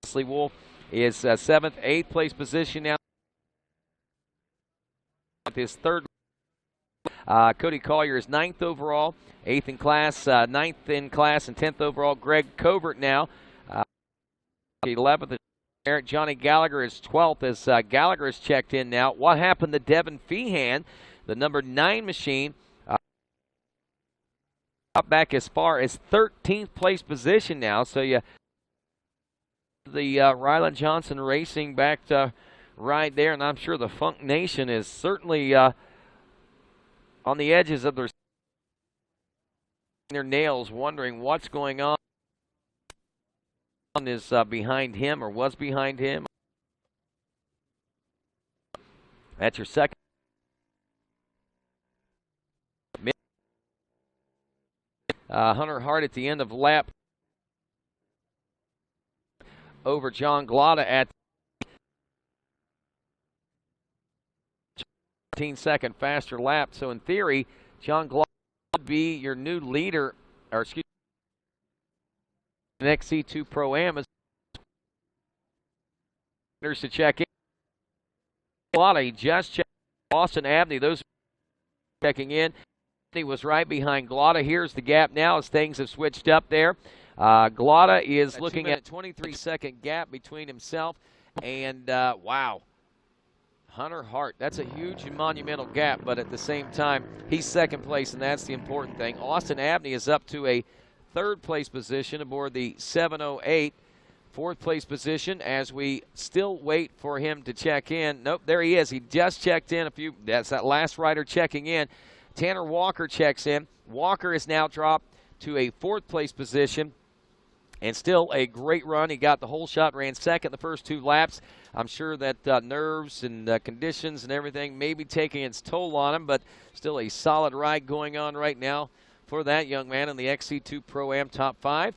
Wesley Wolf is 7th, 8th place position now. With his third. Cody Collier is 9th overall, 8th in class, 9th in class, and 10th overall. Greg Covert now, 11th. Johnny Gallagher is 12th as Gallagher is checked in now. What happened to Devin Feehan, the number 9 machine? Up back as far as 13th place position now. So you the Ryland Johnson Racing back to right there, and I'm sure the Funk Nation is certainly on the edges of their nails, wondering what's going on. Is behind him or was behind him. That's your second. Hunter Hart at the end of lap over John Glotta at 15-second faster lap. So in theory, John Glotta would be your new leader, or excuse me, the XC2 Pro-Am is to check in. Glotta, he just checked Austin Abney. Those checking in. He was right behind Glotta. Here's the gap now as things have switched up there. Glotta is looking at a 23-second gap between himself and, wow, Hunter Hart. That's a huge and monumental gap, but at the same time, he's second place, and that's the important thing. Austin Abney is up to a third place position aboard the 708. Fourth place position as we still wait for him to check in. Nope, there he is. He just checked in that's that last rider checking in. Tanner Walker checks in. Walker is now dropped to a fourth place position and still a great run. He got the whole shot, ran second the first 2 laps. I'm sure that nerves and conditions and everything may be taking its toll on him, but still a solid ride going on right now for that young man in the XC2 Pro-Am top 5.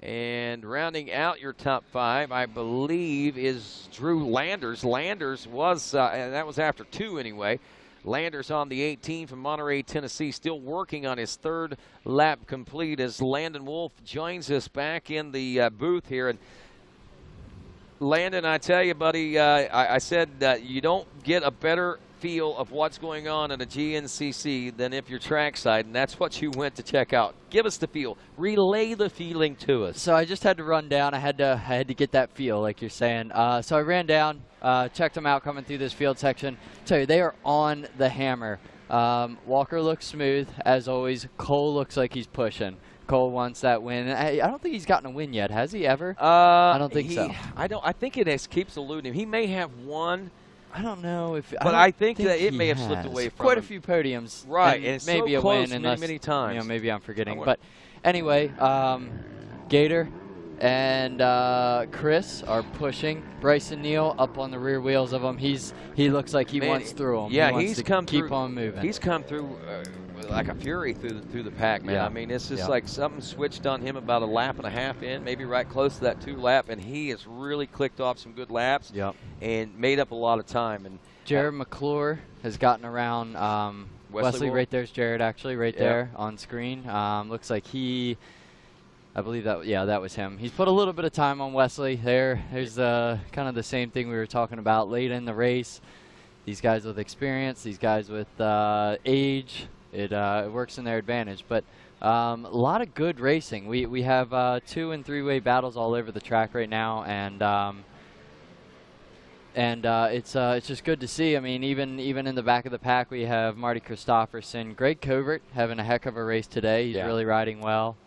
And rounding out your top 5, I believe, is Drew Landers. Landers was, and that was after 2 anyway. Landers on the 18 from Monterey, Tennessee, still working on his third lap complete as Landon Wolf joins us back in the booth here. And Landon, I tell you, buddy, I said that you don't get a better feel of what's going on in a GNCC than if you're trackside, and that's what you went to check out. Give us the feel. Relay the feeling to us. So I just had to run down. I had to get that feel, like you're saying. So I ran down, checked them out coming through this field section. Tell you, they are on the hammer. Walker looks smooth, as always. Cole looks like he's pushing. Cole wants that win. I don't think he's gotten a win yet. Has he ever? I don't think so. I think it keeps eluding him. He may have one. I don't know if, but I think that it may have slipped away from quite him. A few podiums, right? And maybe so a close win, many times. You know, maybe I'm forgetting. But anyway, Gator and Chris are pushing Bryson Neal up on the rear wheels of him. He looks like he wants through them. Yeah, he's come keep through, on moving. He's come through like a fury through the pack, man. Yeah. I mean, it's just like something switched on him about a lap and a half in, maybe right close to that 2 lap, and he has really clicked off some good laps and made up a lot of time. And Jared McClure has gotten around. Wesley right there's Jared, actually, right there on screen. Looks like I believe that, that was him. He's put a little bit of time on Wesley there. There's kind of the same thing we were talking about late in the race. These guys with experience, these guys with age, it works in their advantage. But a lot of good racing. We have 2- and 3-way battles all over the track right now, and it's just good to see. I mean, even in the back of the pack, we have Marty Christopherson, Greg Covert having a heck of a race today. He's really riding well.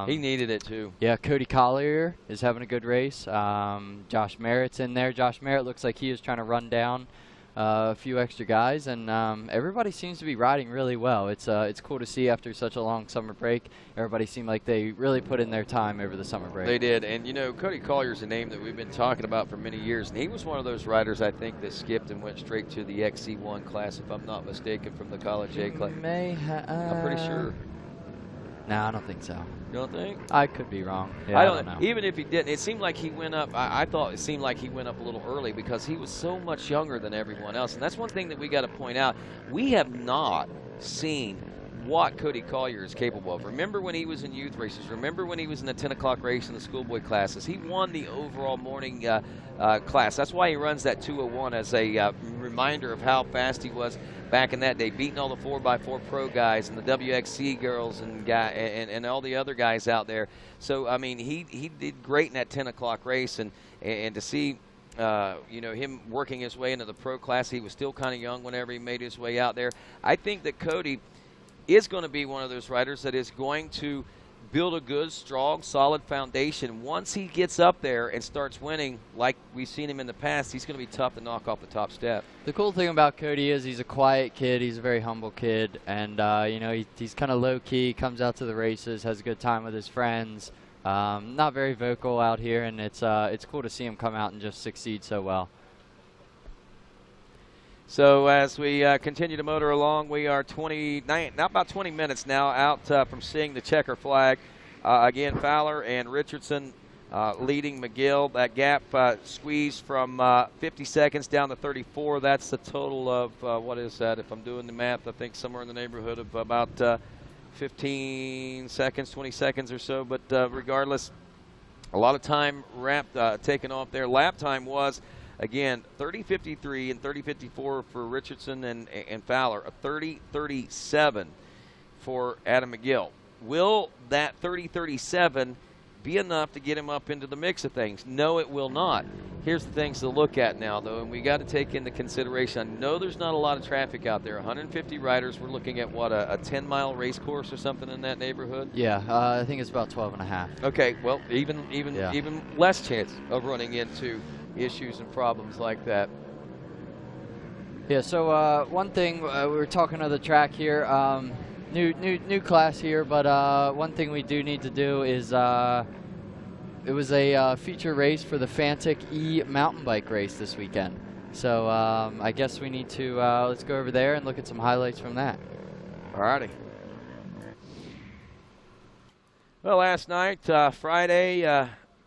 He needed it too. Yeah, Cody Collier is having a good race. Josh Merritt's in there. Josh Merritt looks like he is trying to run down a few extra guys, and everybody seems to be riding really well. It's cool to see after such a long summer break. Everybody seemed like they really put in their time over the summer break. They did, and you know, Cody Collier's a name that we've been talking about for many years, and he was one of those riders I think that skipped and went straight to the XC1 class, if I'm not mistaken, from the College A class. I'm pretty sure. No, I don't think so. You don't think? I could be wrong. Yeah, I don't know. Even if he didn't, it seemed like he went up. I thought it seemed like he went up a little early because he was so much younger than everyone else. And that's one thing that we got to point out. We have not seen what Cody Collier is capable of. Remember when he was in youth races. Remember when he was in the 10 o'clock race in the schoolboy classes. He won the overall morning class. That's why he runs that 201 as a reminder of how fast he was back in that day, beating all the 4x4 pro guys and the WXC girls and all the other guys out there. So, I mean, he did great in that 10 o'clock race, and to see you know, him working his way into the pro class, he was still kind of young whenever he made his way out there. I think that Cody is going to be one of those riders that is going to build a good, strong, solid foundation. Once he gets up there and starts winning, like we've seen him in the past, he's going to be tough to knock off the top step. The cool thing about Cody is he's a quiet kid. He's a very humble kid, and you know, he's kind of low-key, comes out to the races, has a good time with his friends. Not very vocal out here, and it's cool to see him come out and just succeed so well. So as we continue to motor along, we are about 20 minutes now out from seeing the checker flag. Again, Fowler and Richardson leading McGill. That gap squeezed from 50 seconds down to 34. That's the total of, what is that? If I'm doing the math, I think somewhere in the neighborhood of about 15 seconds, 20 seconds or so. But regardless, a lot of time taken off there. Lap time was, again, 30:53 and 30:54 for Richardson and Fowler, a 30:37 for Adam McGill. Will that 30:37 be enough to get him up into the mix of things? No, it will not. Here's the things to look at now, though, and we got to take into consideration. I know there's not a lot of traffic out there. 150 riders. We're looking at, what, a 10-mile race course or something in that neighborhood? Yeah, I think it's about 12.5. Okay, well, even less chance of running into issues and problems like that. Yeah, so one thing, we were talking to the track here, new class here, but one thing we do need to do is it was a feature race for the Fantic E mountain bike race this weekend. So I guess we need to let's go over there and look at some highlights from that. Alrighty. Well, last night, Friday,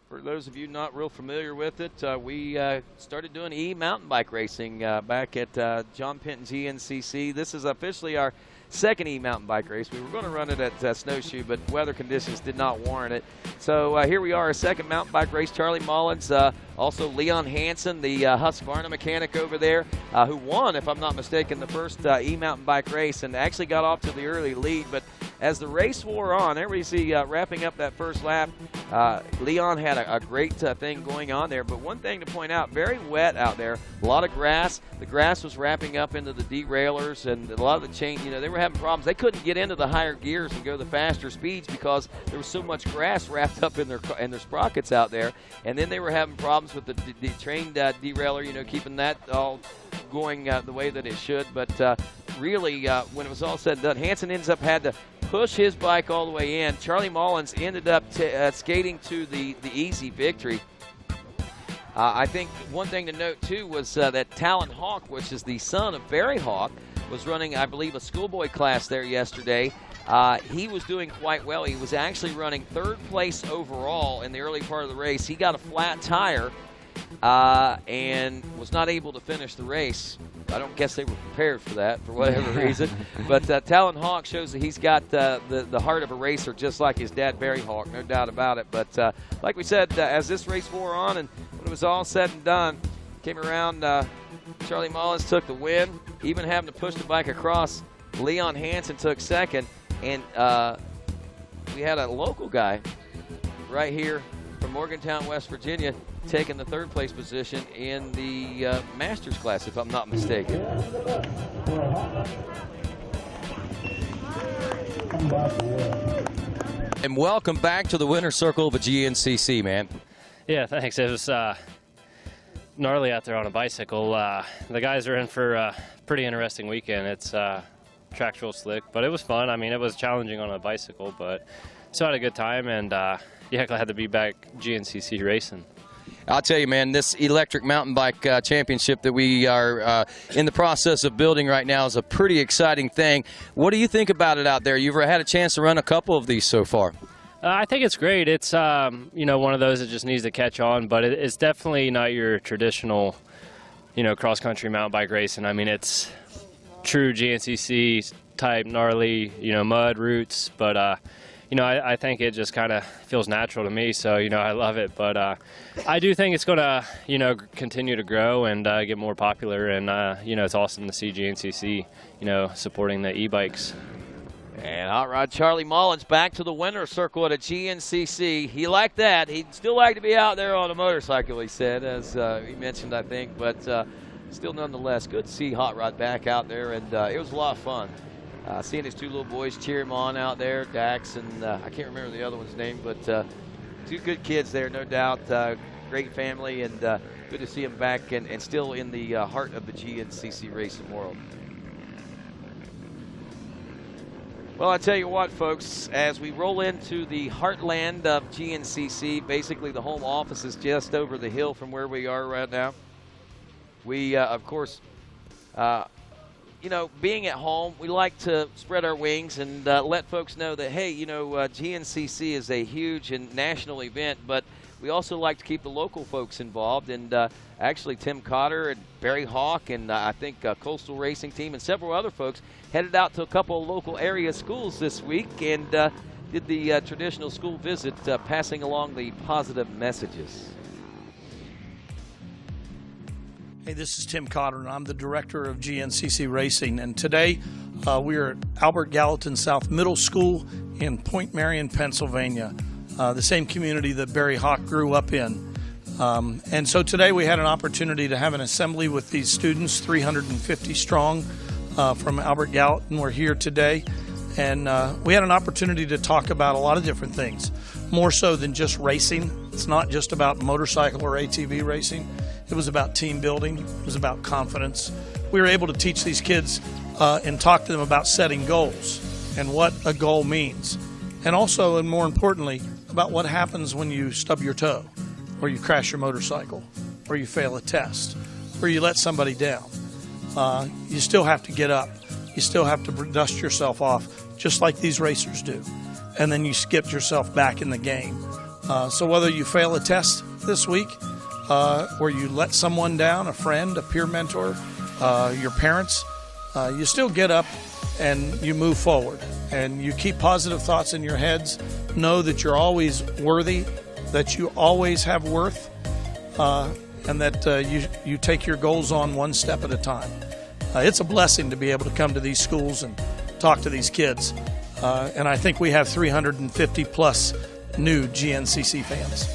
for those of you not real familiar with it, we started doing e-mountain bike racing back at John Penton GNCC. This is officially our second e-mountain bike race. We were going to run it at Snowshoe, but weather conditions did not warrant it. So here we are, a second mountain bike race. Charlie Mullins, also Leon Hansen, the Husqvarna mechanic over there, who won, if I'm not mistaken, the first e-mountain bike race and actually got off to the early lead. But as the race wore on, there we see wrapping up that first lap, Leon had a great thing going on there. But one thing to point out, very wet out there, a lot of grass. The grass was wrapping up into the derailleurs, and a lot of the chain, you know, they were having problems. They couldn't get into the higher gears and go the faster speeds because there was so much grass wrapped up in their sprockets out there. And then they were having problems with the train derailleur, you know, keeping that all going the way that it should. But really, when it was all said and done, Hansen ends up had to push his bike all the way in. Charlie Mullins ended up skating to the easy victory. I think one thing to note, too, was that Talon Hawk, which is the son of Barry Hawk, was running, I believe, a schoolboy class there yesterday. He was doing quite well. He was actually running third place overall in the early part of the race. He got a flat tire and was not able to finish the race. I don't guess they were prepared for that for whatever reason. But Talon Hawk shows that he's got the heart of a racer, just like his dad, Barry Hawk, no doubt about it. But like we said, as this race wore on and when it was all said and done, came around, Charlie Mullins took the win, even having to push the bike across. Leon Hansen took second, and we had a local guy right here from Morgantown, West Virginia, taking the third place position in the Masters class, if I'm not mistaken. And welcome back to the winner's circle of the GNCC, man. Yeah, thanks. It was gnarly out there on a bicycle. The guys are in for a pretty interesting weekend. It's tractual slick, but it was fun. I mean, it was challenging on a bicycle, but still had a good time, and yeah, glad to be back GNCC racing. I'll tell you, man, this electric mountain bike championship that we are in the process of building right now is a pretty exciting thing. What do you think about it out there? You've had a chance to run a couple of these so far. I think it's great. It's you know, one of those that just needs to catch on, but it's definitely not your traditional, you know, cross-country mountain bike racing. I mean, it's true GNCC type gnarly, you know, mud roots, but you know, I think it just kind of feels natural to me, so, you know, I love it. But I do think it's going to, you know, continue to grow and get more popular, and, you know, it's awesome to see GNCC, you know, supporting the e-bikes. And Hot Rod Charlie Mullins back to the winner's circle at a GNCC. He liked that. He'd still like to be out there on a motorcycle, he said, as he mentioned, I think. But still, nonetheless, good to see Hot Rod back out there, and it was a lot of fun. Seeing his two little boys cheer him on out there, Dax and I can't remember the other one's name, but two good kids there, no doubt. Great family, and good to see him back and still in the heart of the GNCC racing world. Well, I tell you what, folks, as we roll into the heartland of GNCC, basically the home office is just over the hill from where we are right now. We, of course, you know, being at home, we like to spread our wings and let folks know that, hey, you know, GNCC is a huge and national event, but we also like to keep the local folks involved. And actually, Tim Cotter and Barry Hawk and I think Coastal Racing Team and several other folks headed out to a couple of local area schools this week and did the traditional school visit, passing along the positive messages. Hey, this is Tim Cotter, and I'm the director of GNCC Racing. And today we are at Albert Gallatin South Middle School in Point Marion, Pennsylvania, the same community that Barry Hawk grew up in. And so today we had an opportunity to have an assembly with these students, 350 strong from Albert Gallatin. We're here today, and we had an opportunity to talk about a lot of different things, more so than just racing. It's not just about motorcycle or ATV racing. It was about team building. It was about confidence. We were able to teach these kids and talk to them about setting goals and what a goal means. And also, and more importantly, about what happens when you stub your toe, or you crash your motorcycle, or you fail a test, or you let somebody down. You still have to get up. You still have to dust yourself off, just like these racers do. And then you skip yourself back in the game. So whether you fail a test this week, or you let someone down, a friend, a peer mentor, your parents, you still get up and you move forward. And you keep positive thoughts in your heads. Know that you're always worthy, that you always have worth, and that you take your goals on one step at a time. It's a blessing to be able to come to these schools and talk to these kids. And I think we have 350 plus new GNCC fans.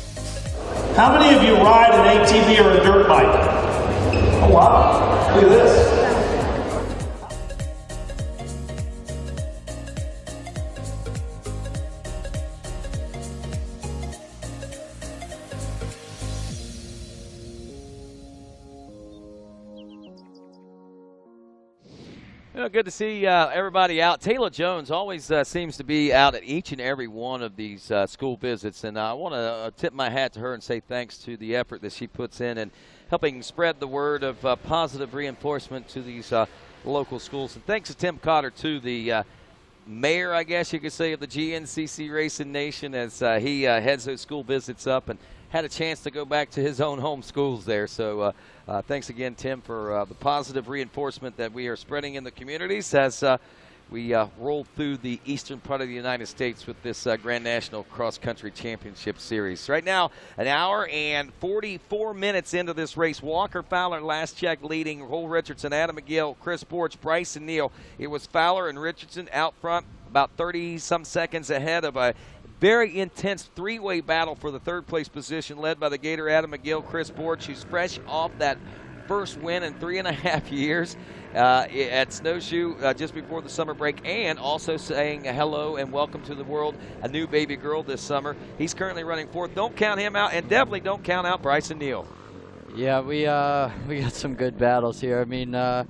How many of you ride an ATV or a dirt bike? Oh, wow. Look at this. Well, good to see everybody out. Taylor Jones always seems to be out at each and every one of these school visits, and I want to tip my hat to her and say thanks to the effort that she puts in and helping spread the word of positive reinforcement to these local schools. And thanks to Tim Cotter, too, the mayor, I guess you could say, of the GNCC Racing Nation, as he heads those school visits up and had a chance to go back to his own home schools there. So thanks again, Tim, for the positive reinforcement that we are spreading in the communities as we roll through the eastern part of the United States with this Grand National Cross Country Championship Series. Right now, an hour and 44 minutes into this race. Walker Fowler, last check, leading. Cole Richardson, Adam McGill, Chris Borch, Bryson Neal. It was Fowler and Richardson out front, about 30-some seconds ahead of a very intense three-way battle for the third-place position, led by the Gator Adam McGill, Chris Borch, who's fresh off that first win in 3.5 years at Snowshoe just before the summer break, and also saying hello and welcome to the world, a new baby girl this summer. He's currently running fourth. Don't count him out, and definitely don't count out Bryson Neal. Yeah, we got some good battles here. I mean, I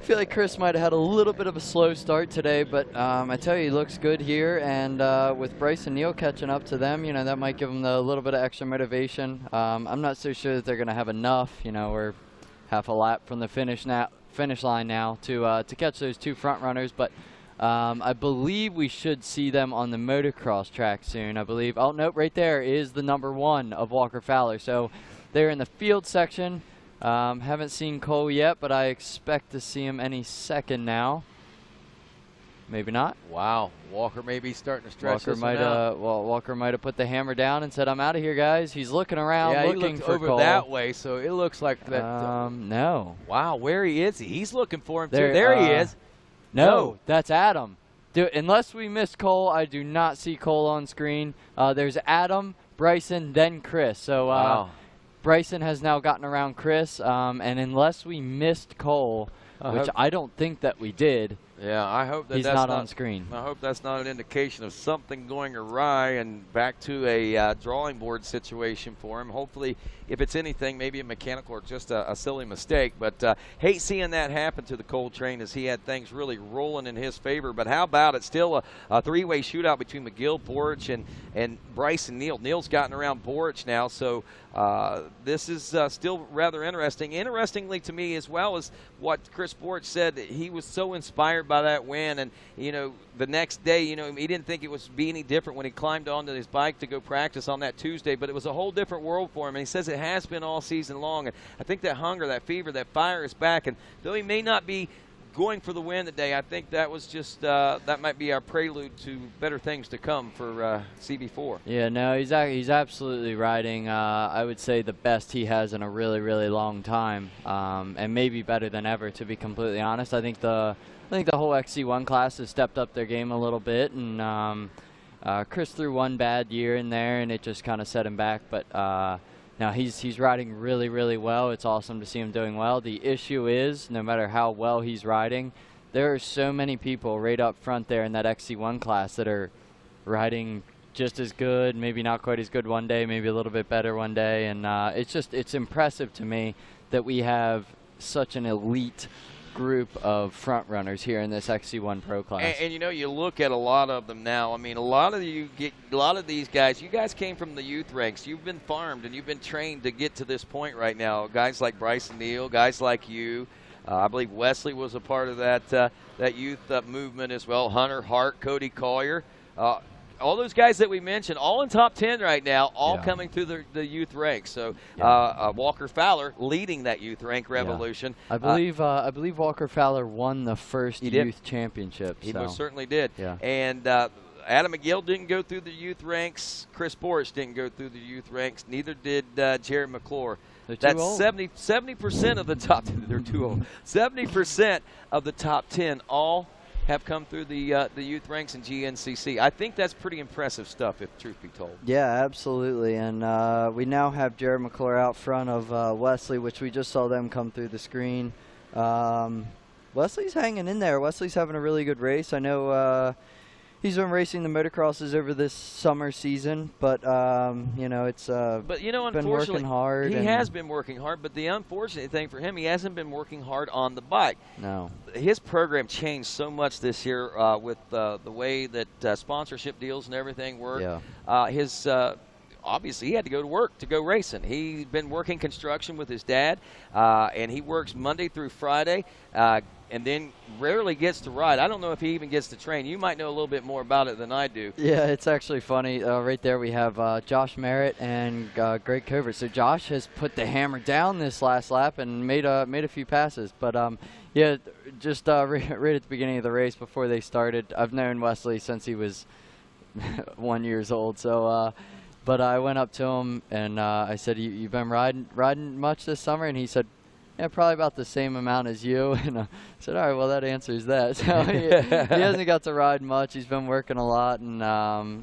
feel like Chris might have had a little bit of a slow start today, but I tell you, he looks good here. And with Bryce and Neil catching up to them, you know, that might give them a little bit of extra motivation. I'm not so sure that they're going to have enough. You know, we're half a lap from the finish line now to catch those two front runners, but I believe we should see them on the motocross track soon. I believe. Oh, nope, right there is the number 1 of Walker Fowler. So they're in the field section. Haven't seen Cole yet, but I expect to see him any second now. Maybe not. Wow, Walker may be starting to stretch Walker might Walker might have put the hammer down and said, "I'm out of here, guys." He's looking around, yeah, looking he looked for over Cole. that way, so it looks like that. No. Wow, where is he? He's looking for him There, too. There he is. No, that's Adam. Unless we missed Cole, I do not see Cole on screen. There's Adam, Bryson, then Chris. So wow. Bryson has now gotten around Chris, and unless we missed Cole, which I don't think that we did, yeah, I hope that he's that's not on screen. I hope that's not an indication of something going awry and back to a drawing board situation for him. Hopefully, if it's anything, maybe a mechanical or just a silly mistake. But hate seeing that happen to the Cole train as he had things really rolling in his favor. But how about it? Still a three-way shootout between McGill, Borich, and Bryce and Neil. Neil's gotten around Borich now, so this is still rather interesting. Interestingly to me as well is what Chris Borich said, that he was so inspired by that win, and you know, the next day, you know, he didn't think it was be any different when he climbed onto his bike to go practice on that Tuesday, but it was a whole different world for him, and he says it has been all season long. And I think that hunger, that fever, that fire is back, and though he may not be going for the win today, I think that was just that might be our prelude to better things to come for CB4. Yeah, no, he's absolutely riding, I would say, the best he has in a really, really long time, and maybe better than ever, to be completely honest. I think the whole XC1 class has stepped up their game a little bit, and Chris threw one bad year in there, and it just kind of set him back. But now he's riding really, really well. It's awesome to see him doing well. The issue is, no matter how well he's riding, there are so many people right up front there in that XC1 class that are riding just as good, maybe not quite as good one day, maybe a little bit better one day, and it's impressive to me that we have such an elite group of front runners here in this XC1 Pro class. And you know, you look at a lot of them now. I mean, a lot of these guys. You guys came from the youth ranks. You've been farmed and you've been trained to get to this point right now. Guys like Bryce and Neil, guys like you. I believe Wesley was a part of that youth movement as well. Hunter Hart, Cody Collier. All those guys that we mentioned, all in top 10 right now, all coming through the youth ranks. So Walker Fowler leading that youth rank revolution. I believe Walker Fowler won the first youth championship. He most certainly did. Yeah. And Adam McGill didn't go through the youth ranks. Chris Borich didn't go through the youth ranks. Neither did Jared McClure. That's 70% of the top 10. They're too old. 70% of the top 10 all have come through the youth ranks in GNCC. I think that's pretty impressive stuff, if truth be told. Yeah, absolutely. And we now have Jared McClure out front of Wesley, which we just saw them come through the screen. Wesley's hanging in there. Wesley's having a really good race. I know he's been racing the motocrosses over this summer season, but you know, it's but you know, been working hard. He has been working hard, but the unfortunate thing for him, he hasn't been working hard on the bike. No. His program changed so much this year with the way that sponsorship deals and everything work. Yeah. Obviously, he had to go to work to go racing. He's been working construction with his dad, and he works Monday through Friday, and then rarely gets to ride. I don't know if he even gets to train. You might know a little bit more about it than I do. Yeah, it's actually funny. Right there we have Josh Merritt and Greg Covert. So Josh has put the hammer down this last lap and made a few passes. But yeah, just right at the beginning of the race before they started, I've known Wesley since he was 1 year old. So. But I went up to him and I said, "You've been riding much this summer?" And he said, "Yeah, probably about the same amount as you." And I said, "All right, well, that answers that." So he hasn't got to ride much. He's been working a lot, and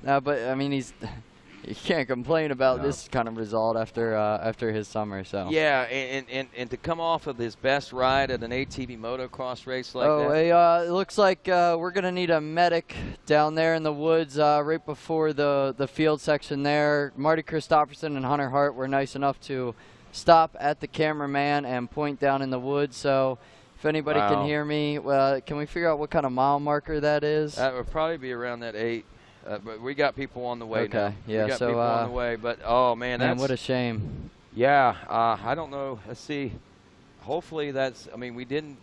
but I mean, you can't complain about this kind of result after his summer. So yeah, and to come off of his best ride at an ATV motocross race like that. Hey, it looks like we're gonna need a medic down there in the woods right before the field section there. Marty Christopherson and Hunter Hart were nice enough to stop at the cameraman and point down in the woods. So if anybody can hear me, can we figure out what kind of mile marker that is? That would probably be around that 8. But we got people on the way now. Okay, yeah, we got so people on the way. But, oh, man, that's... what a shame. Yeah, I don't know. Let's see. Hopefully that's... I mean, we didn't...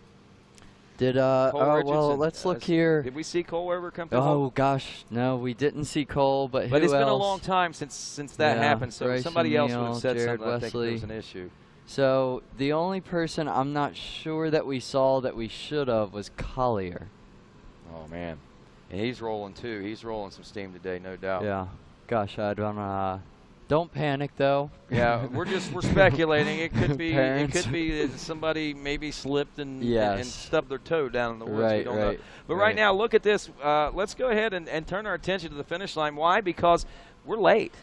Well, let's look here. Did we see Cole ever come through? Oh, gosh, no, we didn't see Cole, but who it's else? been a long time since that happened, so Bryson somebody else would Neal, have said Jared something. Wesley. I think there was an issue. So the only person I'm not sure that we saw that we should have was Collier. Oh, man. And he's rolling, too. He's rolling some steam today, no doubt. Yeah. Gosh, don't panic, though. Yeah, we're speculating. It could be that somebody maybe slipped and stubbed their toe down in the woods. We don't know. But right now, look at this. Let's go ahead and turn our attention to the finish line. Why? Because we're late.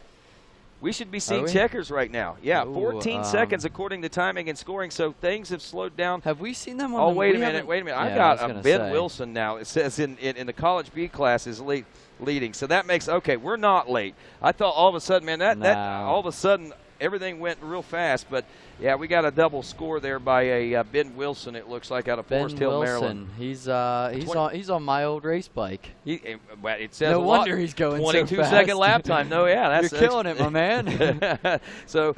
We should be seeing checkers right now. Yeah, 14 seconds according to timing and scoring, so things have slowed down. Have we seen them on Oh, wait a minute. I got a Ben Wilson now. It says in the College B class is leading. So that makes, okay, we're not late. I thought all of a sudden, man, that all of a sudden everything went real fast. But, yeah, we got a double score there by a Ben Wilson, it looks like, out of Forest Hill, Maryland. He's on my old race bike. It says no wonder he's going 22-second lap time. No, yeah, you're killing it, my man. So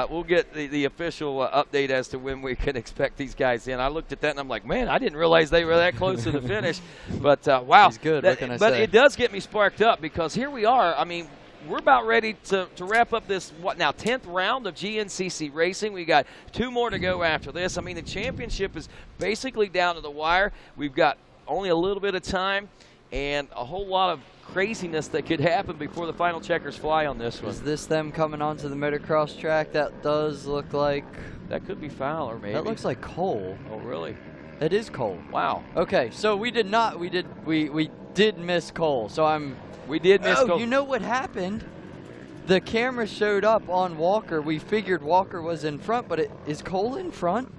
we'll get the official update as to when we can expect these guys in. I looked at that and I'm like, man, I didn't realize they were that close to the finish. But wow, he's good. What can I say? But it does get me sparked up because here we are. I mean, we're about ready to wrap up this, 10th round of GNCC racing. We got 2 more to go after this. I mean, the championship is basically down to the wire. We've got only a little bit of time and a whole lot of craziness that could happen before the final checkers fly on this one. Is this them coming onto the motocross track? That does look like... That could be Fowler, maybe. That looks like Cole. Oh, really? It is Cole. Wow. Okay, so we did miss Cole. So we did miss Cole. You know what happened? The camera showed up on Walker. We figured Walker was in front, but is Cole in front?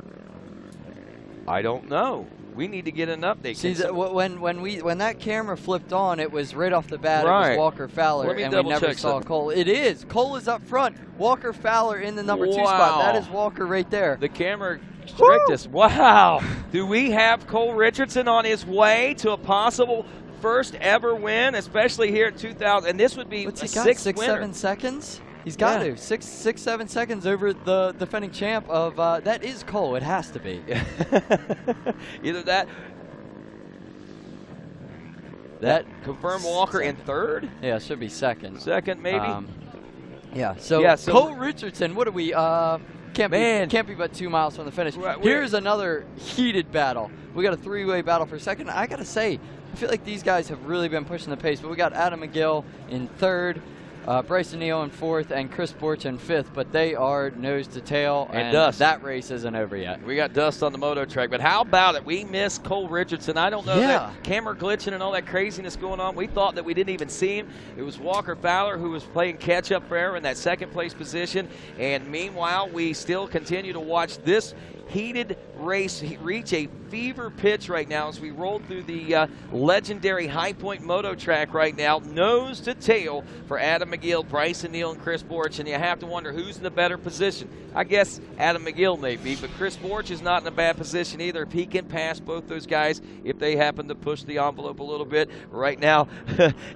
I don't know. We need to get an update. See, when that camera flipped on, it was right off the bat. It was Walker Fowler, and we never saw Cole. It is. Cole is up front. Walker Fowler in the number 2 spot. That is Walker right there. The camera tricked us. Wow. Do we have Cole Richardson on his way to a possible first ever win, especially here at 2000? And this would be What's a he got, 6th 6, winner. 7 seconds? He's got to. 6, 7 seconds over the defending champ of, that is Cole. It has to be. Either that. That confirmed Walker in 3rd? Yeah, it should be 2nd. 2nd, maybe? So Cole Richardson, what do we, can't be but 2 miles from the finish. Here's another heated battle. We got a 3-way battle for 2nd. I got to say, I feel like these guys have really been pushing the pace, but we got Adam McGill in 3rd, Bryson Neal in 4th, and Chris Borch in 5th, but they are nose to tail, and dust. That race isn't over yet. We got dust on the moto track, but how about it? We missed Cole Richardson. I don't know, that camera glitching and all that craziness going on. We thought that we didn't even see him. It was Walker Fowler who was playing catch-up for error in that 2nd place position, and meanwhile, we still continue to watch this heated race reach a fever pitch right now as we roll through the legendary High Point Moto track right now, nose to tail for Adam McGill, Bryson Neal, and Chris Borch, and you have to wonder who's in the better position. I guess Adam McGill may be, but Chris Borch is not in a bad position either. If he can pass both those guys, if they happen to push the envelope a little bit. Right now,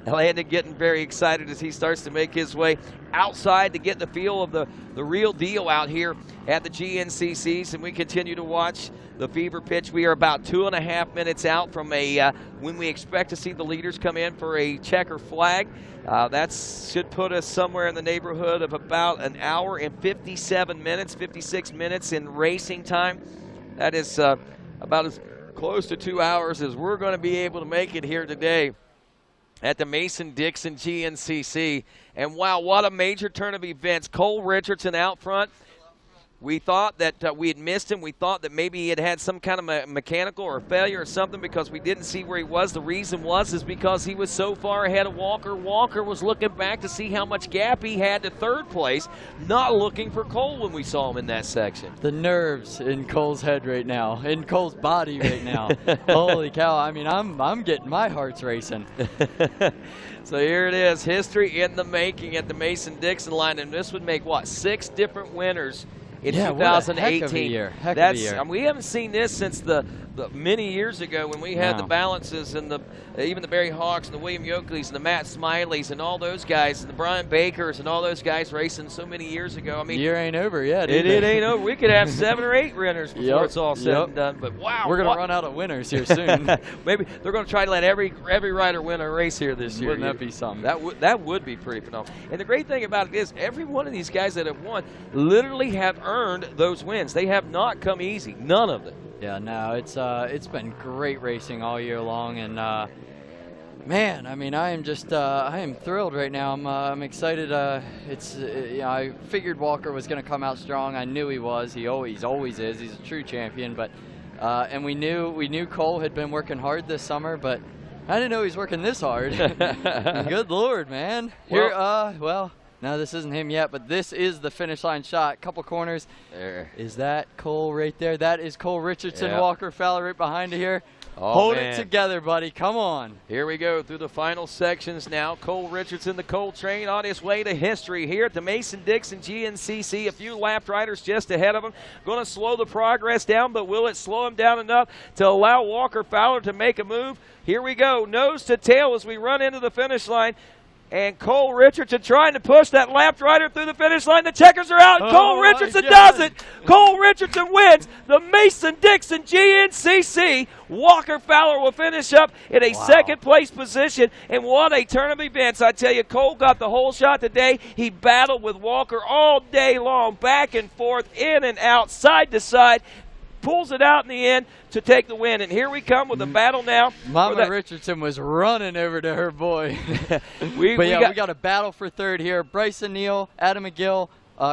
Landon getting very excited as he starts to make his way outside to get the feel of the real deal out here at the GNCCs, and we continue to watch the fever pitch. We are about 2.5 minutes out from when we expect to see the leaders come in for a checker flag. That should put us somewhere in the neighborhood of about an hour and 57 minutes, 56 minutes in racing time. That is about as close to 2 hours as we're going to be able to make it here today at the Mason-Dixon GNCC. And wow, what a major turn of events. Cole Richardson out front. We thought that we had missed him. We thought that maybe he had had some kind of mechanical or failure or something because we didn't see where he was. The reason is because he was so far ahead of Walker. Walker was looking back to see how much gap he had to 3rd place, not looking for Cole when we saw him in that section. The nerves in Cole's head right now, in Cole's body right now. Holy cow, I mean, I'm getting my heart's racing. So here it is, history in the making at the Mason-Dixon line, and this would make, 6 different winners in Yeah, 2018. what a heck of a year. Heck of a year. We haven't seen this since the many years ago when we had the Balances and even the Barry Hawks and the William Yoakleys and the Matt Smileys and all those guys and the Brian Bakers and all those guys racing so many years ago. I mean, year ain't over yet. It ain't over. We could have 7 or 8 winners before it's all said and done. But wow, we're gonna run out of winners here soon. Maybe they're going to try to let every rider win a race here this year. Wouldn't that be something? That would be pretty phenomenal. And the great thing about it is every one of these guys that have won literally have earned those wins. They have not come easy. None of them. Yeah, no, it's been great racing all year long, and man, I mean, I am thrilled right now. I'm excited. I figured Walker was going to come out strong. I knew he was. He always is. He's a true champion. But and we knew Cole had been working hard this summer, but I didn't know he was working this hard. Good Lord, man. Well, no, this isn't him yet, but this is the finish line shot. Couple corners. There. Is that Cole right there? That is Cole Richardson. Yep. Walker Fowler right behind you here. Oh, Hold man. it together, buddy. Come on. Here we go through the final sections now. Cole Richardson, the Cole train, on his way to history here at the Mason-Dixon GNCC. A few lapped riders just ahead of him. Going to slow the progress down, but will it slow him down enough to allow Walker Fowler to make a move? Here we go, nose to tail as we run into the finish line. And Cole Richardson trying to push that lapped rider through the finish line. The checkers are out. Cole Richardson does it. Cole Richardson wins the Mason-Dixon GNCC. Walker Fowler will finish up in a second-place position. And what a turn of events. I tell you, Cole got the whole shot today. He battled with Walker all day long, back and forth, in and out, side to side. Pulls it out in the end to take the win. And here we come with the battle now. Mama Richardson was running over to her boy. we got a battle for third here. Bryson Neal, Adam McGill,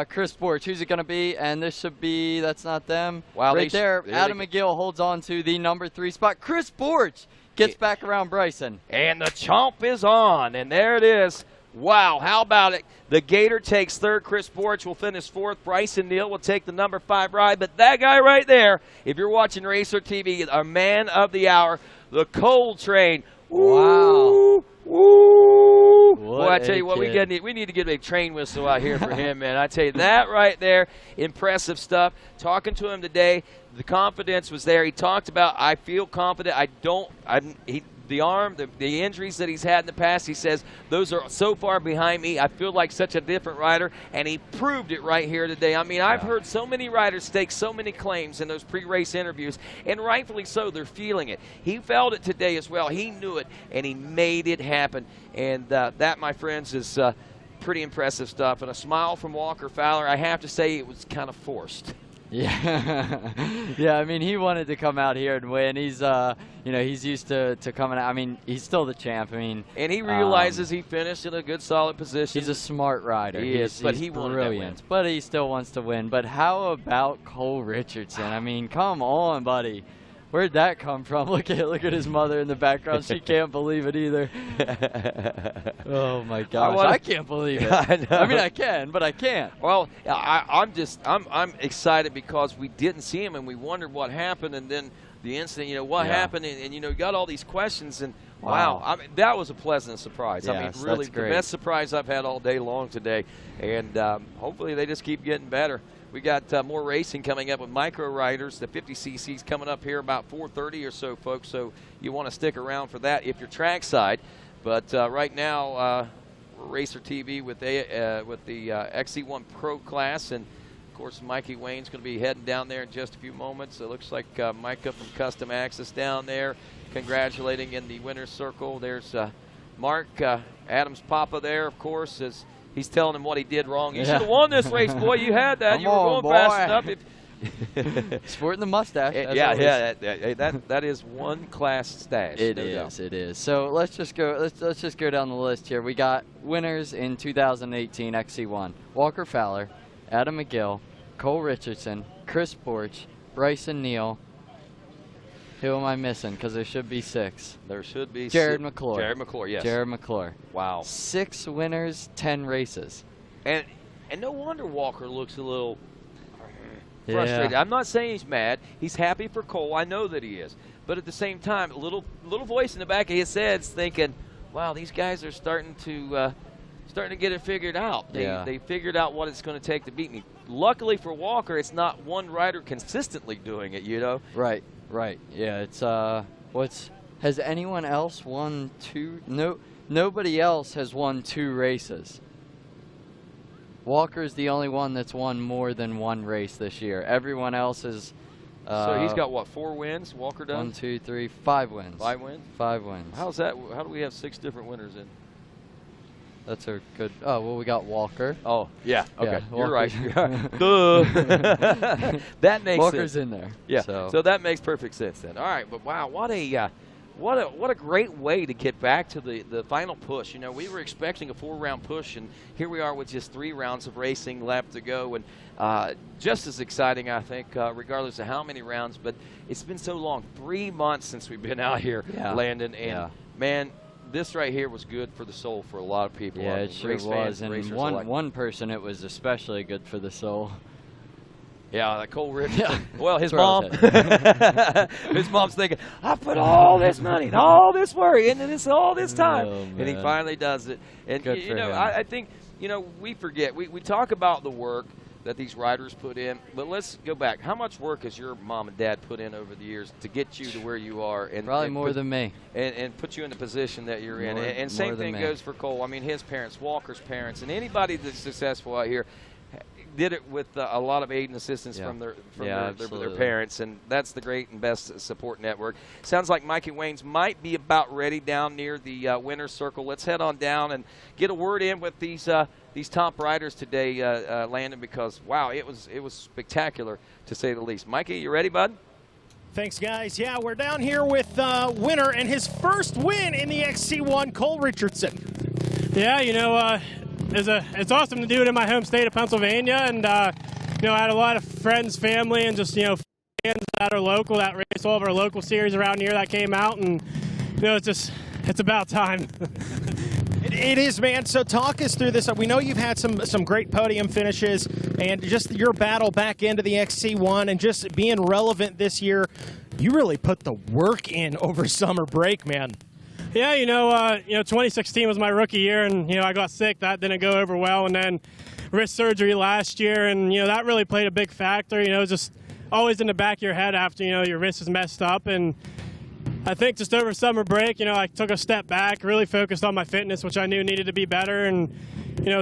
Chris Borch. Who's it going to be? And this should be, that's not them. Wow, right there, Adam McGill holds on to the number 3 spot. Chris Borch gets back around Bryson. And the chomp is on. And there it is. Wow, how about it? The Gator takes third. Chris Borch will finish fourth. Bryson Neal will take the number 5 ride. But that guy right there, if you're watching Racer TV, our man of the hour, the Cole train. Wow. Woo! What Well, I tell you what, kid. we need to get a train whistle out here for him, man. I tell you, that right there, impressive stuff. Talking to him today, the confidence was there. He talked about, I feel confident. The arm, the injuries that he's had in the past, he says, those are so far behind me. I feel like such a different rider, and he proved it right here today. I mean, I've heard so many riders stake so many claims in those pre-race interviews, and rightfully so, they're feeling it. He felt it today as well. He knew it, and he made it happen. And that, my friends, is pretty impressive stuff. And a smile from Walker Fowler. I have to say it was kind of forced. Yeah, yeah. I mean, he wanted to come out here and win. He's, he's used to coming out. I mean, he's still the champ. I mean, and he realizes he finished in a good, solid position. He's a smart rider. He's brilliant. But he still wants to win. But how about Cole Richardson? I mean, come on, buddy. Where'd that come from? Look at his mother in the background. She can't believe it either. Oh my gosh, I can't believe it. I mean, I can, but I can't. Well, I'm excited because we didn't see him and we wondered what happened, and then the incident, what happened, and you got all these questions, and wow, I mean, that was a pleasant surprise. Yes, I mean, really that's the great. best surprise I've had all day long today, and hopefully they just keep getting better. We got more racing coming up with micro riders. The 50cc's coming up here about 4:30 or so, folks. So you want to stick around for that if you're trackside. But right now, Racer TV with the XC1 Pro class, and of course Mikey Wayne's going to be heading down there in just a few moments. It looks like Micah from Custom Access down there, congratulating in the winner's circle. There's Mark Adams' papa there, of course, as he's telling him what he did wrong. You should have won this race, boy. You had that. You were going fast enough. Sporting the mustache. That is one class stash. It is. So let's just go down the list here. We got winners in 2018 XC1: Walker Fowler, Adam McGill, Cole Richardson, Chris Borch, Bryson Neal. Who am I missing? Because there should be 6. There should be Jared McClure. Jared McClure, yes. Jared McClure. Wow. 6 winners, 10 races. And no wonder Walker looks a little frustrated. I'm not saying he's mad. He's happy for Cole. I know that he is. But at the same time, a little voice in the back of his head is thinking, wow, these guys are starting to starting to get it figured out. Yeah. They figured out what it's going to take to beat me. Luckily for Walker, it's not one rider consistently doing it, you know? Right, right. Yeah, it's has anyone else won 2? No, nobody else has won 2 races. Walker's the only one that's won more than 1 race this year. Everyone else is so he's got what, 4 wins? Walker does? 1, 2, 3, 5 wins. 5 wins? 5 wins. How's that? How do we have 6 different winners in? That's a good. Oh, well, we got Walker. Oh, yeah. Okay. Yeah, You're right. Walker's- Duh. That makes Walker's sense. in there. Yeah. So. So that makes perfect sense then. All right. But wow, what a great way to get back to the final push. You know, we were expecting a 4-round push, and here we are with just 3 rounds of racing left to go, and just as exciting, I think, regardless of how many rounds. But it's been so long, 3 months since we've been out here, Landon, and man, this right here was good for the soul for a lot of people. Yeah, I mean, it sure race fans was. And one person, it was especially good for the soul. Yeah, Cole Richardson. Yeah. Well, his That's mom, what his mom's thinking, I put all this money and all this worry into this all this time, Oh, and he man. finally does it. And Good you for know, him. I think we forget. We talk about the work that these riders put in, but let's go back. How much work has your mom and dad put in over the years to get you to where you are? And Probably and more put, than me. And put you in the position that you're in. More- And same more than thing me. goes for Cole. I mean, his parents, Walker's parents, and anybody that's successful out here did it with a lot of aid and assistance Yeah. from their absolutely. parents, and that's the great and best support network. Sounds like Mikey Waynes might be about ready down near the winner's circle. Let's head on down and get a word in with these top riders today, Landon, because wow, it was spectacular to say the least. Mikey, you ready, bud? Thanks, guys. Yeah, we're down here with winner and his first win in the XC1, Cole Richardson. Yeah, you know, it's awesome to do it in my home state of Pennsylvania, and you know, I had a lot of friends, family, and just fans that are local that race all of our local series around here that came out, and you know, it's about time. It is, man. So talk us through this. We know you've had some great podium finishes, and just your battle back into the XC1 and just being relevant this year. You really put the work in over summer break, man. Yeah, you know, 2016 was my rookie year, and I got sick. That didn't go over well, and then wrist surgery last year, and that really played a big factor. Just always in the back of your head after your wrist is messed up, and I think just over summer break, I took a step back, really focused on my fitness, which I knew needed to be better, and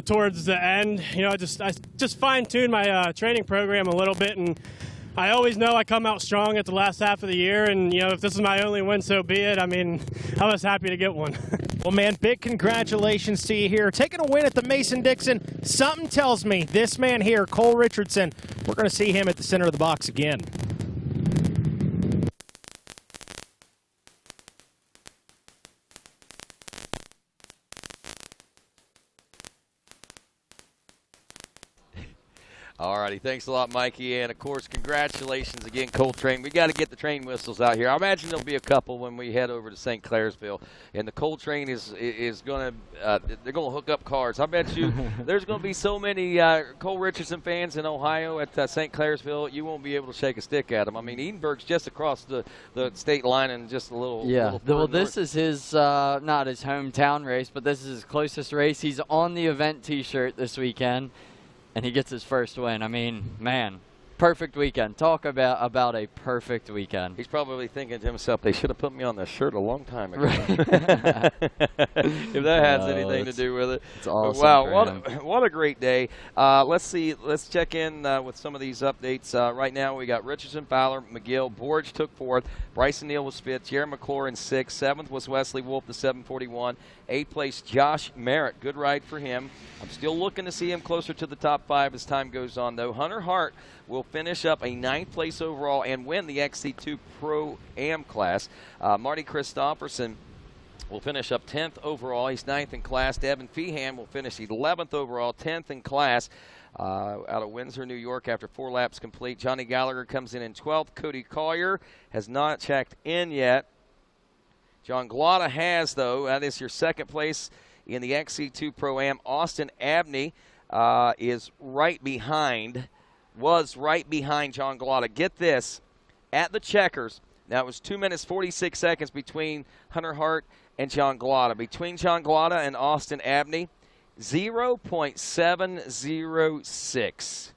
towards the end, I just fine-tuned my training program a little bit, and I always know I come out strong at the last half of the year, and if this is my only win, so be it. I mean, I was happy to get one. Well, man, big congratulations to you here. Taking a win at the Mason-Dixon. Something tells me this man here, Cole Richardson, we're going to see him at the center of the box again. All righty, thanks a lot, Mikey, and of course, congratulations again, Cole Train. We got to get the train whistles out here. I imagine there'll be a couple when we head over to St. Clairsville, and the Cole Train is going to they're going to hook up cars. I bet you there's going to be so many Cole Richardson fans in Ohio at St. Clairsville, you won't be able to shake a stick at them. I mean, Edenburg's just across the state line and just a little. Yeah. Little Well, north. this is his not his hometown race, but this is his closest race. He's on the event T-shirt this weekend. And he gets his first win. I mean, man, perfect weekend. Talk about a perfect weekend. He's probably thinking to himself, they should have put me on that shirt a long time ago. Right. If that has anything to do with it. It's awesome. Wow, what a great day. Let's see. Let's check in with some of these updates. Right now we got Richardson, Fowler, McGill. Borge took 4th. Bryson Neal was 5th. Jared McClure in 6th. 7th was Wesley Wolf, the 741. 8th place, Josh Merritt. Good ride for him. I'm still looking to see him closer to the top 5 as time goes on, though. Hunter Hart will finish up a 9th place overall and win the XC2 Pro-Am class. Marty Christopherson will finish up 10th overall. He's 9th in class. Devin Feehan will finish 11th overall, 10th in class. Out of Windsor, New York, after 4 laps complete. Johnny Gallagher comes in 12th. Cody Collier has not checked in yet. John Glotta has, though. That is your 2nd place in the XC2 Pro-Am. Austin Abney was right behind John Glotta. Get this, at the checkers, now it was 2 minutes 46 seconds between Hunter Hart and John Glotta. Between John Glotta and Austin Abney, 0.706.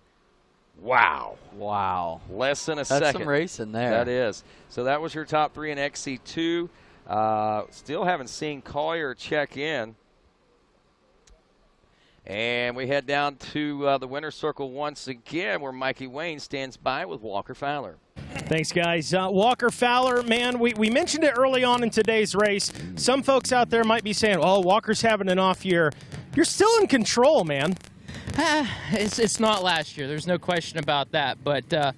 Wow. Wow. Less than a That's second. some racing there. That is. So that was your top three in XC2. Still haven't seen Collier check in. And we head down to the winner's circle once again, where Mikey Wayne stands by with Walker Fowler. Thanks, guys. Walker Fowler, man, we mentioned it early on in today's race. Some folks out there might be saying, oh, Walker's having an off year. You're still in control, man. It's not last year. There's no question about that. But the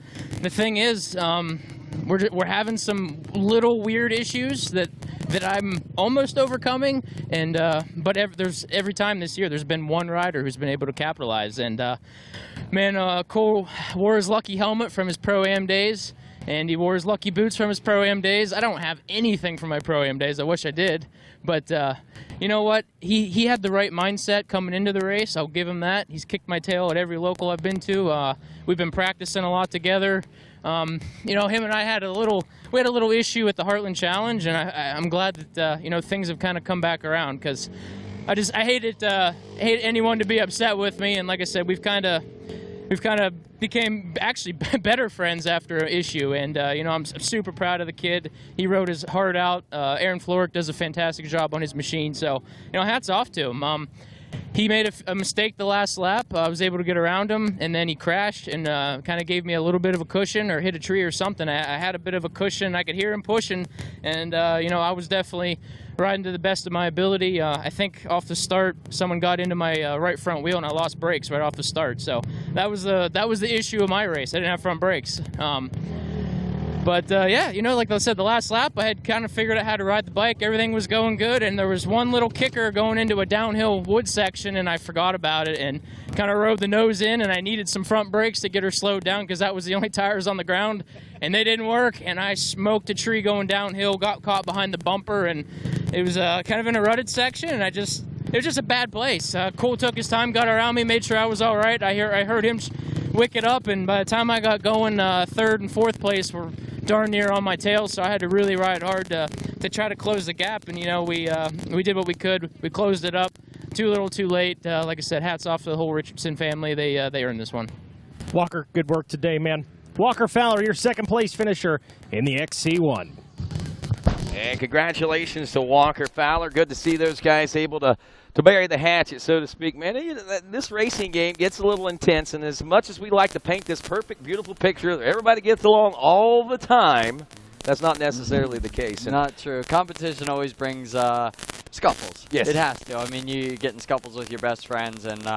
thing is, we're having some little weird issues that I'm almost overcoming. And but every time this year, there's been one rider who's been able to capitalize. And man, Cole wore his lucky helmet from his Pro-Am days, and he wore his lucky boots from his Pro-Am days. I don't have anything from my Pro-Am days. I wish I did. But you know what? He had the right mindset coming into the race. I'll give him that. He's kicked my tail at every local I've been to. We've been practicing a lot together. You know, him and I had a little issue at the Heartland Challenge, and I'm glad that you know, things have kind of come back around, because I hate anyone to be upset with me. And like I said, we've kind of became actually better friends after an issue. And you know, I'm super proud of the kid. He rode his heart out. Aaron Floric does a fantastic job on his machine. So, you know, hats off to him. He made a mistake the last lap. I was able to get around him, and then he crashed and kind of gave me a little bit of a cushion, or hit a tree or something. I had a bit of a cushion. I could hear him pushing, and you know, I was definitely riding to the best of my ability. I think off the start, someone got into my right front wheel, and I lost brakes right off the start. So that was the issue of my race. I didn't have front brakes. But yeah, you know, like I said, the last lap, I had kind of figured out how to ride the bike. Everything was going good, and there was one little kicker going into a downhill wood section, and I forgot about it and kind of rode the nose in, and I needed some front brakes to get her slowed down, because that was the only tires on the ground, and they didn't work, and I smoked a tree going downhill, got caught behind the bumper, and it was kind of in a rutted section, and it was just a bad place. Cole took his time, got around me, made sure I was all right. I heard him wick it up, and by the time I got going, third and fourth place were darn near on my tail, so I had to really ride hard to try to close the gap. And you know, we did what we could. We closed it up. Too little, too late. Like I said, hats off to the whole Richardson family. They earned this one. Walker, good work today, man. Walker Fowler, your second place finisher in the XC1. And congratulations to Walker Fowler. Good to see those guys able to bury the hatchet, so to speak. Man, this racing game gets a little intense, and as much as we like to paint this perfect, beautiful picture that everybody gets along all the time, that's not necessarily the case. Not true. Competition always brings scuffles. Yes. It has to. I mean, you get in scuffles with your best friends, and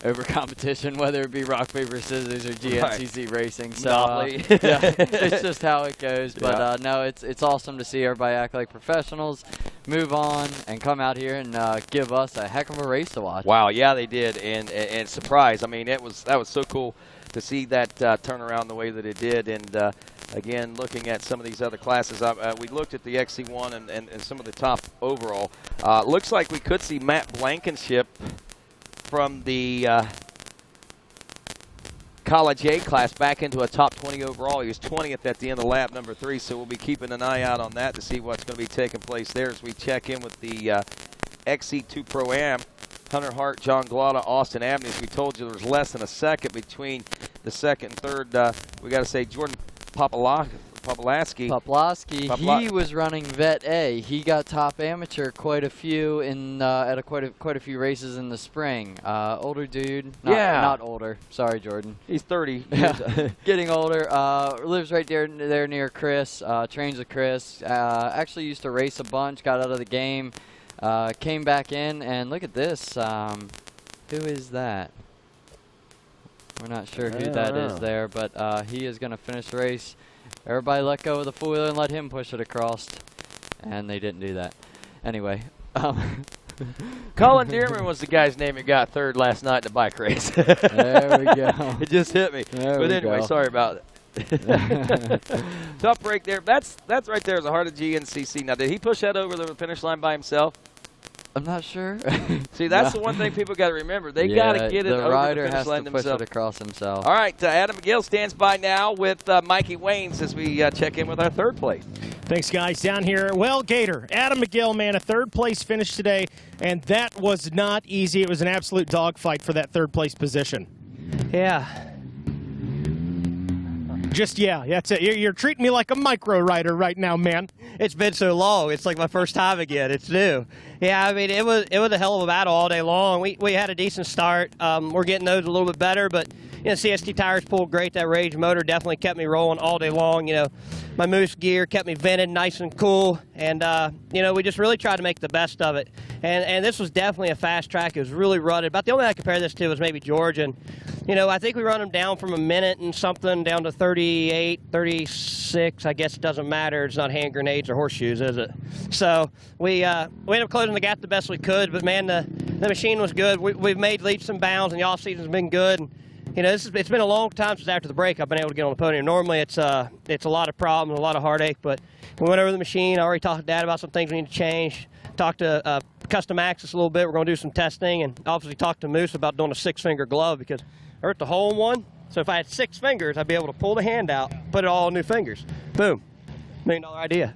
over competition, whether it be rock, paper, scissors, or GNCC racing. So yeah, it's just how it goes. But no, it's awesome to see everybody act like professionals, move on, and come out here and give us a heck of a race to watch. Wow, yeah, they did, and surprise. I mean, that was so cool to see that turnaround the way that it did. And again, looking at some of these other classes, we looked at the XC1 and some of the top overall. Looks like we could see Matt Blankenship from the College A class back into a top 20 overall. He was 20th at the end of lap number 3, so we'll be keeping an eye out on that to see what's going to be taking place there as we check in with the XC2 Pro-Am. Hunter Hart, John Glotta, Austin Avenue. As we told you, there was less than a second between the second and third. We got to say Jordan Popolaski. He was running Vet A. He got top amateur quite a few in at quite a few races in the spring. Older dude. Not older. Sorry, Jordan. He's 30. Getting older. Lives right there near Chris. Trains with Chris. Actually used to race a bunch. Got out of the game. Came back in, and look at this. Who is that? We're not sure who that is there, but he is going to finish the race. Everybody let go of the four-wheeler and let him push it across, and they didn't do that. Anyway. Colin Dearman was the guy's name who got third last night in the bike race. There we go. It just hit me. But anyway, sorry about it. Tough break there. That's right there is the heart of GNCC. Now, did he push that over the finish line by himself? I'm not sure. See, that's the one thing people got to remember. They got to get it over the rider finish has line to push themselves. it across himself. All right, Adam McGill stands by now with Mikey Waynes as we check in with our third place. Thanks, guys. Down here, well, Gator, Adam McGill, man, a third-place finish today, and that was not easy. It was an absolute dogfight for that third-place position. Yeah. Just, yeah, that's it. You're treating me like a micro rider right now, man. It's been so long. It's like my first time again. It's new. Yeah, I mean, it was a hell of a battle all day long. We had a decent start. We're getting those a little bit better, but CST tires pulled great. That Rage motor definitely kept me rolling all day long. My Moose gear kept me vented nice and cool, and we just really tried to make the best of it. And this was definitely a fast track. It was really rutted. About the only thing I compare this to was maybe Georgia. And I think we run them down from a minute and something down to 38, 36. I guess it doesn't matter. It's not hand grenades or horseshoes, is it? So we ended up closing the gap the best we could. But man, the machine was good. We've made leaps and bounds, and the off season's been good. And, it's been a long time since after the break I've been able to get on the podium. Normally it's a lot of problems, a lot of heartache, but we went over the machine. I already talked to Dad about some things we need to change. Talked to Custom Access a little bit. We're going to do some testing, and obviously talked to Moose about doing a 6-finger glove because I hurt the hole in one. So if I had 6 fingers, I'd be able to pull the hand out, put it all in new fingers. Boom. $1 million idea.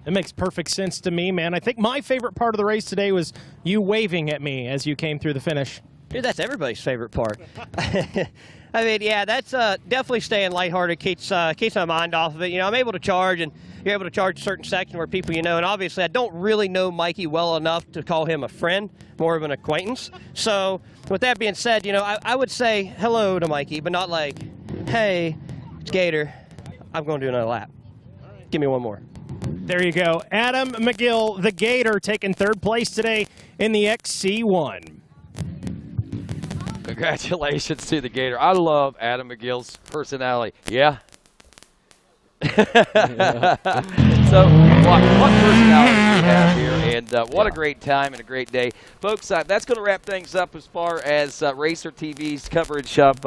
It makes perfect sense to me, man. I think my favorite part of the race today was you waving at me as you came through the finish. Dude, that's everybody's favorite part. I mean, yeah, that's definitely staying lighthearted, keeps my mind off of it. I'm able to charge, and you're able to charge a certain section where people and obviously I don't really know Mikey well enough to call him a friend, more of an acquaintance. So with that being said, I would say hello to Mikey, but not like, hey, it's Gator, I'm going to do another lap. Give me one more. There you go. Adam McGill, the Gator, taking third place today in the XC1. Congratulations to the Gator. I love Adam McGill's personality. Yeah. So, what personality we have here, and what a great time and a great day. Folks, that's going to wrap things up as far as Racer TV's coverage of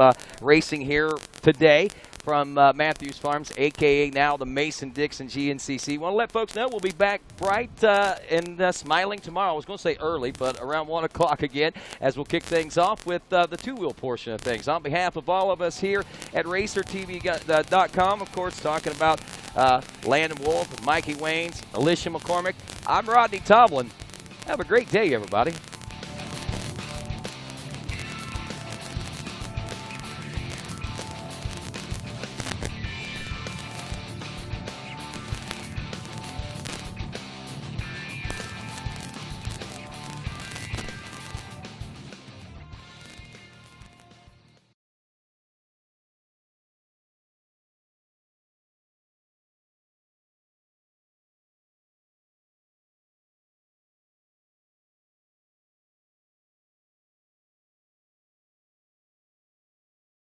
racing here today from Matthews Farms, a.k.a. now the Mason-Dixon GNCC. Want to let folks know we'll be back bright and smiling tomorrow. I was going to say early, but around 1 o'clock again as we'll kick things off with the two-wheel portion of things. On behalf of all of us here at RacerTV.com, of course, talking about Landon Wolf, Mikey Waynes, Alicia McCormick, I'm Rodney Tomlin. Have a great day, everybody.